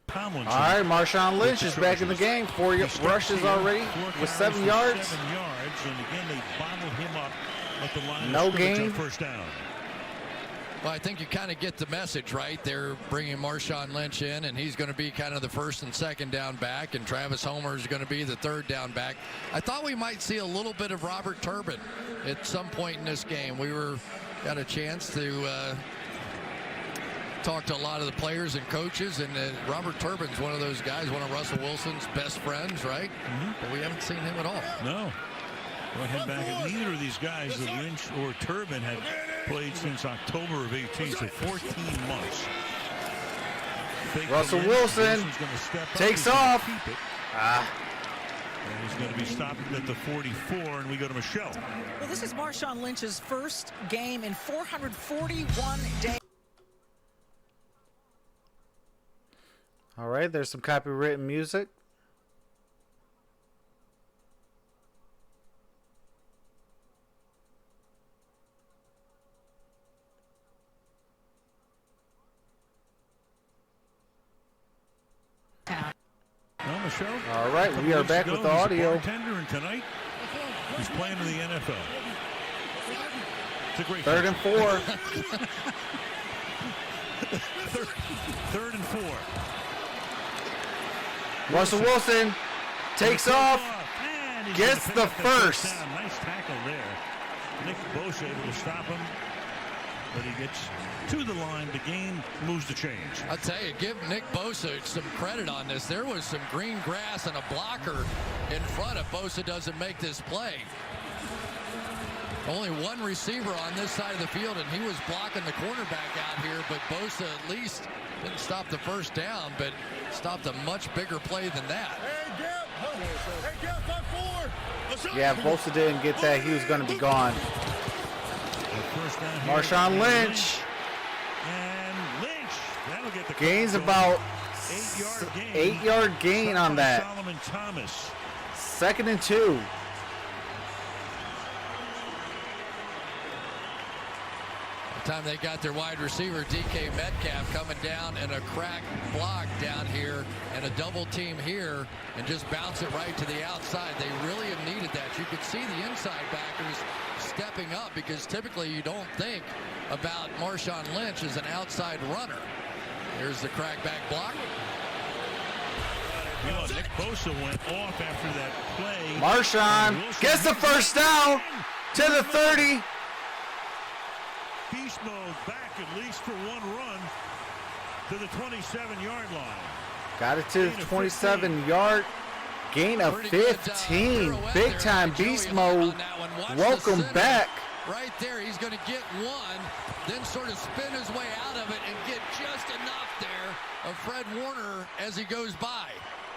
Tomlinson. All right, Marshawn Lynch is back in the game. 4 rushes already with 7 yards. 7 yards, and again they bottled him up at the line. No of scrimmage gain. on first down. Well, I think you kind of get the message, right? They're bringing Marshawn Lynch in, and he's going to be kind of the first and second down back, and Travis Homer is going to be the third down back. I thought we might see a little bit of Robert Turbin at some point in this game. We got a chance to talk to a lot of the players and coaches, and Robert Turbin's one of those guys, one of Russell Wilson's best friends, right? Mm-hmm. But we haven't seen him at all. No. Go ahead back, and neither of these guys, the Lynch or Turbin, had played since October of 18, so 14 months. Russell Wilson takes off. And he's going to be stopped at the 44, and we go to Michelle. Well, this is Marshawn Lynch's first game in 441 days. All right, there's some copywritten music. Well, Michelle, all right, we are back with the audio. Bartender, and tonight he's playing in the NFL. It's a great 3rd and 4. Third and 4. Russell Wilson takes off, gets the first. Nice tackle there. Nick Bosa able to stop him, but he gets to the line. The game moves to change. I'll tell you, give Nick Bosa some credit on this. There was some green grass and a blocker in front if Bosa doesn't make this play. Only one receiver on this side of the field, and he was blocking the cornerback out here, but Bosa at least didn't stop the first down, but stopped a much bigger play than that. Yeah, if Bosa didn't get that, he was going to be gone. Marshawn Lynch. And Lynch. That'll get the gains about 8-yard gain on that. Solomon Thomas. 2nd and 2. Time they got their wide receiver DK Metcalf coming down and a crack block down here and a double team here and just bounce it right to the outside. They really have needed that. You could see the inside backers stepping up because typically you don't think about Marshawn Lynch as an outside runner. Here's the crack back block. You know, Nick Bosa went off after that play. Marshawn gets the first down to the 30. beast mode back at least for one run to the 27-yard line. Got it to the 27-yard. Gain of 15. Big time beast mode. Welcome back. Right there, he's going to get one, then sort of spin his way out of it and get just enough there of Fred Warner as he goes by.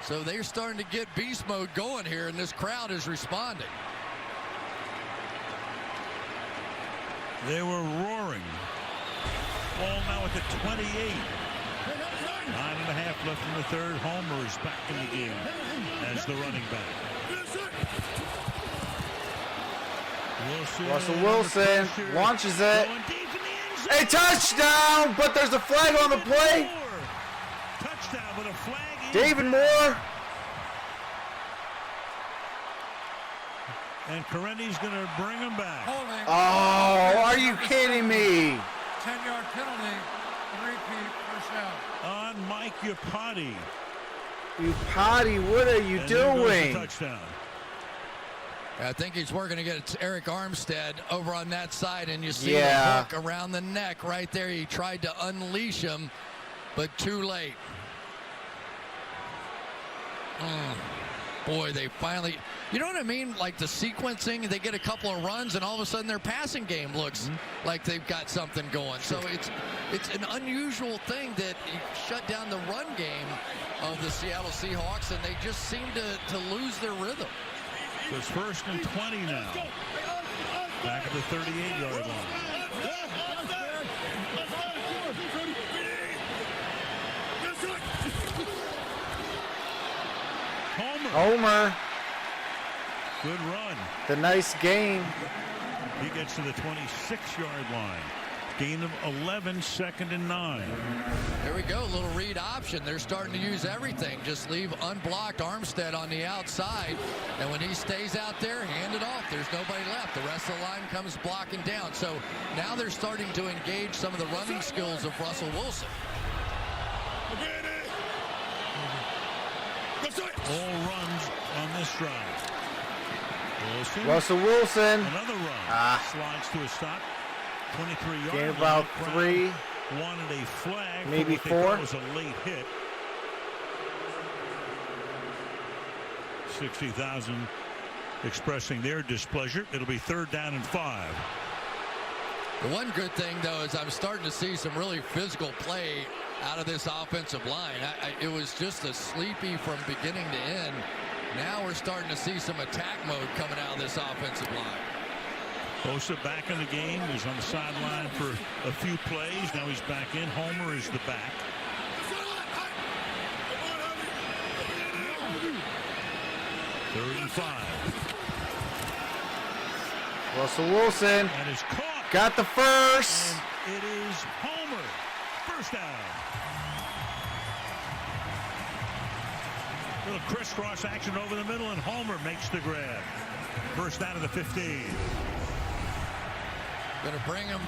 So they're starting to get beast mode going here, and this crowd is responding. They were roaring. Ball now at the 28. 9.5 left in the third. Homer is back in the game as the running back. Russell Wilson launches it. A touchdown, but there's a flag on the play. Touchdown, but a flag. David Moore. And Correndi's going to bring him back. Holding. Oh, are you kidding me? 10-yard penalty. Repeat first down. On Mike Iupati. Iupati, what are you And there goes the doing? touchdown. I think he's working to get Eric Armstead over on that side, and you see Yeah. the hook around the neck right there. He tried to unleash him, but too late. Boy, they finally, you know what I mean? Like the sequencing, they get a couple of runs, and all of a sudden their passing game looks like they've got something going. So it's an unusual thing that you shut down the run game of the Seattle Seahawks, and they just seem to lose their rhythm. So it's 1st and 20 now. Back at the 38-yard line. Homer, Good run. the nice game. He gets to the 26-yard line. Gain of 11, 2nd and 9. There we go, little read option. They're starting to use everything. Just leave unblocked Armstead on the outside, and when he stays out there, hand it off. There's nobody left. The rest of the line comes blocking down. So now they're starting to engage some of the running skills of Russell Wilson. All runs on this drive. Wilson. Russell Wilson. Another run. Slides to a stop. 23-yard Gain line. about Crowd 3. Wanted a flag. Maybe for what they 4. thought was a late hit. 60,000 expressing their displeasure. It'll be 3rd down and 5. The one good thing, though, is I'm starting to see some really physical play out of this offensive line. It was just a sleepy from beginning to end. Now we're starting to see some attack mode coming out of this offensive line. Bosa back in the game. He was on the sideline for a few plays. Now he's back in. Homer is the back. Third and 5. Russell Wilson And is caught. got the first. And it is Homer. First down. Little crisscross action over the middle, and Homer makes the grab. First down to the 15. Going to bring him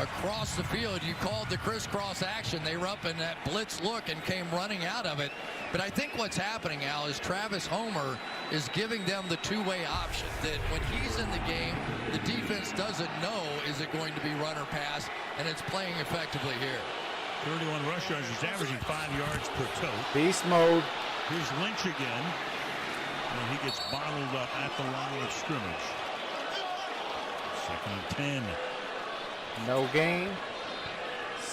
across the field. You called the crisscross action. They were up in that blitz look and came running out of it. But I think what's happening, Al, is Travis Homer is giving them the two-way option. That when he's in the game, the defense doesn't know is it going to be run or pass, and it's playing effectively here. 31 rush yards. He's averaging 5 yards per tote. Beast mode. Here's Lynch again. And he gets bottled up at the line of scrimmage. 2nd and 10. No gain.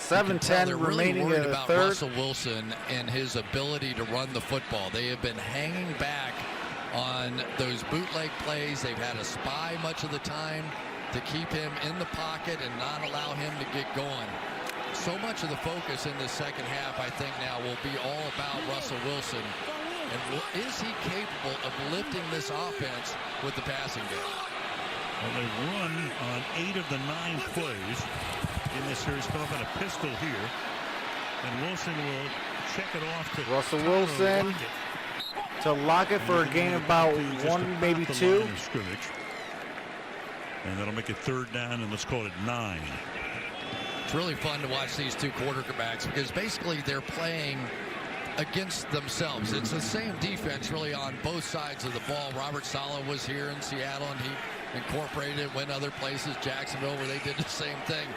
They're 7:10 really remaining worried in the about third. Russell Wilson and his ability to run the football. They have been hanging back on those bootleg plays. They've had a spy much of the time to keep him in the pocket and not allow him to get going. So much of the focus in the second half, I think, now will be all about Russell Wilson. And is he capable of lifting this offense with the passing game? Well, they've run on 8 of the 9 plays in this series. Come up in a pistol here. And Wilson will check it off to Russell Tyler Wilson Lockett. to Lockett for a gain of about Just 1, maybe about the 2. line of scrimmage. And that'll make it 3rd down, and let's call it 9. It's really fun to watch these two quarterbacks because basically they're playing against themselves. It's the same defense really on both sides of the ball. Robert Saleh was here in Seattle and he incorporated it, went other places, Jacksonville, where they did the same thing.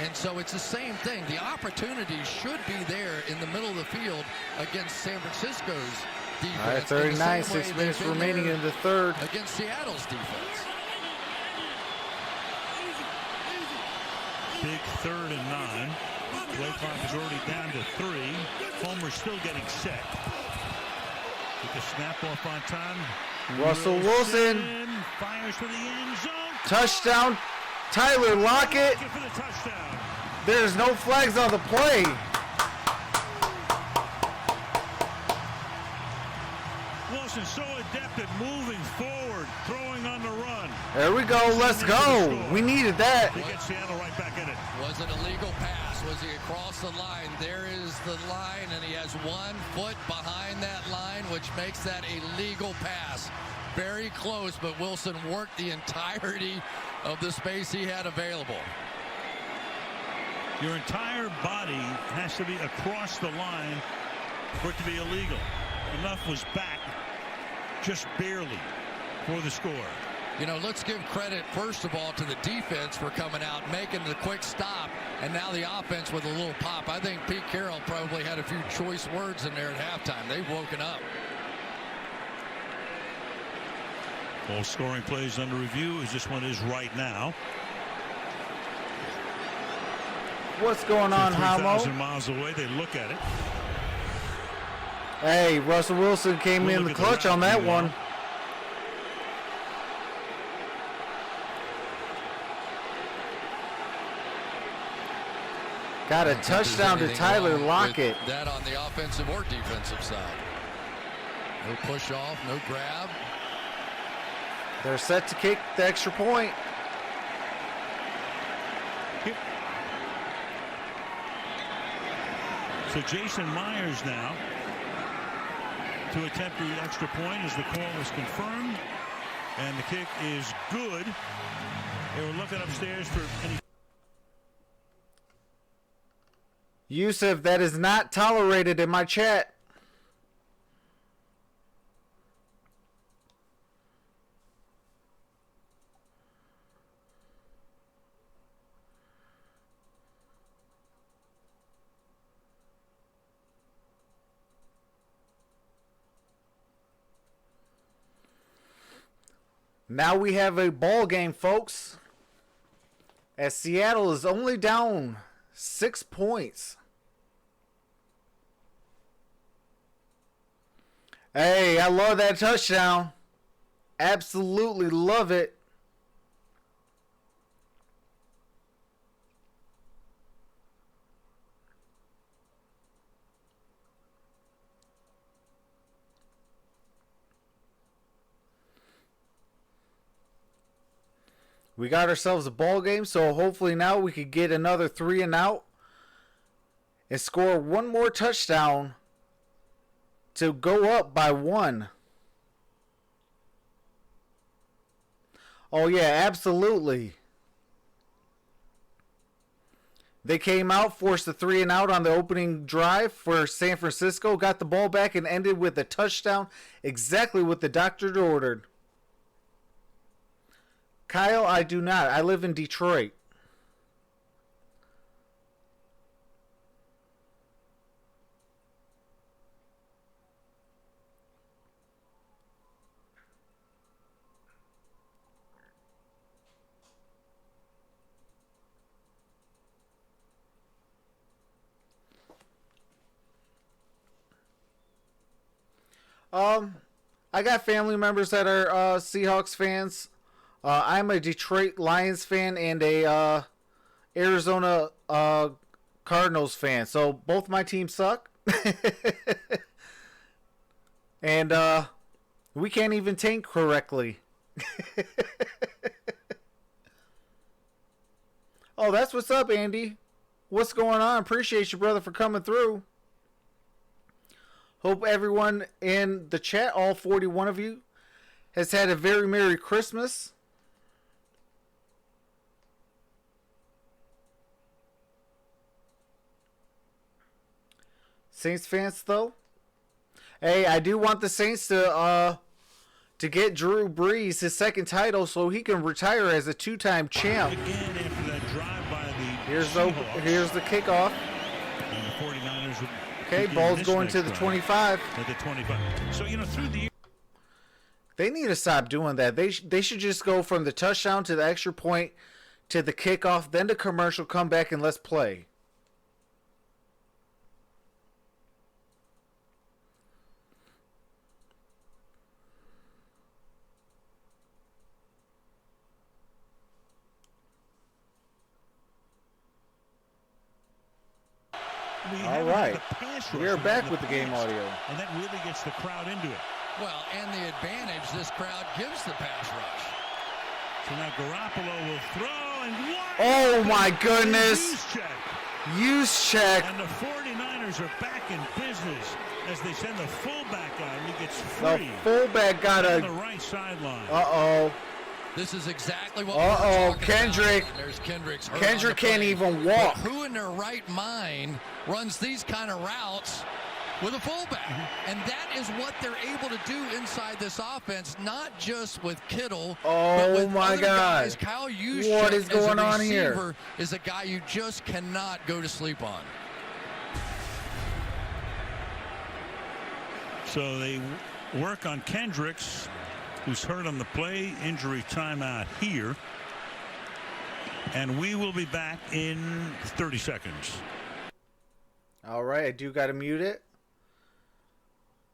And so it's the same thing. The opportunity should be there in the middle of the field against San Francisco's defense. All right, 39, 6 minutes remaining in the third. Against Seattle's defense. Big 3rd and 9. Play clock is already down to 3. Homer's still getting set. Get the snap off on time. Russell Wilson fires for the end zone. Touchdown. Tyler Lockett. For the touchdown. There's no flags on the play. Wilson so adept at moving forward, throwing on the run. There we go. Let's go. We needed that. They get Seattle right back in it. Was it a legal pass? Was he across the line? There is the line, and he has 1 foot behind that line, which makes that a legal pass. Very close, but Wilson worked the entirety of the space he had available. Your entire body has to be across the line for it to be illegal. Enough was back, just barely, for the score. You know, let's give credit, first of all, to the defense for coming out, making the quick stop, and now the offense with a little pop. I think Pete Carroll probably had a few choice words in there at halftime. They've woken up. All scoring plays under review, as this one is right now. What's going on, Hamo? 3,000 miles away, they look at it. Hey, Russell Wilson came in the clutch on that one. Got a touchdown to Tyler Lockett. That on the offensive or defensive side. No push off, no grab. They're set to kick the extra point. Yep. So Jason Myers now to attempt the extra point as the call is confirmed. And the kick is good. They were looking upstairs for any. Yusuf, that is not tolerated in my chat. Now we have a ball game, folks, as Seattle is only down 6 points. Hey, I love that touchdown. Absolutely love it. We got ourselves a ball game, so hopefully now we could get another 3 and out and score one more touchdown to go up by 1. Oh yeah, absolutely. They came out, forced the 3 and out on the opening drive for San Francisco, got the ball back and ended with a touchdown, exactly what the doctor ordered. Kyle, I do not. I live in Detroit. I got family members that are Seahawks fans. I'm a Detroit Lions fan and a Arizona Cardinals fan. So both my teams suck. And we can't even tank correctly. Oh, that's what's up, Andy. What's going on? Appreciate you, brother, for coming through. Hope everyone in the chat, all 41 of you, has had a very Merry Christmas. Saints fans, though, hey, I do want the Saints to get Drew Brees his second title so he can retire as a 2-time champ. Again after that drive by the Here's Seahawks. here's the kickoff. And the 49ers would Okay, begin ball's this going next to the drive 25. At the 25. So, you know, through the They need to stop doing that. They should just go from the touchdown to the extra point to the kickoff, then the commercial, come back, and let's play. All right. We are back with the game audio. And that really gets the crowd into it. Well, and the advantage this crowd gives the pass rush. So now Garoppolo will throw and what? Oh my goodness. Use check. Use check. And the 49ers are back in business as they send the fullback out and he gets The free fullback got on the a... right sideline. Uh-oh. This is exactly what we're talking Kendrick. about. There's Kendrick's hurt Kendrick on the can't play. even walk. But who in their right mind runs these kind of routes with a fullback? And that is what they're able to do inside this offense, not just with Kittle, but Oh with my other God. guys. Kyle Juszczyk What is going as a on here? receiver is a guy you just cannot go to sleep on. So they work on Kendricks, who's hurt on the play. Injury timeout here. And we will be back in 30 seconds. All right, I do got to mute it.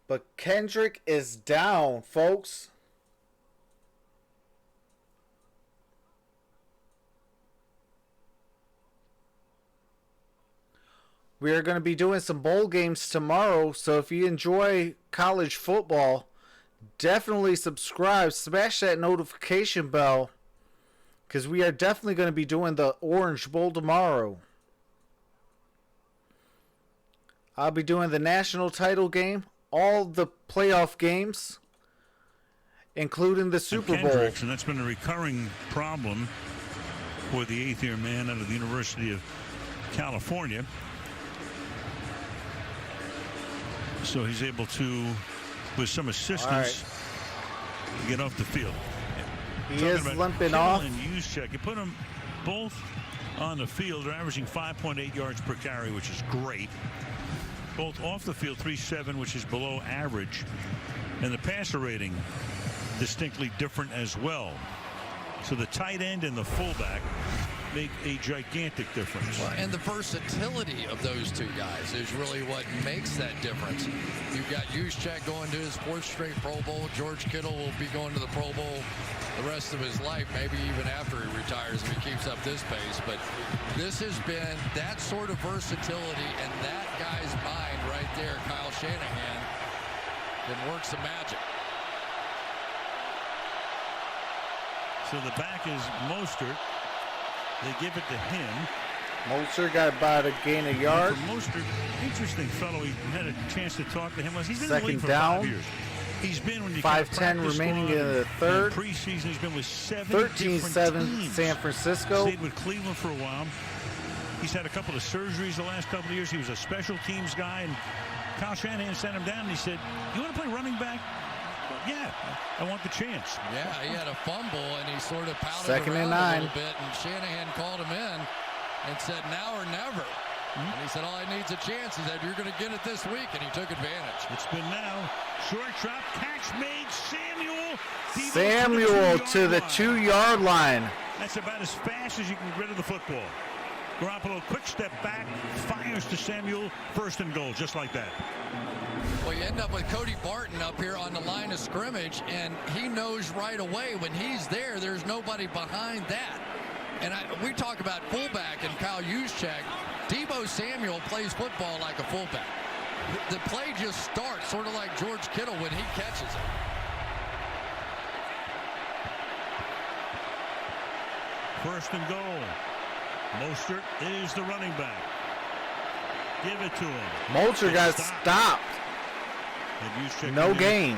But Kendrick is down, folks. We are going to be doing some bowl games tomorrow, so if you enjoy college football, definitely subscribe, smash that notification bell, because we are definitely going to be doing the Orange Bowl tomorrow. I'll be doing the national title game, all the playoff games, including the Super Bowl. And that's been a recurring problem for the eighth-year man out of the University of California. So he's able to, with some assistance, get off the field. He is limping Kittle off. And Juszczyk. You put them both on the field. They're averaging 5.8 yards per carry, which is great. Both off the field, 3.7, which is below average. And the passer rating distinctly different as well. So the tight end and the fullback make a gigantic difference. And the versatility of those two guys is really what makes that difference. You've got Juszczyk going to his 4th straight Pro Bowl. George Kittle will be going to the Pro Bowl the rest of his life, maybe even after he retires if he keeps up this pace. But this has been that sort of versatility, and that guy's mind right there, Kyle Shanahan, can work some magic. So the back is Mostert. They give it to him. Mostert got about a gain of yard. For Mostert, interesting fellow. We had a chance to talk to him. He's been Second in the league for down. 5 years. He's been when you 5-10 remaining in the third. Preseason, he's been with 13-7 San Francisco. Stayed with Cleveland for a while. He's had a couple of surgeries the last couple of years. He was a special teams guy, and Kyle Shanahan sent him down and he said, "You want to play running back?" Yeah, I want the chance. Yeah, he had a fumble and he sort of pouted Second and around 9. a little bit, and Shanahan called him in and said, "Now or never." And he said, "All I need's a chance." He said, "You're going to get it this week," and he took advantage. It's been now. Short drop, catch made. Samuel to the 2-yard line. That's about as fast as you can get rid of the football. Garoppolo, quick step back, fires to Samuel, 1st and goal, just like that. Well, you end up with Cody Barton up here on the line of scrimmage, and he knows right away when he's there, there's nobody behind that. And we talk about fullback and Kyle Juszczyk. Deebo Samuel plays football like a fullback. The play just starts, sort of like George Kittle when he catches it. First and goal. Mostert is the running back. Give it to him. Mostert got stopped. No gain.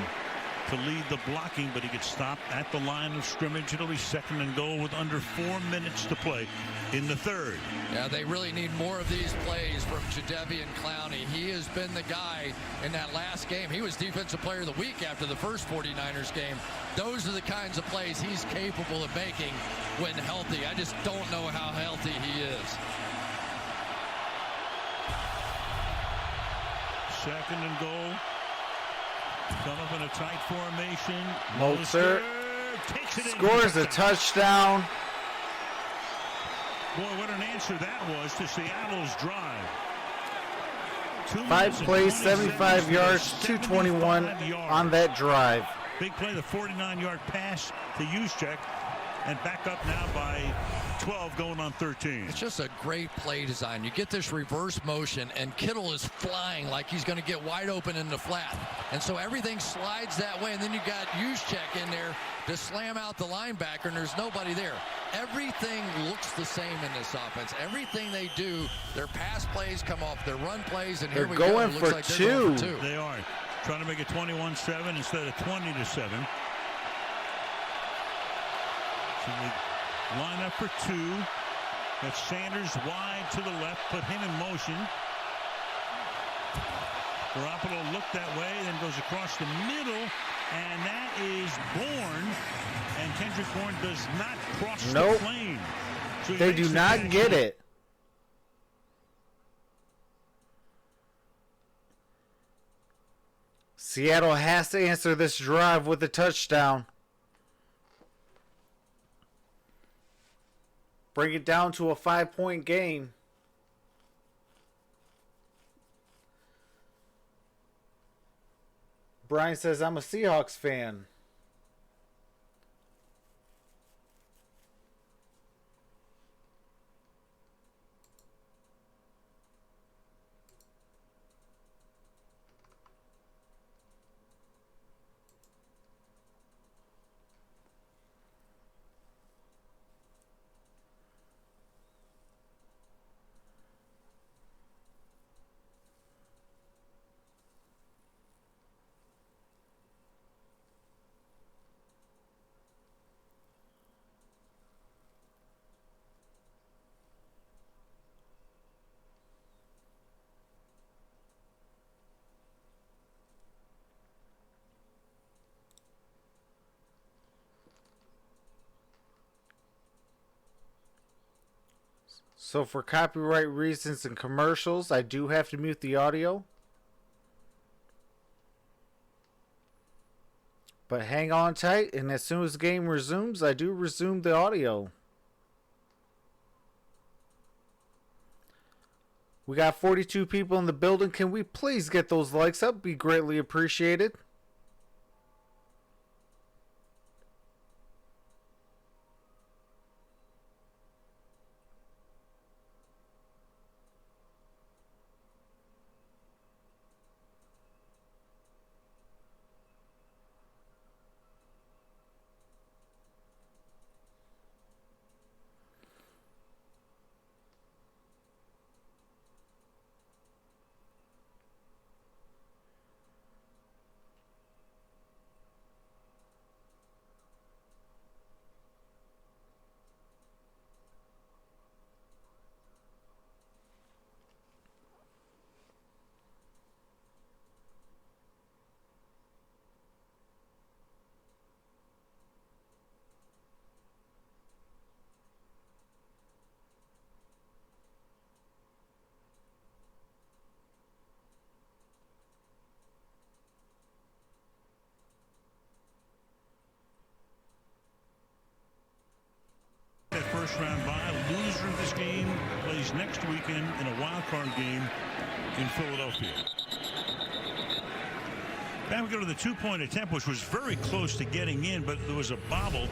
To lead the blocking, but he gets stopped at the line of scrimmage. It'll be 2nd and goal with under 4 minutes to play in the 3rd. Yeah, they really need more of these plays from Jadeveon Clowney. He has been the guy in that last game. He was Defensive Player of the Week after the first 49ers game. Those are the kinds of plays he's capable of making when healthy. I just don't know how healthy he is. Second and goal. Come up in a tight formation. Mostert takes it in. scores a touchdown. Boy, what an answer that was to Seattle's drive. 5 plays, 75 yards, 221 on that drive. Big play, the 49-yard pass to Juszczyk, and back up now by 12 going on 13. It's just a great play design. You get this reverse motion, and Kittle is flying like he's going to get wide open in the flat. And so everything slides that way, and then you got Juszczyk in there to slam out the linebacker, and there's nobody there. Everything looks the same in this offense. Everything they do, their pass plays come off their run plays, and here we go. They're It going looks for like they're going for 2. They are trying to make it 21-7 instead of 20-7. So they line up for 2. That's Sanders wide to the left, put him in motion. Garoppolo looked that way, then goes across the middle, and that is Bourne. And Kendrick Bourne does not cross the plane. So they do not get it. Seattle has to answer this drive with a touchdown. Bring it down to a 5-point game. Brian says, I'm a Seahawks fan. So for copyright reasons and commercials, I do have to mute the audio. But hang on tight, and as soon as the game resumes, I do resume the audio. We got 42 people in the building. Can we please get those likes up? Be greatly appreciated. First round bye. Loser of this game plays next weekend in a wild card game in Philadelphia. Now we go to the 2-point attempt, which was very close to getting in, but there was a bobble.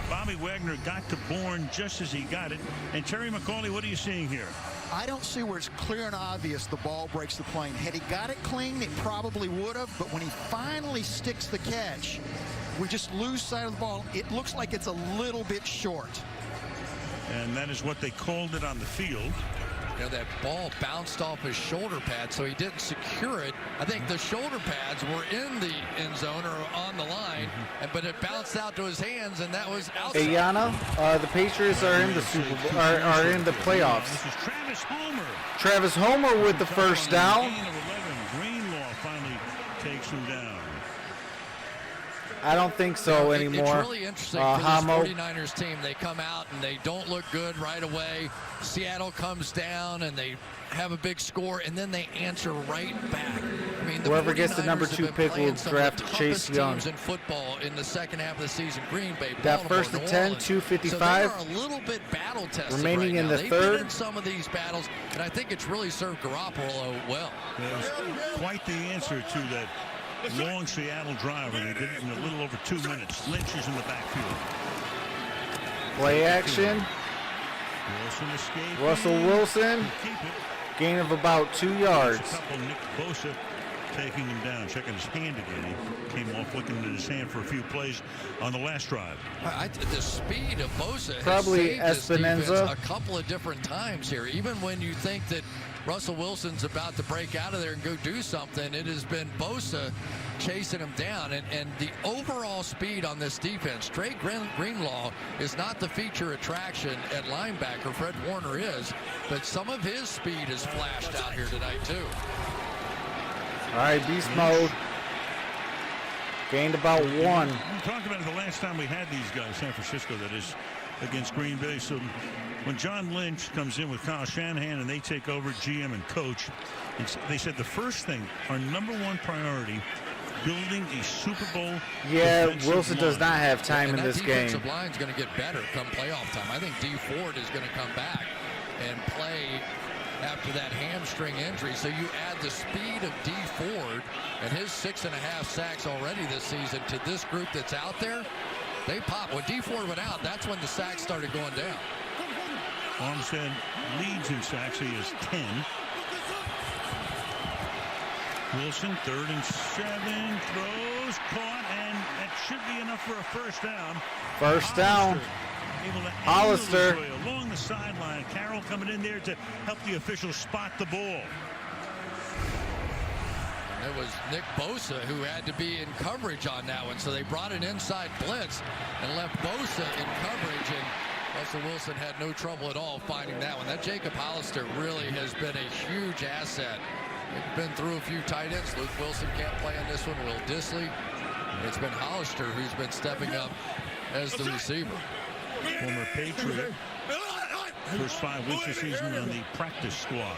Bobby Wagner got to Bourne just as he got it. And Terry McCauley, what are you seeing here? I don't see where it's clear and obvious the ball breaks the plane. Had he got it clean, it probably would have, but when he finally sticks the catch, we just lose sight of the ball. It looks like it's a little bit short. And that is what they called it on the field. You know, that ball bounced off his shoulder pad, so he didn't secure it. I think the shoulder pads were in the end zone or on the line, but it bounced out to his hands, and that was outside. Hey, Yana, the Patriots are in the Super Bowl, are in the playoffs. This is Travis Homer. Travis Homer with the first down. Greenlaw finally takes him down. I don't think so anymore. It's really interesting for this 49ers team. They come out and they don't look good right away. Seattle comes down and they have a big score, and then they answer right back. I mean, Whoever gets the number 49ers have 2 been pick will playing some of draft the Chase toughest Young. teams in football in the second half of the season. Green Bay, Got Baltimore, first and New 10, Orleans. 2:55. So they are a little bit battle tested Remaining right in now. the They've third. been in some of these battles, and I think it's really served Garoppolo well. There's quite the answer to that long Seattle drive, and they did it in a little over 2 minutes. Lynch is in the backfield. Play action. Wilson escaped. Russell Wilson. Keep it. Gain of about 2 There's yards. a couple. Nick Bosa taking him down, checking his hand again. He came off looking at his hand for a few plays on the last drive. The speed of Bosa Probably has saved this Espinoza. defense a couple of different times here. Even when you think that Russell Wilson's about to break out of there and go do something, it has been Bosa chasing him down. And the overall speed on this defense, Trey Greenlaw is not the feature attraction at linebacker. Fred Warner is, but some of his speed has flashed out here tonight too. All right, beast mode. Gained about 1. We talked about it the last time we had these guys, San Francisco, that is, against Green Bay. So when John Lynch comes in with Kyle Shanahan and they take over GM and coach, they said the first thing, our number 1 priority, building a Super Bowl. Yeah, defensive Wilson does line. not have time And in that this game. defensive line's going to get better come playoff time. I think D Ford is going to come back and play after that hamstring injury. So you add the speed of D Ford and his 6.5 sacks already this season to this group that's out there. They pop. When D Ford went out, that's when the sacks started going down. Armstead leads in sacks. He is 10. Wilson, 3rd and 7, throws, caught, and that should be enough for a first down. First down. Able to Hollister. angle his way along the sideline. Carroll coming in there to help the officials spot the ball. It was Nick Bosa who had to be in coverage on that one. So they brought an inside blitz and left Bosa in coverage. And Russell Wilson had no trouble at all finding that one. That Jacob Hollister really has been a huge asset. They've been through a few tight ends. Luke Wilson can't play on this one. Will Disley. It's been Hollister who's been stepping up as the receiver. Former Patriot. First 5 weeks of season on the practice squad.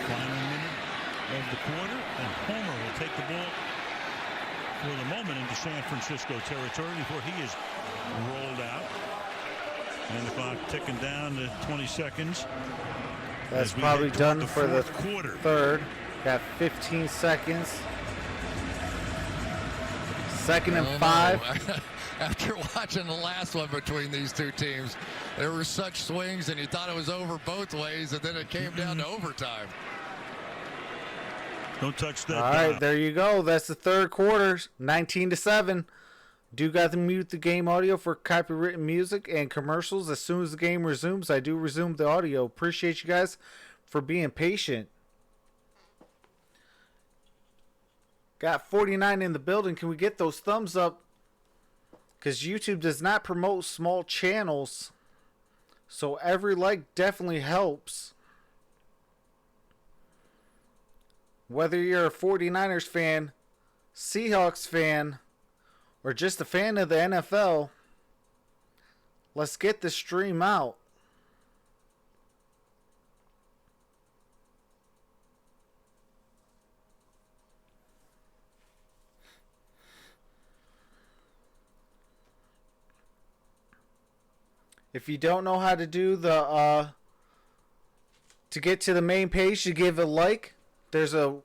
Final minute of the quarter, and Homer will take the ball for the moment into San Francisco territory before he is rolled out. And the clock ticking down to 20 seconds. That's as we probably head toward done for the fourth quarter. 3rd. Got 15 seconds. 2nd and 5. After watching the last one between these two teams, there were such swings and you thought it was over both ways, and then it came down to overtime. Don't touch that. All right, there you go. That's the 3rd quarter, 19-7. Do got to mute the game audio for copywritten music and commercials. As soon as the game resumes, I do resume the audio. Appreciate you guys for being patient. Got 49 in the building. Can we get those thumbs up? Because YouTube does not promote small channels. So every like definitely helps. Whether you're a 49ers fan, Seahawks fan, or just a fan of the NFL, let's get the stream out. If you don't know how to do the to get to the main page to give a like, there's a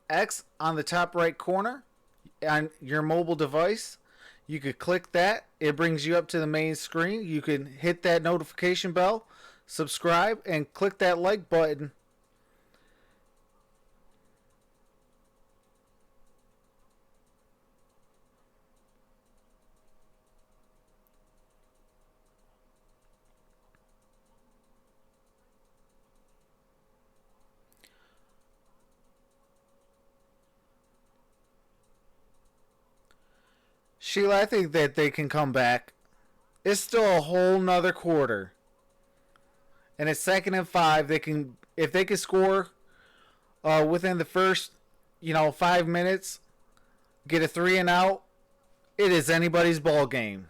X on the top right corner on your mobile device. You could click that. It brings you up to the main screen. You can hit that notification bell, subscribe, and click that like button. Sheila, I think that they can come back. It's still a whole nother quarter. And it's 2nd and 5. They can, if they can score within the first, 5 minutes, get a 3 and out, it is anybody's ball game.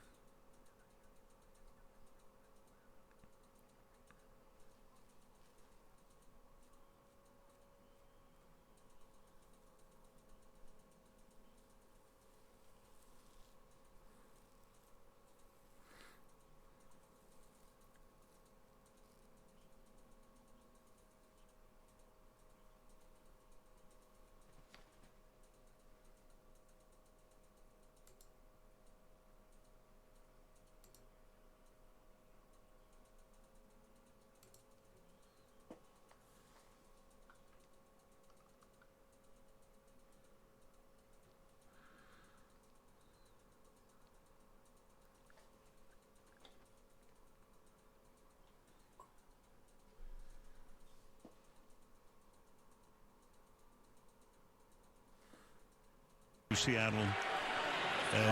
Seattle.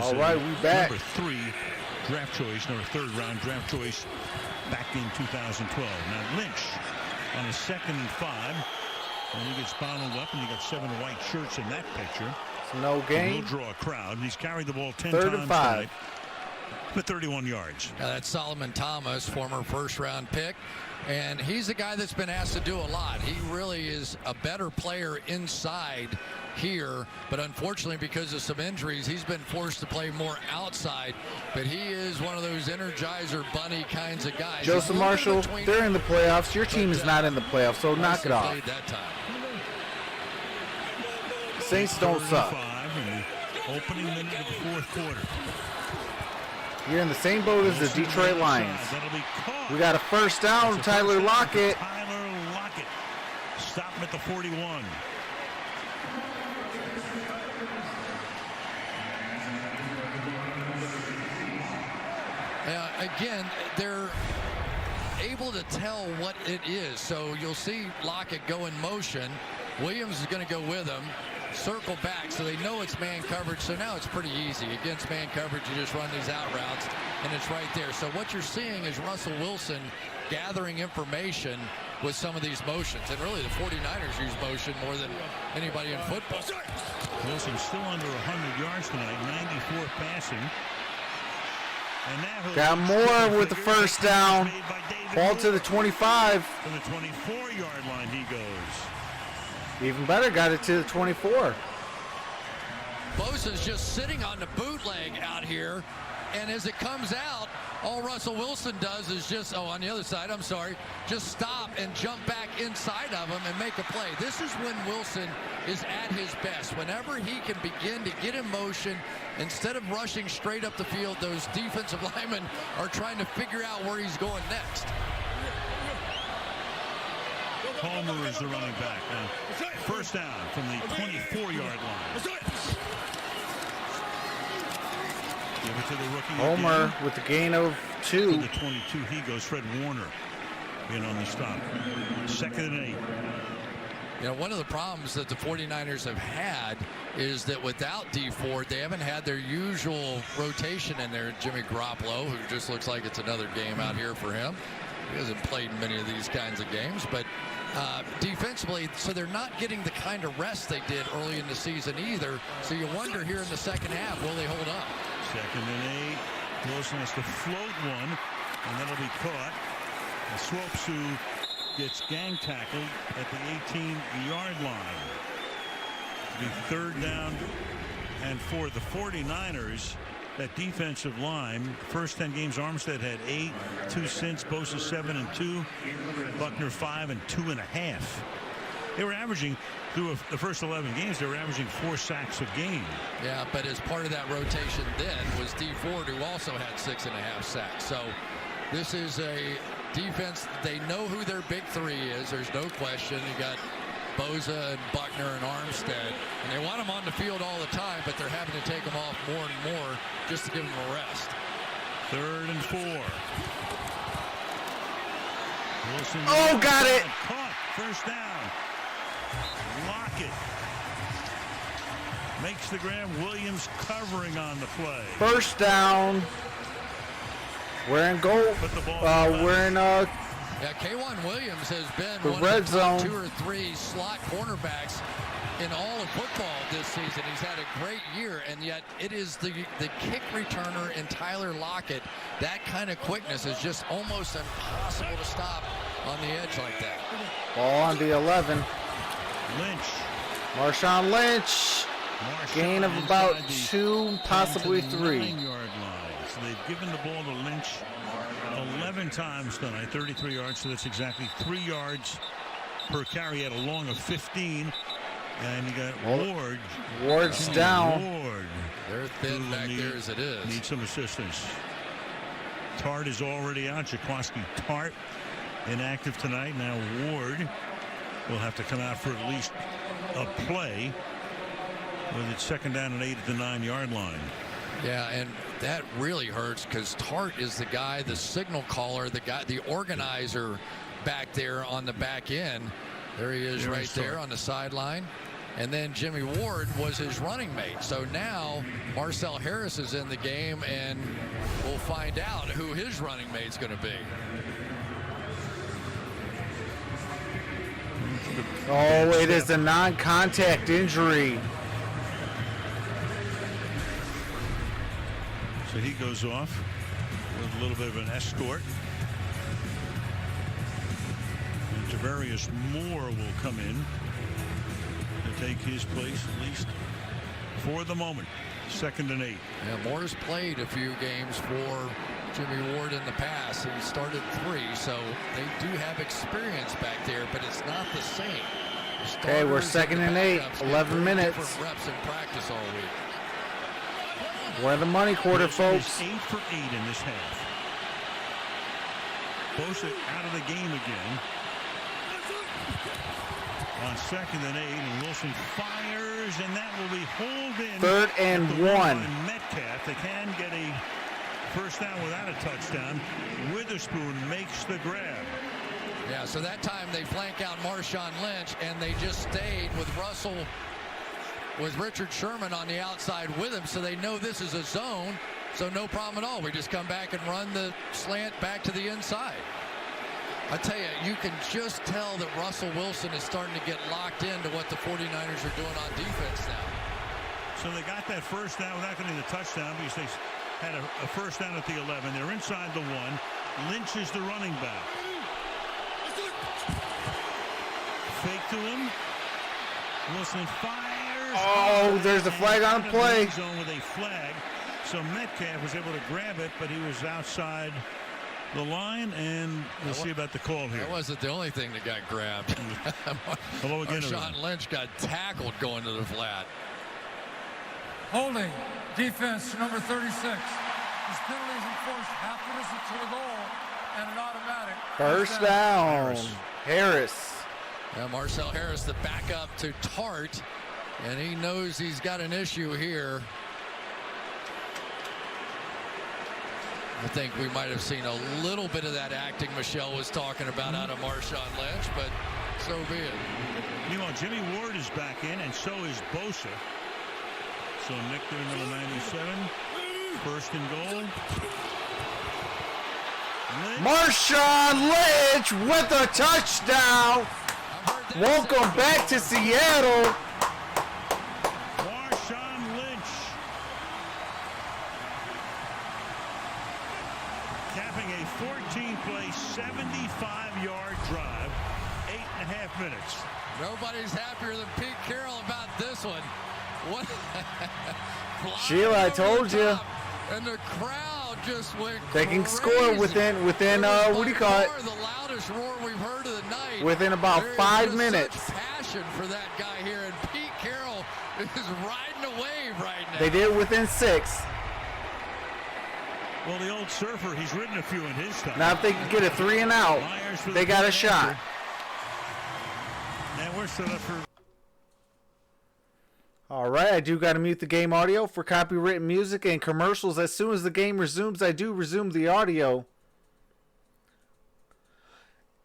All right, we back. Number 3 draft choice, or a 3rd-round draft choice back in 2012. Now Lynch on a 2nd and 5. And he gets bottled up, and you got 7 white shirts in that picture. It's no game. He'll draw a crowd. He's carried the ball 10 3rd times and 5. tonight for 31 yards. That's Solomon Thomas, former 1st-round pick. And he's a guy that's been asked to do a lot. He really is a better player inside here, but unfortunately because of some injuries, he's been forced to play more outside. But he is one of those Energizer Bunny kinds of guys. Joseph Marshall, they're in the playoffs. Your team is not in the playoffs, so knock it off. That time. Saints don't suck. 5 in the opening minute of the 4th quarter. You're in the same boat as the Detroit Lions. That'll be caught. We got a 1st down, Tyler Lockett. Tyler Lockett. Stop him at the 41. Again, they're able to tell what it is. So you'll see Lockett go in motion. Williams is going to go with him. Circle back, so they know it's man coverage. So now it's pretty easy. Against man coverage, you just run these out routes, and it's right there. So what you're seeing is Russell Wilson gathering information with some of these motions. And really, the 49ers use motion more than anybody in football. Wilson still under 100 yards tonight, 94 passing. And got Moore with the 1st down. Ball to the 25. From the 24-yard line he goes. Even better, got it to the 24. Bosa's just sitting on the bootleg out here, and as it comes out, all Russell Wilson does is just, on the other side, I'm sorry, just stop and jump back inside of him and make a play. This is when Wilson is at his best. Whenever he can begin to get in motion, instead of rushing straight up the field, those defensive linemen are trying to figure out where he's going next. Palmer is the running back. Now, 1st down from the 24-yard line. Give it to the rookie. Homer with the gain of 2. To the 22 he goes. Fred Warner in on the stop. 2nd and 8. You know, one of the problems that the 49ers have had is that without D Ford, they haven't had their usual rotation in there. Jimmy Garoppolo, who just looks like it's another game out here for him. He hasn't played many of these kinds of games, but defensively, so they're not getting the kind of rest they did early in the season either. So you wonder here in the 2nd half, will they hold up? 2nd and 8. Wilson has to float one, and that'll be caught. And Swopes, who gets gang tackled at the 18-yard line. It'll be 3rd down, and for the 49ers, that defensive line, first 10 games, Armstead had 8, 2 since, Bosa 7 and 2, Buckner 5 and 2.5. They were averaging through the first 11 games. They were averaging 4 sacks a game. Yeah, but as part of that rotation then was D Ford, who also had 6.5 sacks. So this is a defense. They know who their big 3 is. There's no question. You got Bosa and Buckner and Armstead, and they want them on the field all the time, but they're having to take them off more and more just to give them a rest. 3rd and 4. Wilson got it. Caught. 1st down. Lockett makes the grab. Williams covering on the play. 1st down. We're in goal. We're in Yeah, K'Wan Williams has been the one red of the top zone. 2 or 3 slot cornerbacks in all of football this season. He's had a great year, and yet it is the kick returner in Tyler Lockett. That kind of quickness is just almost impossible to stop on the edge like that. Ball on the 11. Lynch. Marshawn Lynch. Gain of about 2, possibly 3. 9-yard line. So they've given the ball to Lynch 11 times tonight, 33 yards. So that's exactly 3 yards per carry at a long of 15. And you got Ward. Ward's down. Ward. They're thin back there as it is. Need some assistance. Tart is already out. Jaquaski Tart inactive tonight. Now Ward will have to come out for at least a play with it 2nd down and 8 at the 9-yard line. Yeah, and that really hurts because Tart is the guy, the signal caller, the guy, the organizer back there on the back end. There he is right there on the sideline. and then Jimmy Ward was his running mate. So now Marcel Harris is in the game, and we'll find out who his running mate's going to be. Oh, it is a non-contact injury. So he goes off with a little bit of an escort. And Tavarius Moore will come in to take his place, at least for the moment. 2nd and 8. Yeah, Moore's played a few games for Jimmy Ward in the past. He started 3, so they do have experience back there, but it's not the same. Okay, we're 2nd and 8, 11 minutes. Reps in practice all week. We're in the money quarter, folks. 8 for 8 in this half. Bosa out of the game again. On 2nd and 8, and Wilson fires, and that will be hauled in. 3rd and 1. Metcalf, they can get a first down without a touchdown. Witherspoon makes the grab. Yeah, so that time they flank out Marshawn Lynch, and they just stayed with Russell, with Richard Sherman on the outside with him, so they know this is a zone, so no problem at all. We just come back and run the slant back to the inside. I tell you, you can just tell that Russell Wilson is starting to get locked into what the 49ers are doing on defense now. So they got that first down without getting the touchdown because they had a first down at the 11. They're inside the 1. Lynch is the running back. Fake to him. Wilson fires. Oh, there's a flag on the play. Zone with a flag. So Metcalf was able to grab it, but he was outside the line, and we'll see about the call here. That wasn't the only thing that got grabbed. Although again, Marshawn Lynch got tackled going to the flat. Holding defense number 36. This penalty is enforced half minute to the goal and an automatic. First down. Harris. Yeah, Marcel Harris, the backup to Tart, and he knows he's got an issue here. I think we might have seen a little bit of that acting Michelle was talking about out of Marshawn Lynch, but so be it. Meanwhile, Jimmy Ward is back in, and so is Bosa. So Nick there, number 97. 1st and goal. Marshawn Lynch with a touchdown. Welcome back to Seattle. Marshawn Lynch capping a 14-play, 75-yard drive, 8.5 minutes. Nobody's happier than Pete Carroll about this one. What? Sheila, I told you. And the crowd just went They can crazy. score within what do you call it? The loudest roar we've heard of the night. Within about There is 5 just minutes. such passion for that guy here, and Pete Carroll is riding a wave right now. They did it within 6. Well, the old surfer, he's ridden a few in his time. Now if they can get a 3 and out, they got a shot. And we're set up for... All right, I do got to mute the game audio for copywritten music and commercials. As soon as the game resumes, I do resume the audio.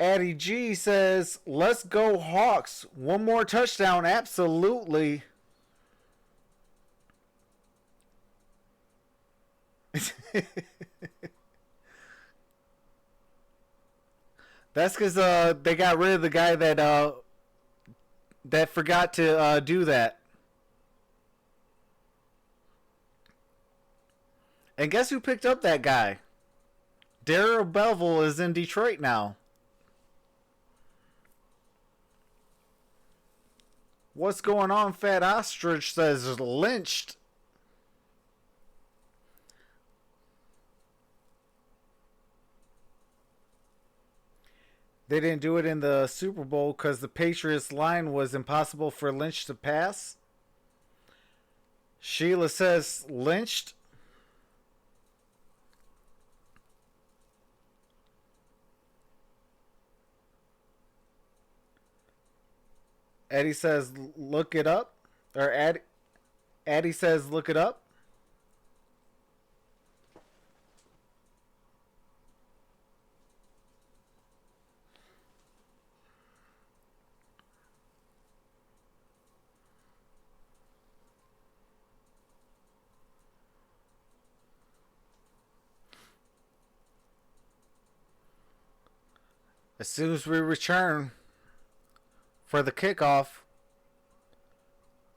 Addie G says, let's go Hawks. One more touchdown, absolutely. That's because they got rid of the guy that forgot to do that. And guess who picked up that guy? Darrell Bevell is in Detroit now. What's going on? Fat Ostrich says lynched. They didn't do it in the Super Bowl because the Patriots line was impossible for Lynch to pass. Sheila says lynched. Eddie says look it up. Or Eddie says look it up. As soon as we return for the kickoff,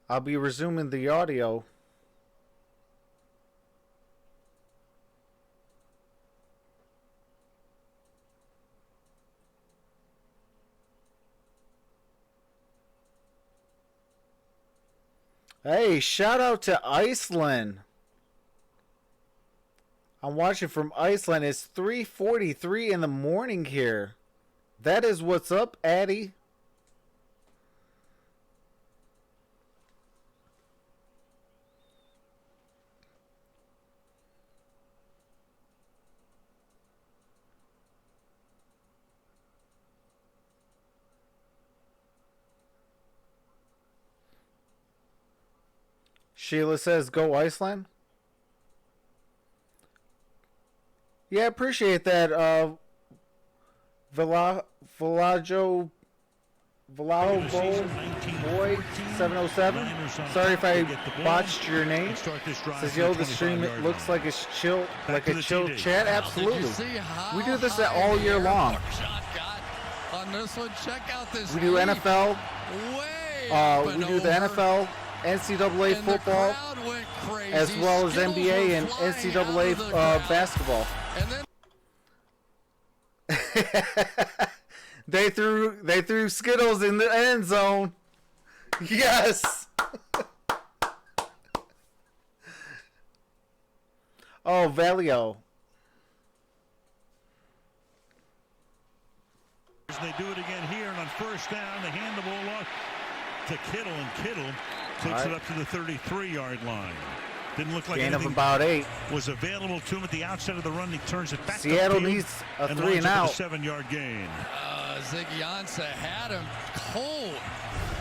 I'll be resuming the audio. Hey, shout out to Iceland. I'm watching from Iceland. It's 3:43 in the morning here. That is what's up, Addy. Sheila says, go Iceland. Yeah, appreciate that. Valajo Boy 707. Sorry if I botched your name. Says, yo, the stream it looks like it's chill, like a chill chat. Absolutely. We do this all year long. On this one, check out this. We do NFL. We do the NFL, NCAA football, as well as NBA and NCAA basketball. They threw Skittles in the end zone. Yes. Oh, Valio. They do it again here, and on first down, they hand the ball off to Kittle, and Kittle takes it up to the 33-yard line. Didn't look like gain of anything about 8 was available to him at the outset of the run. He turns it back. Seattle needs a 3 and out. 7-yard gain. Ziggy Ansah had him cold,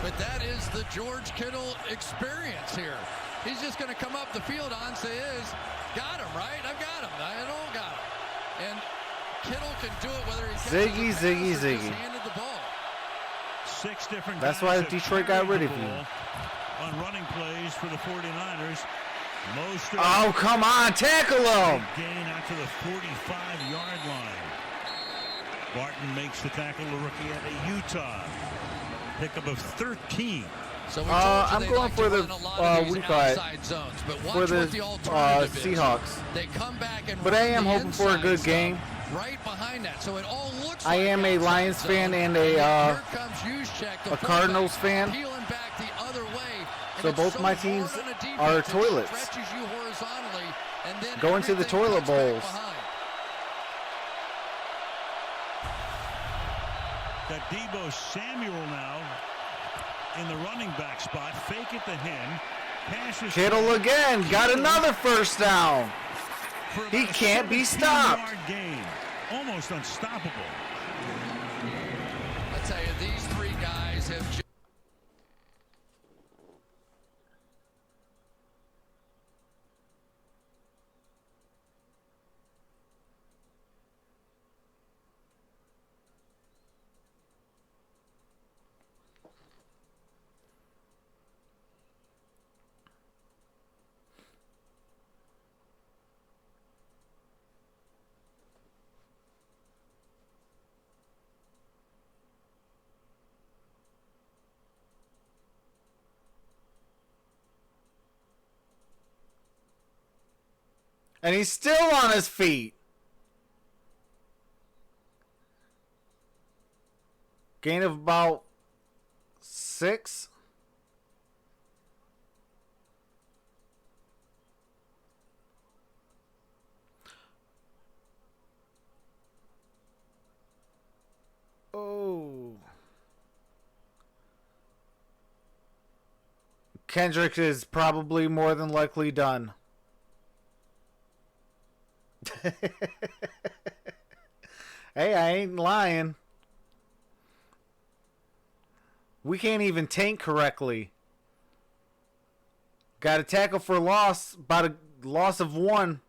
but that is the George Kittle experience here. He's just going to come up the field. Ansah is got him right. I've got him. I don't got him. And Kittle can do it whether he's Ziggy. handed the ball. 6 different. That's why Detroit got rid of you. On running plays for the 49ers. MonStar. Oh, come on, tackle him. Gain out to the 45-yard line. Barton makes the tackle, the rookie out of Utah. Pickup of 13. So I'm going for the zones, but for the Seahawks. They come back and but I am hoping for a good game. Right behind that, so it all looks. I am a Lions fan and a Cardinals fan. Peeling back the other way. So both my teams are toilets. Going to the toilet bowls. Got Deebo Samuel now in the running back spot. Fake it to him. Passes Kittle again. Got another first down. He can't be stopped. Gain. Almost unstoppable. I tell you, these 3 guys have. And he's still on his feet. Gain of about 6. Oh. Kendrick is probably more than likely done. Hey, I ain't lying. We can't even tank correctly. Got a tackle for loss, about a loss of 1.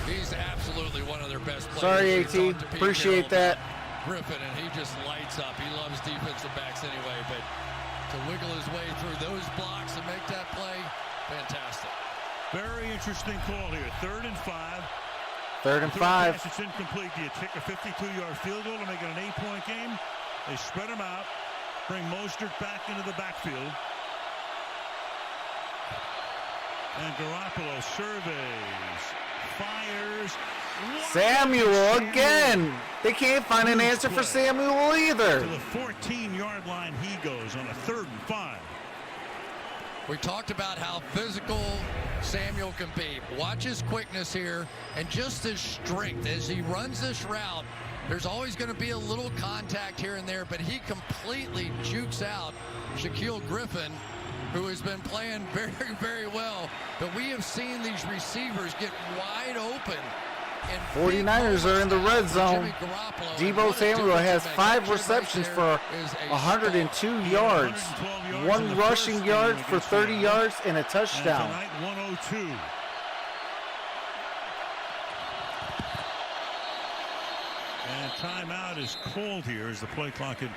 He's absolutely one of their best players. Sorry, AT. Appreciate that. Griffin, and he just lights up. He loves defensive backs anyway, but to wiggle his way through those blocks and make that play, Fantastic. Very interesting call here. 3rd and 5. 3rd and Third 5. pass, it's incomplete. Do you take a 52-yard field goal to make it an 8-point game? They spread him out, bring Mostert back into the backfield. And Garoppolo surveys, fires. Samuel again. They can't find an answer for Samuel either. To the 14-yard line he goes on a 3rd and 5. We talked about how physical Samuel can be. Watch his quickness here and just his strength as he runs this route. There's always going to be a little contact here and there, but he completely jukes out Shaquille Griffin, who has been playing very, very well. But we have seen these receivers get wide open. 49ers are in the red zone. Deebo Samuel has 5 receptions for 102 yards. 1 rushing yard for 30 yards and a touchdown. And tonight, 102. And timeout is called here as the play clock had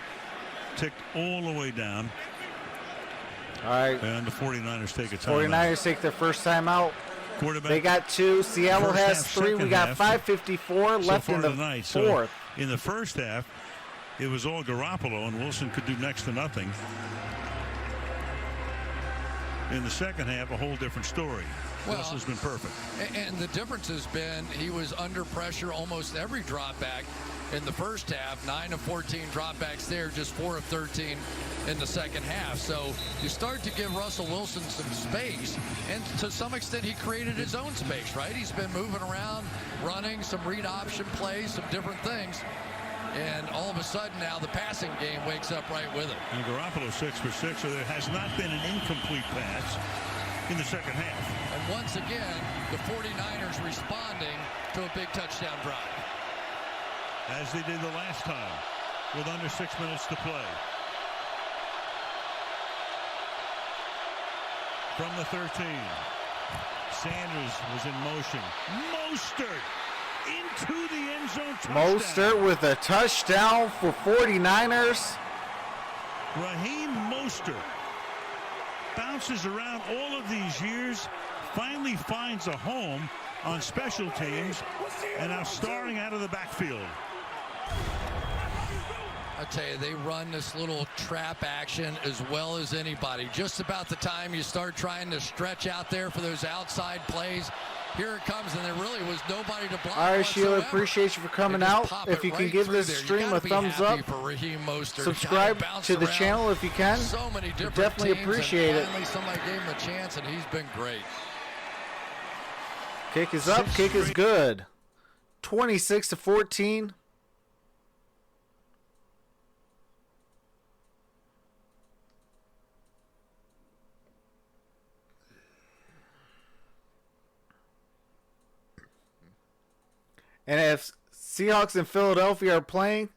ticked all the way down. All right. And the 49ers take a timeout. 49ers take their first timeout. They got 2. Seattle First has half, 3. We got second half. 5:54 So left far in the tonight. 4th. So in the first half, it was all Garoppolo, and Wilson could do next to nothing. In the second half, a whole different story. Wilson's been perfect. And the difference has been he was under pressure almost every drop back in the first half. 9 of 14 dropbacks there, just 4 of 13 in the second half. So you start to give Russell Wilson some space, and to some extent he created his own space, right? He's been moving around, running some read option plays, some different things. And all of a sudden now the passing game wakes up right with it. And Garoppolo 6 for 6, so there has not been an incomplete pass in the second half. And once again, the 49ers responding to a big touchdown drive. As they did the last time, with under 6 minutes to play. From the 13, Sanders was in motion. Mostert into the end zone. Mostert with a touchdown for 49ers. Raheem Mostert bounces around all of these years, finally finds a home on special teams, and now starring out of the backfield. I tell you, they run this little trap action as well as anybody. Just about the time you start trying to stretch out there for those outside plays, here it comes, and there really was nobody to block. All right, Sheila, appreciate you for coming out. If you can give this stream a thumbs up, subscribe to the channel if you can. So many different definitely teams, appreciate it. Finally, somebody gave him a chance, and he's been great. Kick is up, kick is good. 26-14. And if Seahawks and Philadelphia are playing,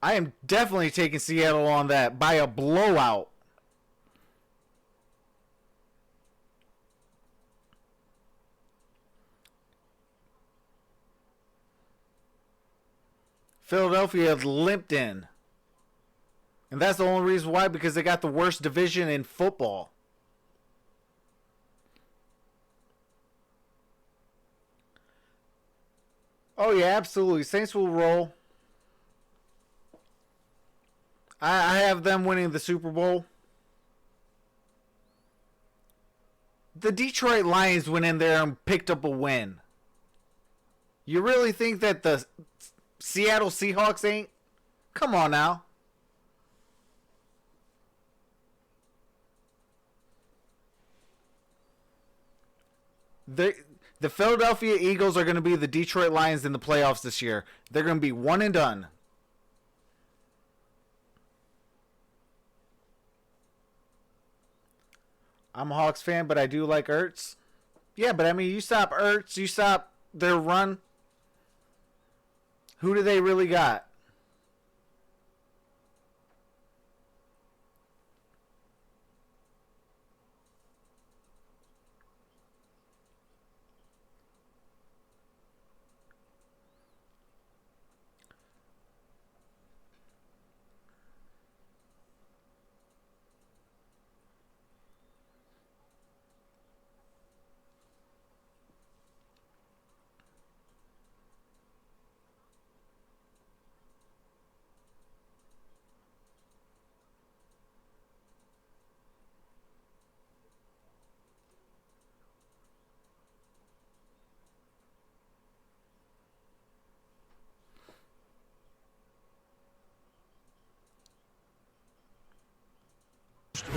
I am definitely taking Seattle on that by a blowout. Philadelphia limped in. And that's the only reason why, because they got the worst division in football. Oh, yeah, absolutely. Saints will roll. I have them winning the Super Bowl. The Detroit Lions went in there and picked up a win. You really think that the Seattle Seahawks ain't? Come on now. The Philadelphia Eagles are going to be the Detroit Lions in the playoffs this year. They're going to be one and done. I'm a Hawks fan, but I do like Ertz. Yeah, but I mean, you stop Ertz, you stop their run. Who do they really got?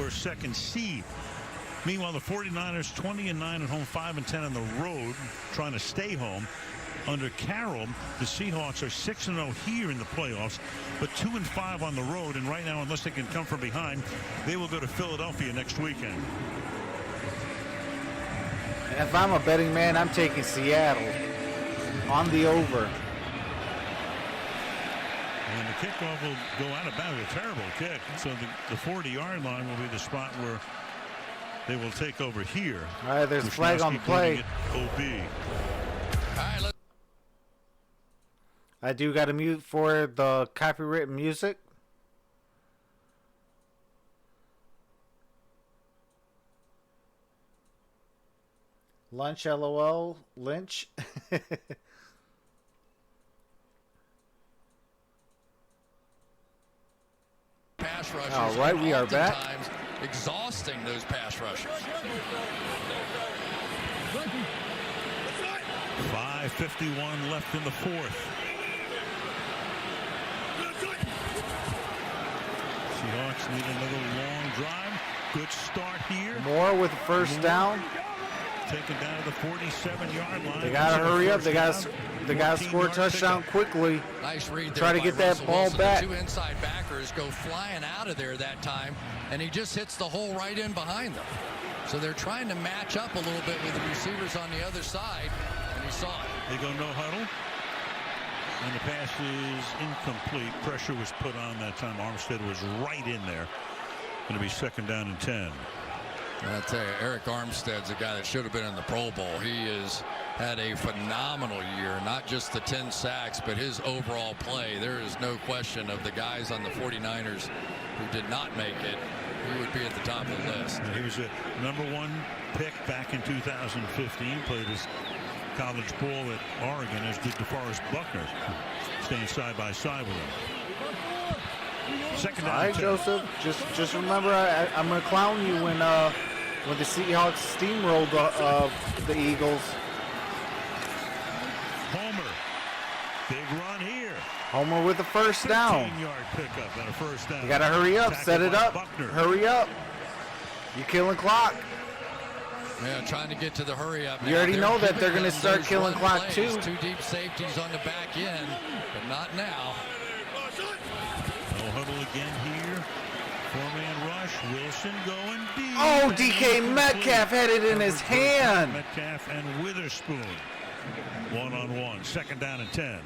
or second seed. Meanwhile, the 49ers 20-9 at home, 5-10 on the road, trying to stay home. Under Carroll, the Seahawks are 6-0 here in the playoffs, but 2-5 on the road. And right now, unless they can come from behind, they will go to Philadelphia next weekend. And if I'm a betting man, I'm taking Seattle on the over. And the kickoff will go out of bounds. A terrible kick. So the 40-yard line will be the spot where they will take over here. All right, there's a flag on the play. OB. All right, I do got to mute for the copyrighted music. Lunch, LOL, Lynch. pass rushers. All right, we are back. Exhausting those pass rushers. 5:51 left in the fourth. Seahawks need another long drive. Good start here. Moore with the first down. Taken down to the 47-yard line. They got to hurry up. They got to score a touchdown quickly. Nice read there. Try to get that Russell ball Wilson. back. The two inside backers go flying out of there that time, and he just hits the hole right in behind them. So they're trying to match up a little bit with the receivers on the other side, and he saw it. They go no huddle. And the pass is incomplete. Pressure was put on that time. Armstead was right in there. Going to be 2nd down and 10. I tell you, Eric Armstead's a guy that should have been in the Pro Bowl. He has had a phenomenal year, not just the 10 sacks, but his overall play. There is no question of the guys on the 49ers who did not make it. He would be at the top of the list. And he was a #1 pick back in 2015. Played his college ball at Oregon, as did DeForest Buckner, staying side by side with him. 2nd down. All right, Joseph. Just remember, I'm gonna clown you when the Seahawks steamrolled the Eagles. Homer, big run here. Homer with the first down. 15-yard pickup and a first down. You gotta hurry up, set it up, hurry up. You're killing clock. Yeah, trying to get to the hurry up. You already know that they're gonna start killing clock too. Two deep safeties on the back end, but not now. No huddle again here. 4-man rush. Wilson going deep. Oh, DK Metcalf had it in his hand. Metcalf and Witherspoon. 1-on-1. 2nd down and 10.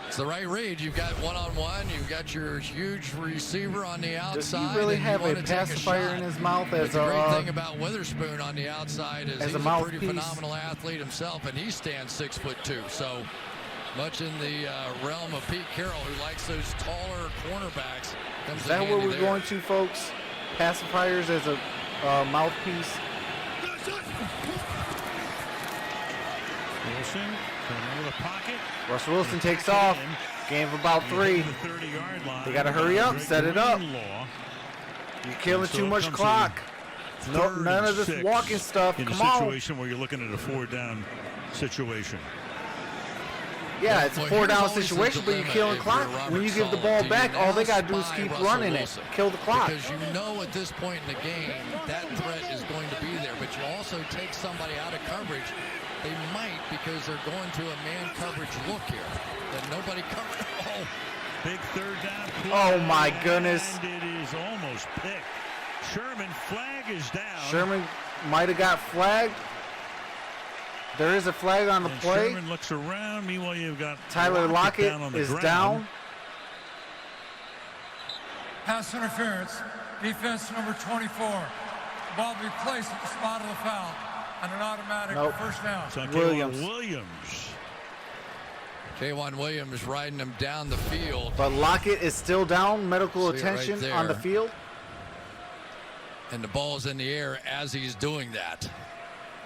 It's the right read. You've got one-on-one. You've got your huge receiver on the outside. Does he really have a pacifier in his mouth as the great thing about Witherspoon on the outside is he's a pretty phenomenal athlete himself, and he stands 6'2". So much in the realm of Pete Carroll, who likes those taller cornerbacks. Is that where we're going to, folks? Pacifiers as a mouthpiece. Wilson coming over the pocket. Russell Wilson takes off. Game of about 3. They got to hurry up, set it up. You're killing too much clock. No, none of this walking stuff. In a Come on. situation where you're looking at a 4-down situation. Yeah, it's a 4-down situation, but you're killing clock. When you give the ball back, all they got to do is keep running it. Kill the clock. Because you know at this point in the game, that threat is going to be there. But you also take somebody out of coverage. They might, because they're going to a man coverage look here. That nobody covered. Oh, big 3rd down play. Oh, my goodness. And it is almost picked. Sherman, flag is down. Sherman might have got flagged. There is a flag on the play. Sherman looks around. Meanwhile, you've got Tyler Lockett is down. Pass interference. Defense number 24. The ball will be placed at the spot of the foul. And an automatic first down. So Williams. K'Wan Williams riding him down the field. But Lockett is still down. Medical attention right on the field. And the ball's in the air as he's doing that.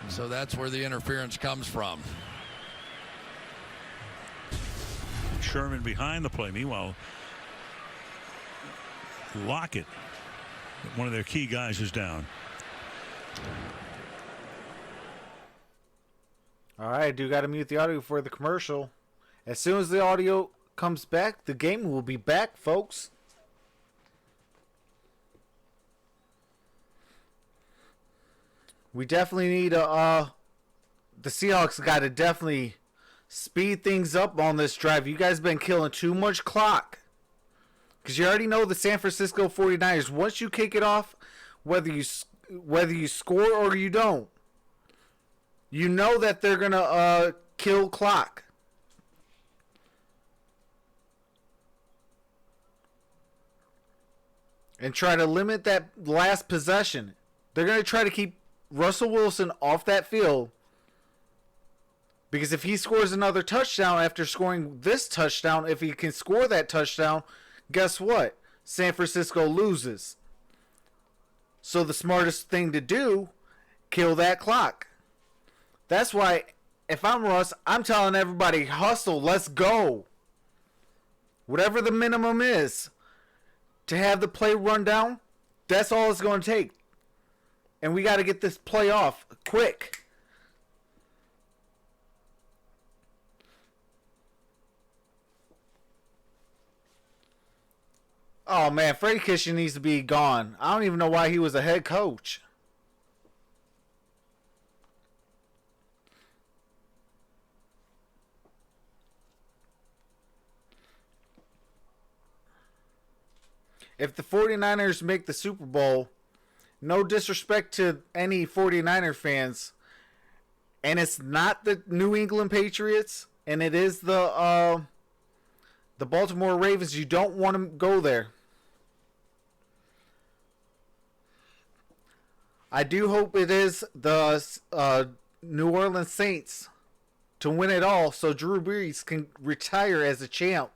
So that's where the interference comes from. Sherman behind the play. Meanwhile, Lockett, one of their key guys, is down. All right, I do got to mute the audio for the commercial. As soon as the audio comes back, the game will be back, folks. We definitely need the Seahawks got to definitely speed things up on this drive. You guys been killing too much clock. Because you already know the San Francisco 49ers, once you kick it off, whether you score or you don't, you know that they're going to kill clock. And try to limit that last possession. They're going to try to keep Russell Wilson off that field. Because if he scores another touchdown after scoring this touchdown, if he can score that touchdown, guess what? San Francisco loses. So the smartest thing to do, kill that clock. That's why, if I'm Russ, I'm telling everybody, hustle, let's go. Whatever the minimum is to have the play run down, that's all it's going to take. And we got to get this play off quick. Oh, man, Freddie Kitchen needs to be gone. I don't even know why he was a head coach. If the 49ers make the Super Bowl, no disrespect to any 49er fans, and it's not the New England Patriots, and it is the Baltimore Ravens, you don't want to go there. I do hope it is the New Orleans Saints to win it all so Drew Brees can retire as a champ.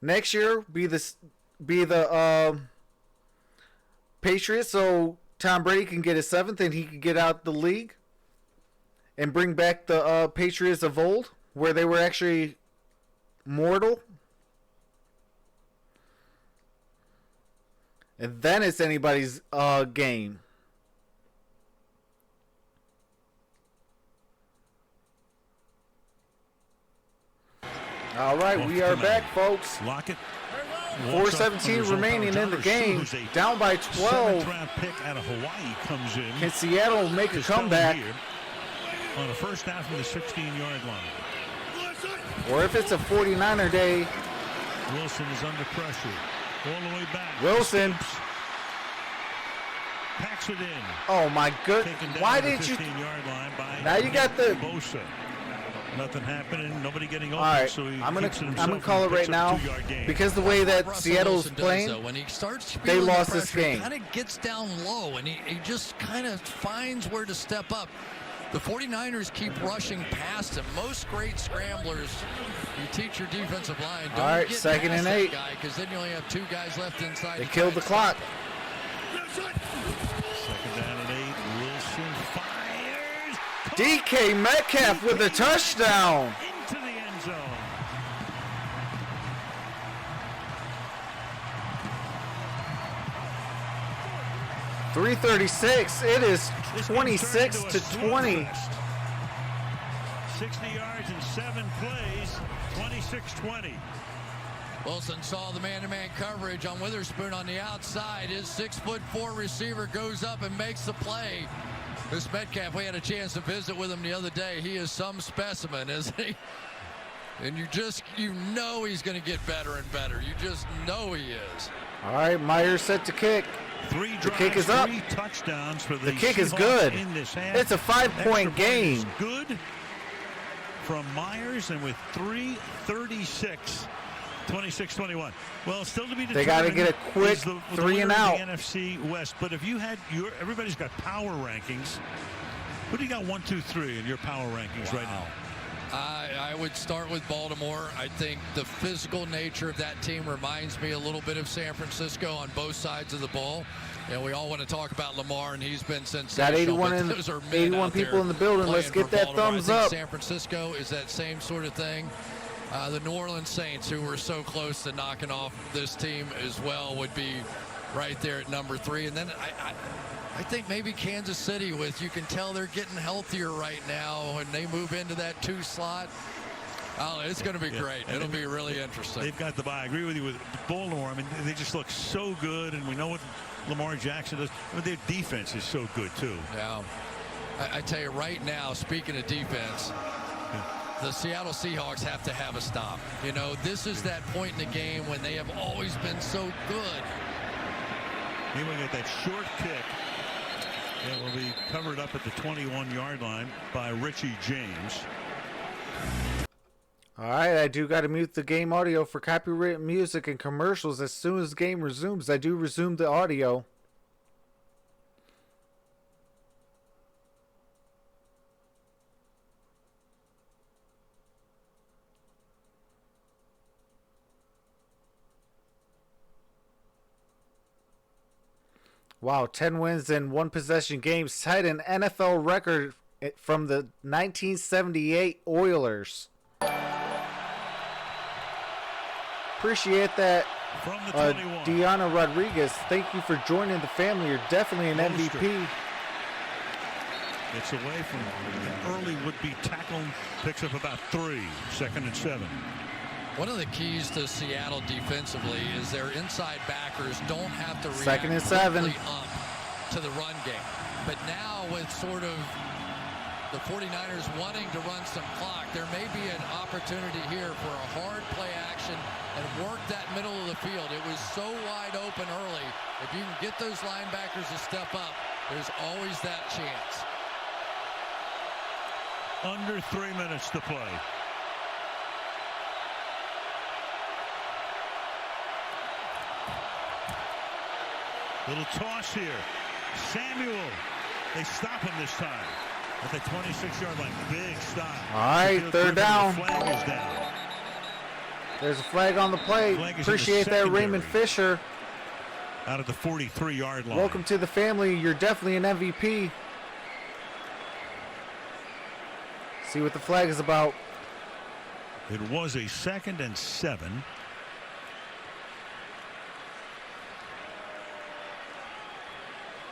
Next year, be the Patriots so Tom Brady can get his 7th and he can get out the league and bring back the Patriots of old where they were actually mortal. And then it's anybody's game. All right, we are back, folks. Lockett. 4:17 remaining in the game. Down by 12. Round pick out of Hawaii comes in. Can Seattle make a comeback? On a first down from the 16-yard line. Or if it's a 49er day. Wilson is under pressure. All the way back. Wilson. Packs it in. Oh my goodness. Why didn't you? Now you got the. Bosa. Nothing happening. Nobody getting open. All right. So I'm gonna call it right now because the way that Seattle's playing, when he starts they lost the this game. Kind of gets down low and he just kind of finds where to step up. The 49ers keep rushing past him. Most great scramblers, you teach your defensive line. Don't all right, get 2nd and 8. Because then you only have 2 guys left inside. They killed the clock. 2nd down and 8. Wilson fires. DK Metcalf with a touchdown. Into the end zone. .336. It is 26 to 20. 60 yards in 7 plays. 26-20. Wilson saw the man-to-man coverage on Witherspoon on the outside. His 6'4" receiver goes up and makes the play. This Metcalf, we had a chance to visit with him the other day. He is some specimen, isn't he? And you know he's going to get better and better. You just know he is. All right, Myers set to kick. The kick is up. 3 touchdowns for the kick is good. It's a 5-point game. Good from Myers, and with 3:36, 26-21. Well, still to be determined. They got to get a quick the 3 and out. The NFC West. But if you had everybody's got power rankings. Who do you got 1, 2, 3 in your power rankings right now? I would start with Baltimore. I think the physical nature of that team reminds me a little bit of San Francisco on both sides of the ball. And we all want to talk about Lamar, and he's been sensational. Got 81 people in the building. Let's get that thumbs up. San Francisco is that same sort of thing. The New Orleans Saints, who were so close to knocking off this team as well, would be right there at number 3. And then I think maybe Kansas City, you can tell they're getting healthier right now, and they move into that 2 slot. Oh, it's going to be great. It'll be really interesting. They've got the bye. I agree with you with Baltimore. I mean, they just look so good, and we know what Lamar Jackson does. I mean, their defense is so good, too. Yeah. I tell you right now, speaking of defense, the Seattle Seahawks have to have a stop. You know, this is that point in the game when they have always been so good. He will get that short kick that will be covered up at the 21-yard line by Richie James. All right, I do got to mute the game audio for copyrighted music and commercials. As soon as the game resumes, I do resume the audio. Wow, 10 wins in one possession games, tied an NFL record from the 1978 Oilers. Appreciate that, From the 21. Deanna Rodriguez. Thank you for joining the family. You're definitely an MVP. It's away from an early would-be tackle. Picks up about 3. 2nd and 7. One of the keys to Seattle defensively is their inside backers don't have to react 2nd and 7 up to the run game. But now with sort of the 49ers wanting to run some clock, there may be an opportunity here for a hard play action and work that middle of the field. It was so wide open early. If you can get those linebackers to step up, there's always that chance. Under 3 minutes to play. Little toss here. Samuel. They stop him this time at the 26-yard line. Big stop. All right, third down. The flag is down. There's a flag on the play. Appreciate that, Raymond Fisher. Out of the 43-yard line. Welcome to the family. You're definitely an MVP. See what the flag is about. It was a 2nd and 7.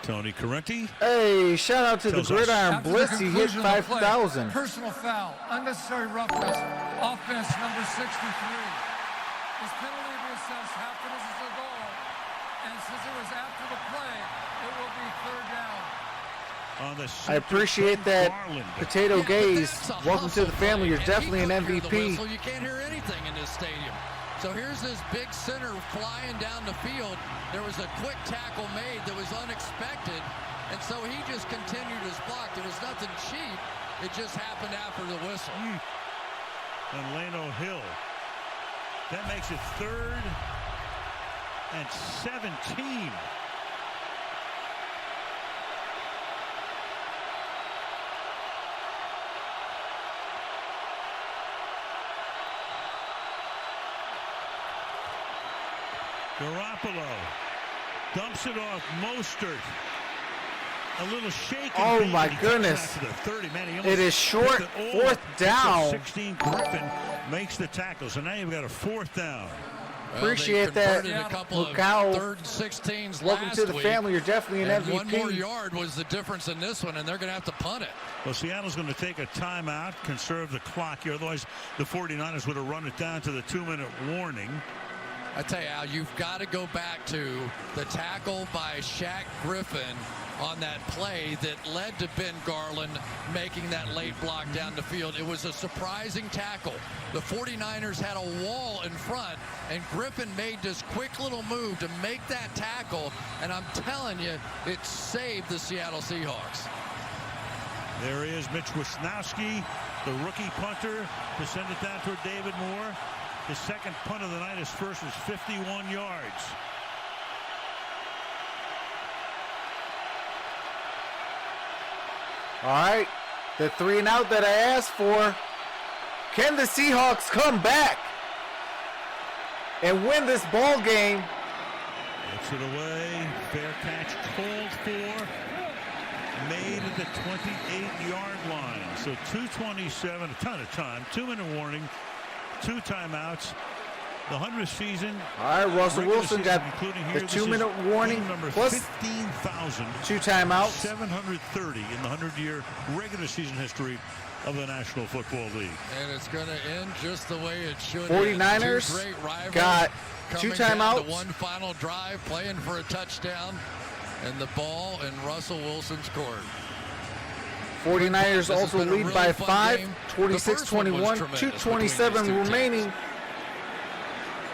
Tony Correnti. Hey, shout out to the Tells us. Gridiron After the Blitz. He hit conclusion of the play, 5,000. Personal foul, unnecessary roughness, offense number 63. This penalty will be assessed half finishes the goal, and since it was after the play, it will be third down. On the I appreciate that, Potato Gaze. Welcome to the family. You're definitely an MVP. You can't hear anything in this stadium. So here's this big center flying down the field. There was a quick tackle made that was unexpected, and so he just continued his block. There was nothing cheap. It just happened after the whistle. And Lano Hill. That makes it 3rd and 17. Garoppolo dumps it off MonStar. A little shake. Oh my goodness. To the 30. Man, It is short. 4th down. 16. Griffin makes the tackle. So now you've got a 4th down. Appreciate that. Look out. 3rd and 16s Welcome to the family. You're definitely an MVP. One more yard was the difference in this one, and they're going to have to punt it. Well, Seattle's going to take a timeout, conserve the clock here. Otherwise, the 49ers would have run it down to the 2-minute warning. I tell you, Al, you've got to go back to the tackle by Shaq Griffin on that play that led to Ben Garland making that late block down the field. It was a surprising tackle. The 49ers had a wall in front, and Griffin made this quick little move to make that tackle, and I'm telling you, it saved the Seattle Seahawks. There is Mitch Wisnowski, the rookie punter, to send it down toward David Moore. His second punt of the night, his first was 51 yards. All right, the 3-and-out that I asked for. Can the Seahawks come back and win this ball game? Gets it away. Fair catch called for. Made at the 28-yard line. So 2:27, a ton of time. 2-minute warning. 2 timeouts. The 100th season. All right, Russell Wilson got the 2-minute warning plus 15,000. 2 timeouts. 730 in the 100-year regular season history of the National Football League. And it's going to end just the way it should. 49ers got 2 timeouts. One final drive, playing for a touchdown, and the ball in Russell Wilson's court. 49ers also lead by 5, 26-21, 2:27 remaining.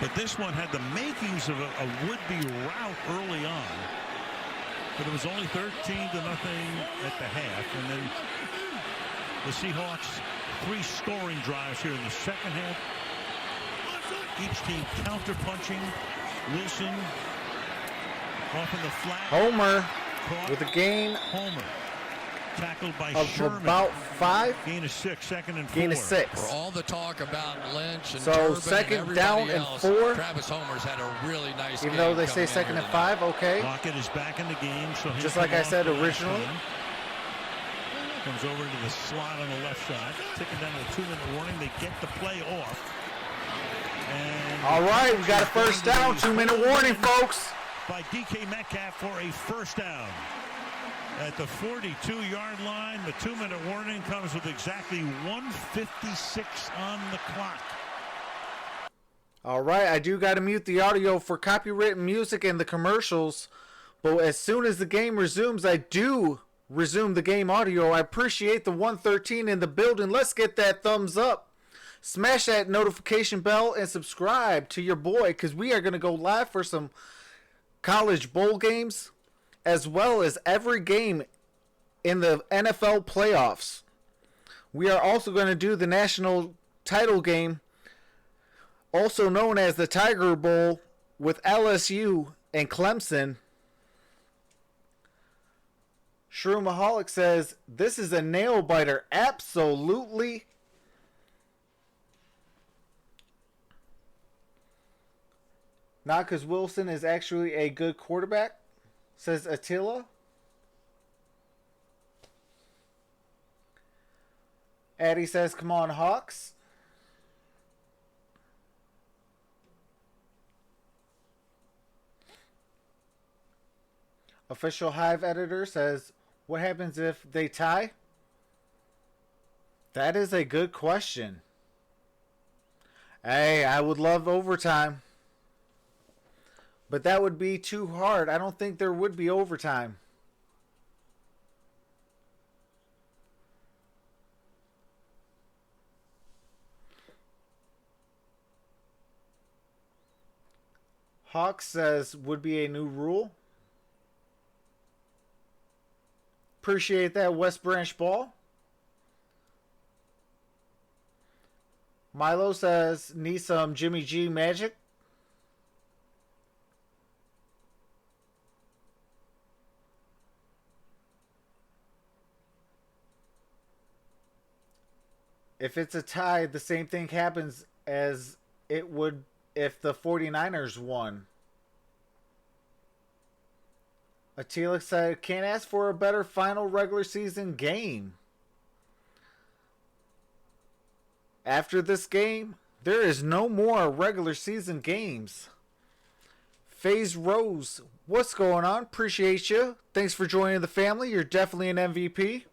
But this one had the makings of a would-be rout early on. But it was only 13-0 at the half. And then the Seahawks 3 scoring drives here in the second half. Each team counter-punching. Wilson off in the flat. Homer with a gain. Homer tackled by of Sherman. About 5. Gain of 6, second and 4. Gain of 6. For all the talk about Lynch and so Turbin second and down and else, 4. Travis Homer's had a really nice game. Even though they say second and 5, okay. Lockett is back in the game. So just like I said originally. Comes over to the slot on the left side. Ticking down to the 2-minute warning. They get the play off. And all right, we got a first down. 2-minute warning, folks. By DK Metcalf for a first down. At the 42-yard line, the 2-minute warning comes with exactly 1:56 on the clock. All right, I do got to mute the audio for copyrighted music and the commercials. But as soon as the game resumes, I do resume the game audio. I appreciate the 113 in the building. Let's get that thumbs up. Smash that notification bell and subscribe to your boy, because we are going to go live for some college bowl games, as well as every game in the NFL playoffs. We are also going to do the national title game, also known as the Tiger Bowl, with LSU and Clemson. Shroomaholic says, this is a nail biter. Absolutely. Not because Wilson is actually a good quarterback, says Attila. Addie says, come on, Hawks. Official Hive editor says, what happens if they tie? That is a good question. Hey, I would love overtime. But that would be too hard. I don't think there would be overtime. Hawks says, would be a new rule. Appreciate that, West Branch Ball. Milo says, need some Jimmy G magic. If it's a tie, the same thing happens as it would if the 49ers won. Attila said, can't ask for a better final regular season game. After this game, there is no more regular season games. FaZe Rose, what's going on? Appreciate you. Thanks for joining the family. You're definitely an MVP.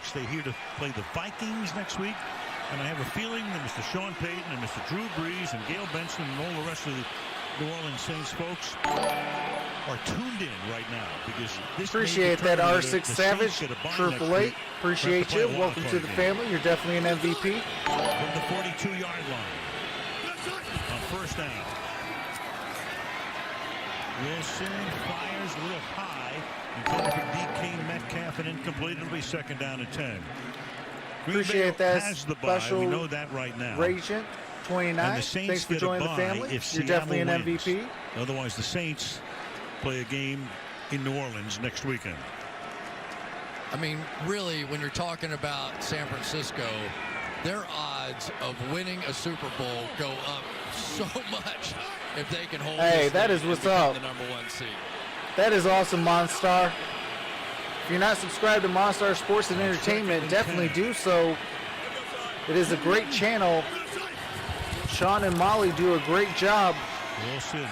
Stay here to play the Vikings next week, and I have a feeling that Mr. Sean Payton and Mr. Drew Brees and Gail Benson and all the rest of the New Orleans Saints folks are tuned in right now, because this appreciate that R6 Savage, Triple Eight. Appreciate you. Welcome to the family. You're definitely an MVP. From the 42-yard line on first down. Wilson fires a little high. Intended for DK Metcalf and incomplete. It'll be second down and 10. Appreciate that special. We know that right now. Regent 29. Thanks for joining the family. You're definitely an MVP. Otherwise, the Saints play a game in New Orleans next weekend. I mean, really, when you're talking about San Francisco, their odds of winning a Super Bowl go up so much if they can hold. Hey, that is what's up. The #1 seed. That is awesome, MonStar. If you're not subscribed to MonStar Sports and Entertainment, definitely do so. It is a great channel. Sean and Molly do a great job. Wilson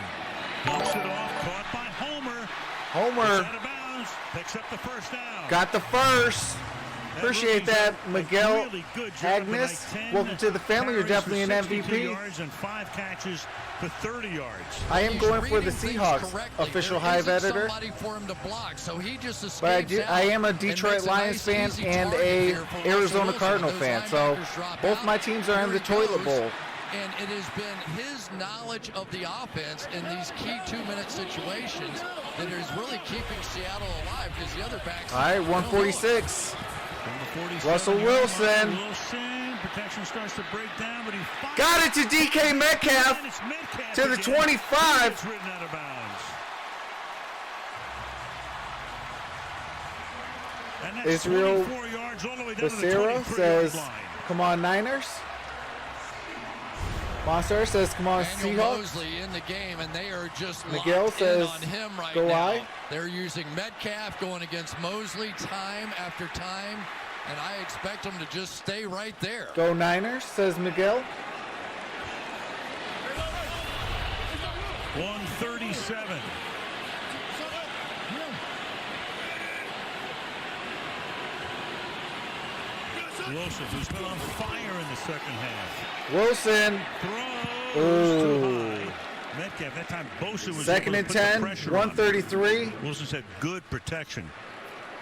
dumps it off, caught by Homer. Homer Out of bounds, picks up the first down. got the first. Appreciate that, Miguel Really good job Agnes. tonight. 10 Welcome to the family. You're carries for definitely an 62 MVP. yards and 5 catches for 30 yards. I am He's going for the reading things Seahawks correctly. official There Hive isn't editor. somebody for him to block, so he just escapes But I am a out Detroit and makes a Lions nice, fan easy and target a here for Russell Arizona Wilson. Cardinal Those fan. So linebackers drop both out. my teams are in Here the he toilet goes. bowl. And it has been his knowledge of the offense in these key 2-minute situations that is really keeping Seattle alive because the other backs. All right, don't know it. 146. From the 47 Russell yard Wilson. line, Wilson. Protection starts to break down, but he fires. Got it to DK Metcalf And it's Metcalf to the again. 25. It's ridden out of bounds. And that's Israel 24 yards all the way down to the Becerra 23-yard says, line. come on, Niners. MonStar says, come on, Daniel Seahawks. Mosley in the game, and they are just Miguel locked says, in on him right go now. I. They're using Metcalf going against Mosley time after time, and I expect them to just stay right there. Go Niners, says Miguel. 137. Wilson, who's been on fire in the second half. Wilson. Throws too Ooh. high. Metcalf, that time Bosa was Second able and to put the 10, pressure on. 133. Wilson's had good protection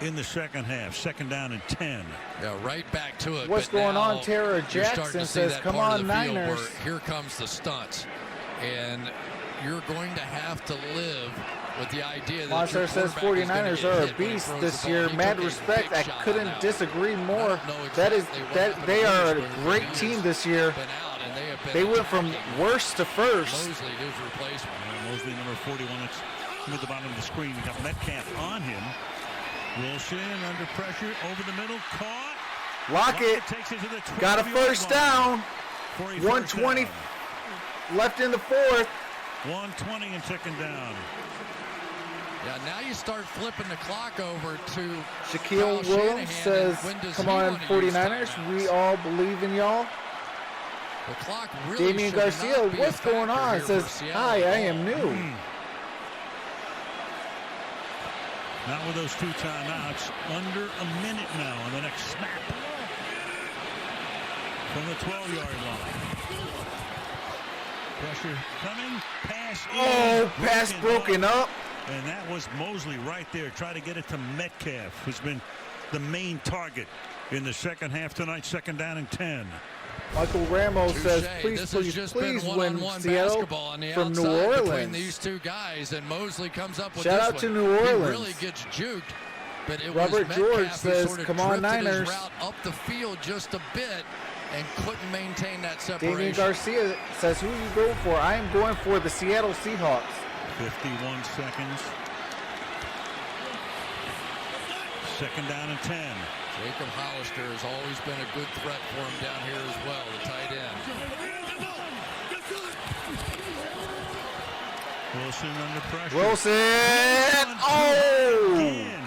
in the second half. Second down and 10. Yeah, right back to it. What's but going now on? Tara you're starting Jackson to see says, that come part on, of the field Niners. where here comes the stunts. And you're going to have to live with the idea that your MonStar says quarterback is gonna 49ers get are a hit when he beast throws this the ball. year. He Mad took a respect. big I shot on couldn't that. disagree I more. don't know That is exactly what that happened they to are a Mosley, but great he team has this year. been out, and they have been They went from attacking worst to first. Mosley, his replacement. Mosley, number 41. It's at the bottom of the screen. You got Metcalf on him. Wilson under pressure over the middle. Caught. Lockett Takes it to the got a 12-yard first line down. for a 120 first left in the fourth. down. 120 and ticking down. Yeah, now you start flipping the clock over to Shaquille Kyle Williams Shanahan, says, and when does come he on, wanna use 49ers. timeouts? We all believe in y'all. The clock really Damian should Garcia, not be a what's going factor on? here Says, for Seattle hi, at I all. am new. Not with those 2 timeouts. Under a minute now on the next snap. From the 12-yard line. Pressure coming. Pass. Oh, pass broken up. And that was Mosley right there. Try to get it to Metcalf, who's been the main target in the second half tonight. Second down and 10. Michael Ramos says, Touche. please, This has please, just please been win one-on-one Seattle basketball on the from New outside between Orleans. these two guys, and Mosley comes up with Shout this out to one. New He Orleans. really gets juked, but it Robert was George Metcalf who says, sort of "Come on, drifted Niners." his route up the field just a bit and couldn't maintain that separation. Damian Garcia says, who are you going for? I am going for the Seattle Seahawks. 51 seconds. Second down and 10. Jacob Hollister has always been a good threat for him down here as well, the tight end. Wilson under pressure. Wilson! Oh! Again.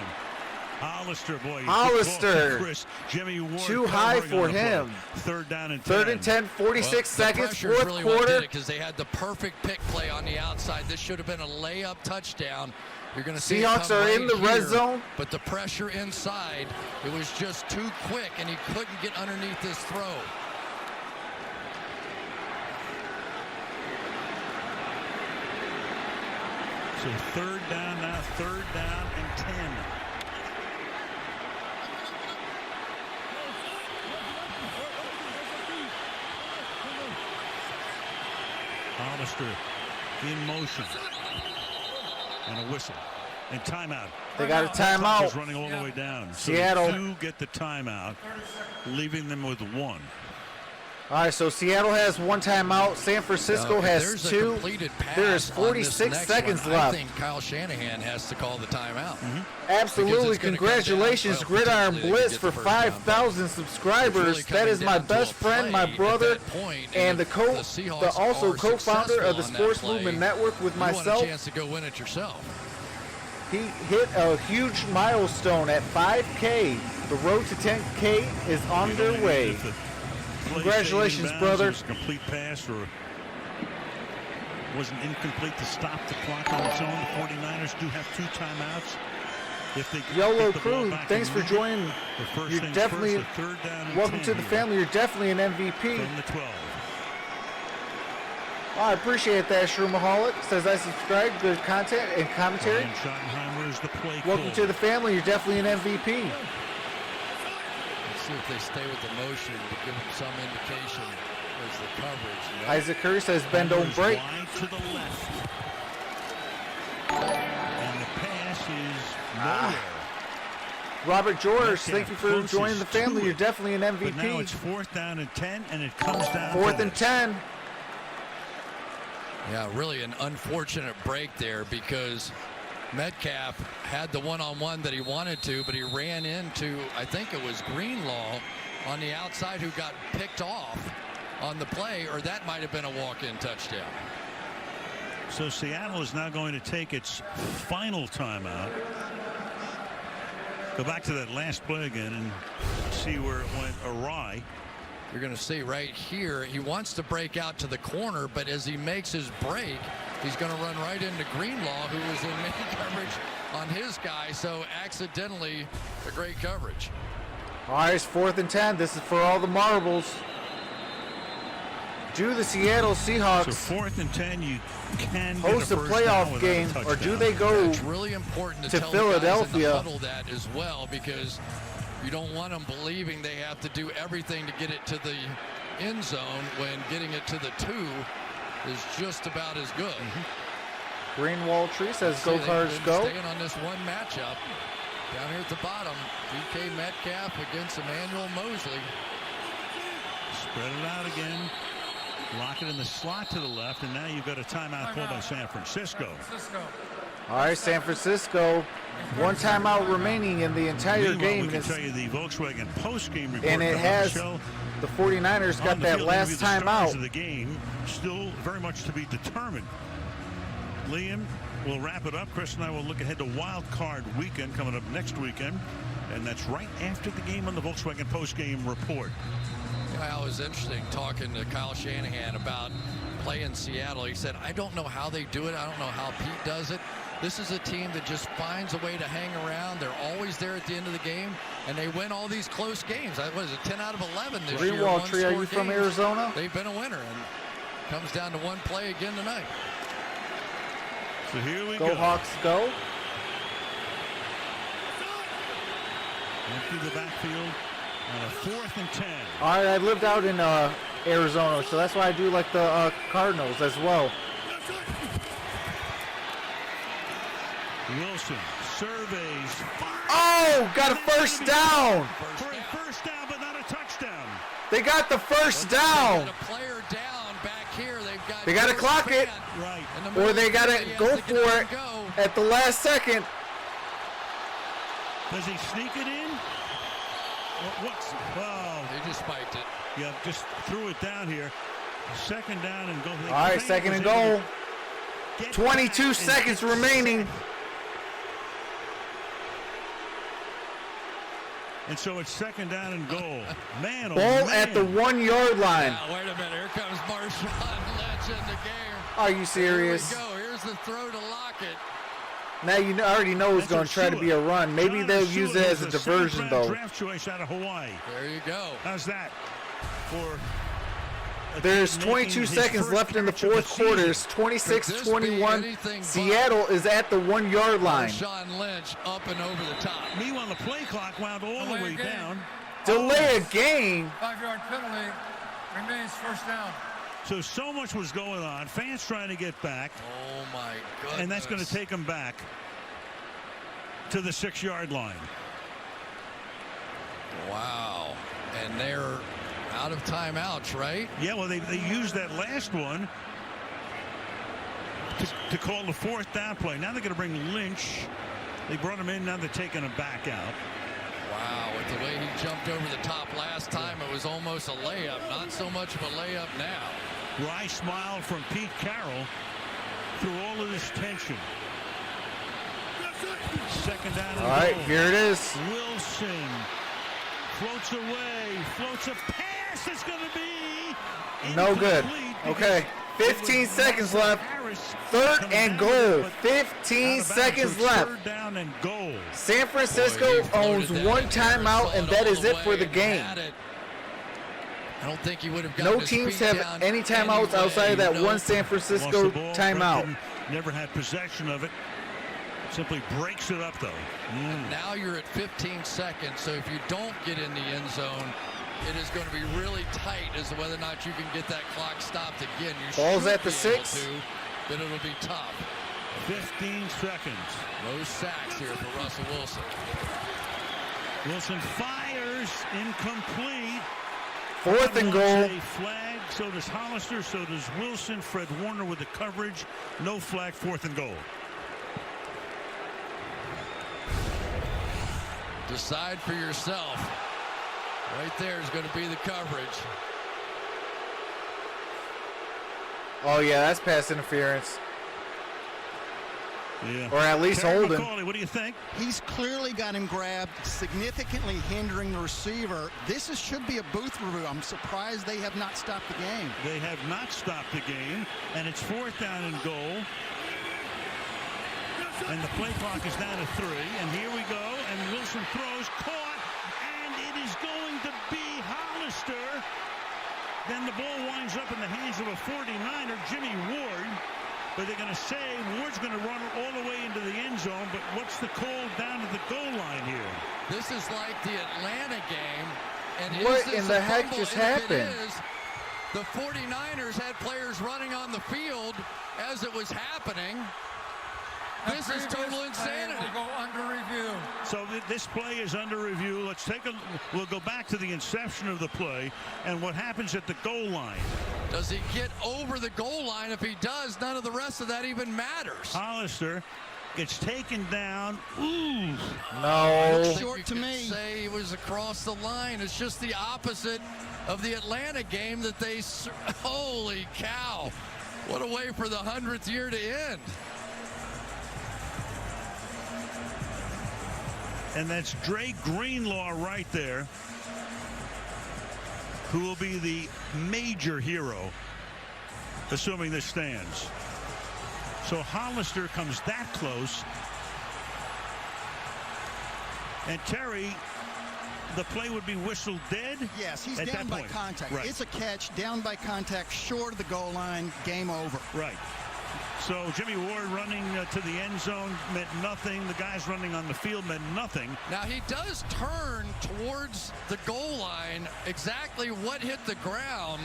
Hollister, boy. Hollister. Chris, Jimmy Ward Too high covering for on the play. him. Third down and 10. Third and 10, 46 seconds, The fourth really what did quarter. it because they had the perfect pick play on the outside. This should have been a layup touchdown. You're going to see it Seahawks come are right in the red here, zone. but the pressure inside, it was just too quick, and he couldn't get underneath this throw. So third down now, third down and 10. Hollister in motion. And a whistle. And timeout. They got a Clock is timeout. running all the way down. So Seattle. they do get the timeout, leaving them with 1. All right, so Seattle has one timeout. San Francisco If has there's a 2. completed pass There is on 46 this next seconds one, left. I think Kyle Shanahan has to call the timeout. Absolutely. Because it's gonna come Congratulations, down, well, Gridiron potentially they Blitz, get for the first down, 5,000 It's subscribers. really That is coming my down to best a friend, my play at brother, that point, and the if the Seahawks also are co-founder of the successful on that Sports play, Movement Network with you want myself. a chance to go win it yourself. He hit a huge milestone at 5K. The road to 10K is underway. Congratulations, brother. Complete pass or wasn't incomplete to stop the clock on its own. The 49ers do have 2 timeouts. If they YOLO Crew, thanks for joining. You're definitely welcome to the family. You're definitely an MVP. From the 12. Oh, I appreciate that, Shroomaholik. Says I subscribe. Good content and commentary. Ryan Schottenheimer is the play Welcome to the family. You're definitely an MVP. Let's see if they stay with the motion to give them some indication as the coverage. You know? Isaac Curry says bend don't break. Wide to the left. And the pass is nowhere. Robert George, thank you for joining the family. You're definitely an MVP. But now it's 4th down and 10, and it comes down. 4th and 10. Yeah, really an unfortunate break there because Metcalf had the one-on-one that he wanted to, but he ran into, I think it was Greenlaw on the outside who got picked off on the play, or that might have been a walk-in touchdown. So Seattle is now going to take its final timeout. Go back to that last play again and see where it went awry. You're going to see right here, he wants to break out to the corner, but as he makes his break, he's going to run right into Greenlaw, who was in man coverage on his guy. So accidentally, a great coverage. All right, it's 4th and 10. This is for all the marbles. Do the Seattle Seahawks so 4th and 10, you can host a playoff game, or do they go it's really important to tell Philadelphia? The guys in the huddle that as well, because you don't want them believing they have to do everything to get it to the end zone when getting it to the 2 is just about as good. Greenwald Tree says go Cards go. Staying on this one matchup down here at the bottom. DK Metcalf against Emmanuel Mosley. Spread it out again. Lock it in the slot to the left, and now you've got a timeout called by San Francisco. All right, San Francisco. 1 timeout remaining in the entire game. We can tell you the Volkswagen post-game report. And it has the 49ers got that last timeout. The game still very much to be determined. Liam will wrap it up. Chris and I will look ahead to Wild Card Weekend coming up next weekend, and that's right after the game on the Volkswagen post-game report. It was interesting talking to Kyle Shanahan about playing Seattle. He said, I don't know how they do it. I don't know how Pete does it. This is a team that just finds a way to hang around. They're always there at the end of the game, and they win all these close games. What is it, 10 out of 11 this year? Greenwald Tree, are you from Arizona? They've been a winner, and comes down to one play again tonight. So here we go. Go Hawks, go. Empty the backfield on a 4th and 10. All right, I lived out in Arizona, so that's why I do like the Cardinals as well. Wilson surveys. Oh, got a first down. For a first down, but not a touchdown. They got the first down. A player down back here. They got to clock it, Right. or they got to go for it at the last second. Does he sneak it in? Wow. They just spiked it. Yeah, just threw it down here. 2nd down and go. All right, 2nd and goal. 22 seconds remaining. And so it's 2nd down and goal. Man, oh Ball man. at the 1 yard line. Now, wait a minute. Here comes Marshawn Lynch in the game. Are you serious? Here we go. Here's the throw to Lockett. Now you already know it's going to try to be a run. Maybe they'll use it as a diversion, though. Draft choice out of Hawaii. There you go. How's that? For there's 22 seconds left in the 4th quarter. It's 26-21. Seattle is at the 1 yard line. Marshawn Lynch up and over the top. Meanwhile, the play clock wound all the way down. Delay a game. 5-yard penalty remains first down. So much was going on. Fans trying to get back. Oh, my goodness. And that's going to take them back to the 6 yard line. Wow. And they're out of timeouts, right? Yeah, well, they used that last one to call the 4th down play. Now they're going to bring Lynch. They brought him in. Now they're taking him back out. Wow, with the way he jumped over the top last time, it was almost a layup. Not so much of a layup now. Wry smile from Pete Carroll through all of this tension. Second down. All right, here it is. Wilson floats away, floats a pass. It's going to be No good. incomplete Okay, because 15 seconds left. Harris Third coming and down, goal. but 15 out of bounds, seconds so left. Third down and goal. San Francisco Boy, he floated owns that one in there and timeout, saw and that all is it for way the and game. had it. I don't think he would have No gotten his teams feet have down any timeouts anyway. outside of that No. one San Lost Francisco the ball. timeout. Brenton never had possession of it. Simply breaks it up, though. Now you're at 15 seconds, so if you don't get in the end zone, it is going to be really tight as to whether or not you can get that clock stopped again. You Ball's should at the be able 6. to, but it'll be tough. 15 seconds. No sacks here for Russell Wilson. Wilson fires, incomplete. Fourth and goal. A flag, so does Hollister, so does Wilson. Fred Warner with the coverage. No flag, 4th and goal. Decide for yourself. Right there is going to be the coverage. Oh, yeah, that's pass interference. Yeah. Or at least Terry holding. McCauley, what do you think? He's clearly got him grabbed, significantly hindering the receiver. This should be a booth review. I'm surprised they have not stopped the game. They have not stopped the game, and it's 4th down and goal. And the play clock is down to 3, and here we go, and Wilson throws, caught, and it is going to be Hollister. Then the ball winds up in the hands of a 49er, Jimmy Ward. But they're going to say Ward's going to run all the way into the end zone, but what's the call down to the goal line here? This is like the Atlanta game. And What is this in the a heck fumble? just And if happened? It is, the 49ers had players running on the field as it was happening. This is total insanity. Will go under review. So this play is under review. Let's take a. We'll go back to the inception of the play and what happens at the goal line. Does he get over the goal line? If he does, none of the rest of that even matters. Hollister gets taken down. Ooh. No. Short You to could me. say he was across the line. It's just the opposite of the Atlanta game that they. Holy cow! What a way for the 100th year to end. And that's Dre Greenlaw right there, who will be the major hero, assuming this stands. So Hollister comes that close. And Terry, the play would be whistled dead? Yes, he's at down that by point. contact. Right. It's a catch, down by contact, short of the goal line, game over. Right. So Jimmy Ward running to the end zone meant nothing. The guys running on the field meant nothing. Now he does turn towards the goal line. Exactly what hit the ground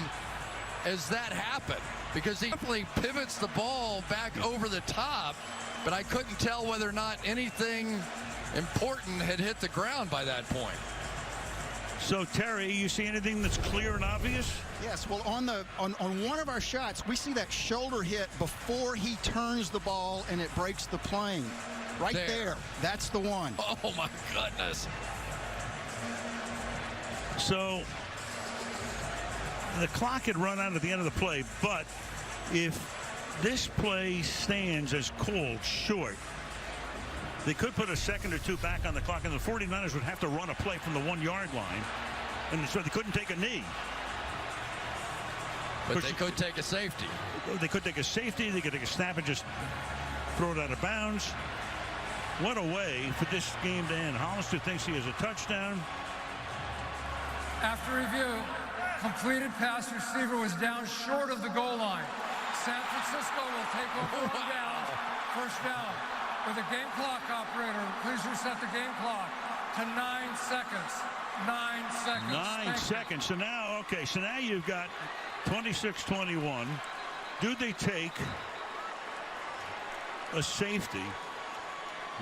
as that happened, because he definitely pivots the ball back over the top, but I couldn't tell whether or not anything important had hit the ground by that point. So Terry, you see anything that's clear and obvious? Yes, well, on one of our shots, we see that shoulder hit before he turns the ball and it breaks the plane. Right there. That's the one. Oh my goodness. So the clock had run out at the end of the play, but if this play stands as called short, they could put a second or two back on the clock, and the 49ers would have to run a play from the 1 yard line, and so they couldn't take a knee. But they could take a safety. They could take a safety. They could take a snap and just throw it out of bounds. What a way for this game to end. Hollister thinks he has a touchdown. After review, completed pass receiver was down short of the goal line. San Francisco will take over on down. First down. With a game clock operator, please reset the game clock to 9 seconds. 9 seconds. 9 seconds. So now, okay, so now you've got 26-21. Do they take a safety?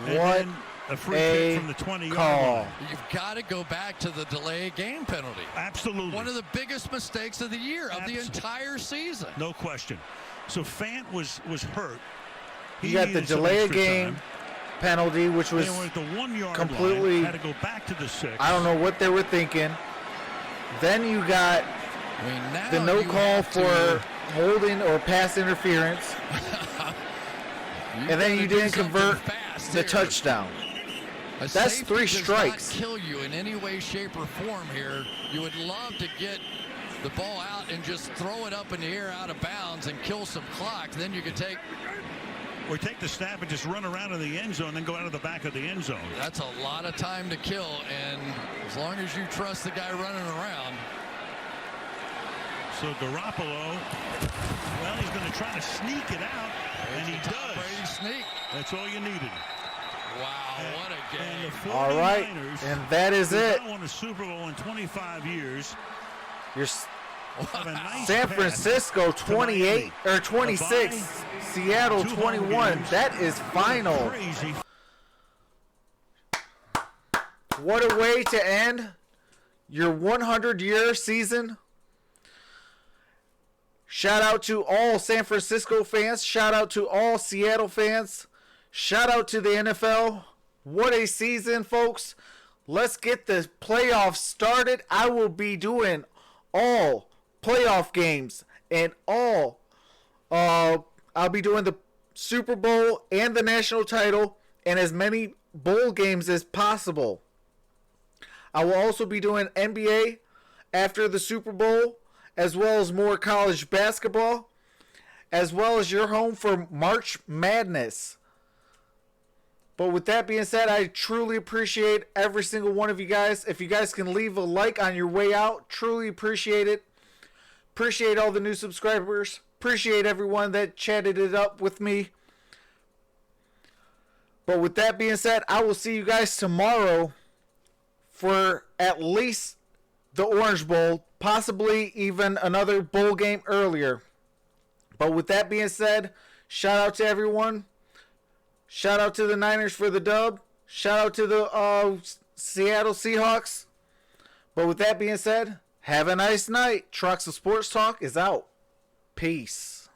And What then a free kick from the 20-yard call. line? You've got to go back to the delay game penalty. Absolutely. One of the biggest mistakes of the year, of the entire season. No question. So Fant was hurt. You got the needed some delay of extra game time. penalty, which was They were at the 1 yard completely line, had to go back to the 6. I don't know what they were thinking. Then you got Now the no you call have for to- holding or pass interference. And then you gotta do didn't something convert fast. fast the here. touchdown. A That's safety 3 does strikes. not kill you in any way, shape, or form here. You would love to get the ball out and just throw it up in the air out of bounds and kill some clock. Then you could take. Or take the snap and just run around in the end zone, then go out of the back of the end zone. That's a lot of time to kill, and as long as you trust the guy running around. So Garoppolo, well, he's going to try to sneak it out, and he does. Brady sneak. That's all you needed. Wow, what a game. And the All right, 49ers, and that is who've it. not won a Super Bowl in 25 years. Your Have a nice San pass Francisco 28 or 26, Seattle 21. That is final. Crazy. What a way to end your 100-year season. Shout out to all San Francisco fans. Shout out to all Seattle fans. Shout out to the NFL. What a season, folks. Let's get the playoffs started. I will be doing all playoff games and all. I'll be doing the Super Bowl and the national title and as many bowl games as possible. I will also be doing NBA after the Super Bowl, as well as more college basketball, as well as your home for March Madness. But with that being said, I truly appreciate every single one of you guys. If you guys can leave a like on your way out, truly appreciate it. Appreciate all the new subscribers. Appreciate everyone that chatted it up with me. But with that being said, I will see you guys tomorrow for at least the Orange Bowl, possibly even another bowl game earlier. But with that being said, shout out to everyone. Shout out to the Niners for the dub. Shout out to the Seattle Seahawks. But with that being said, have a nice night. Troxel Sports Talk is out. Peace.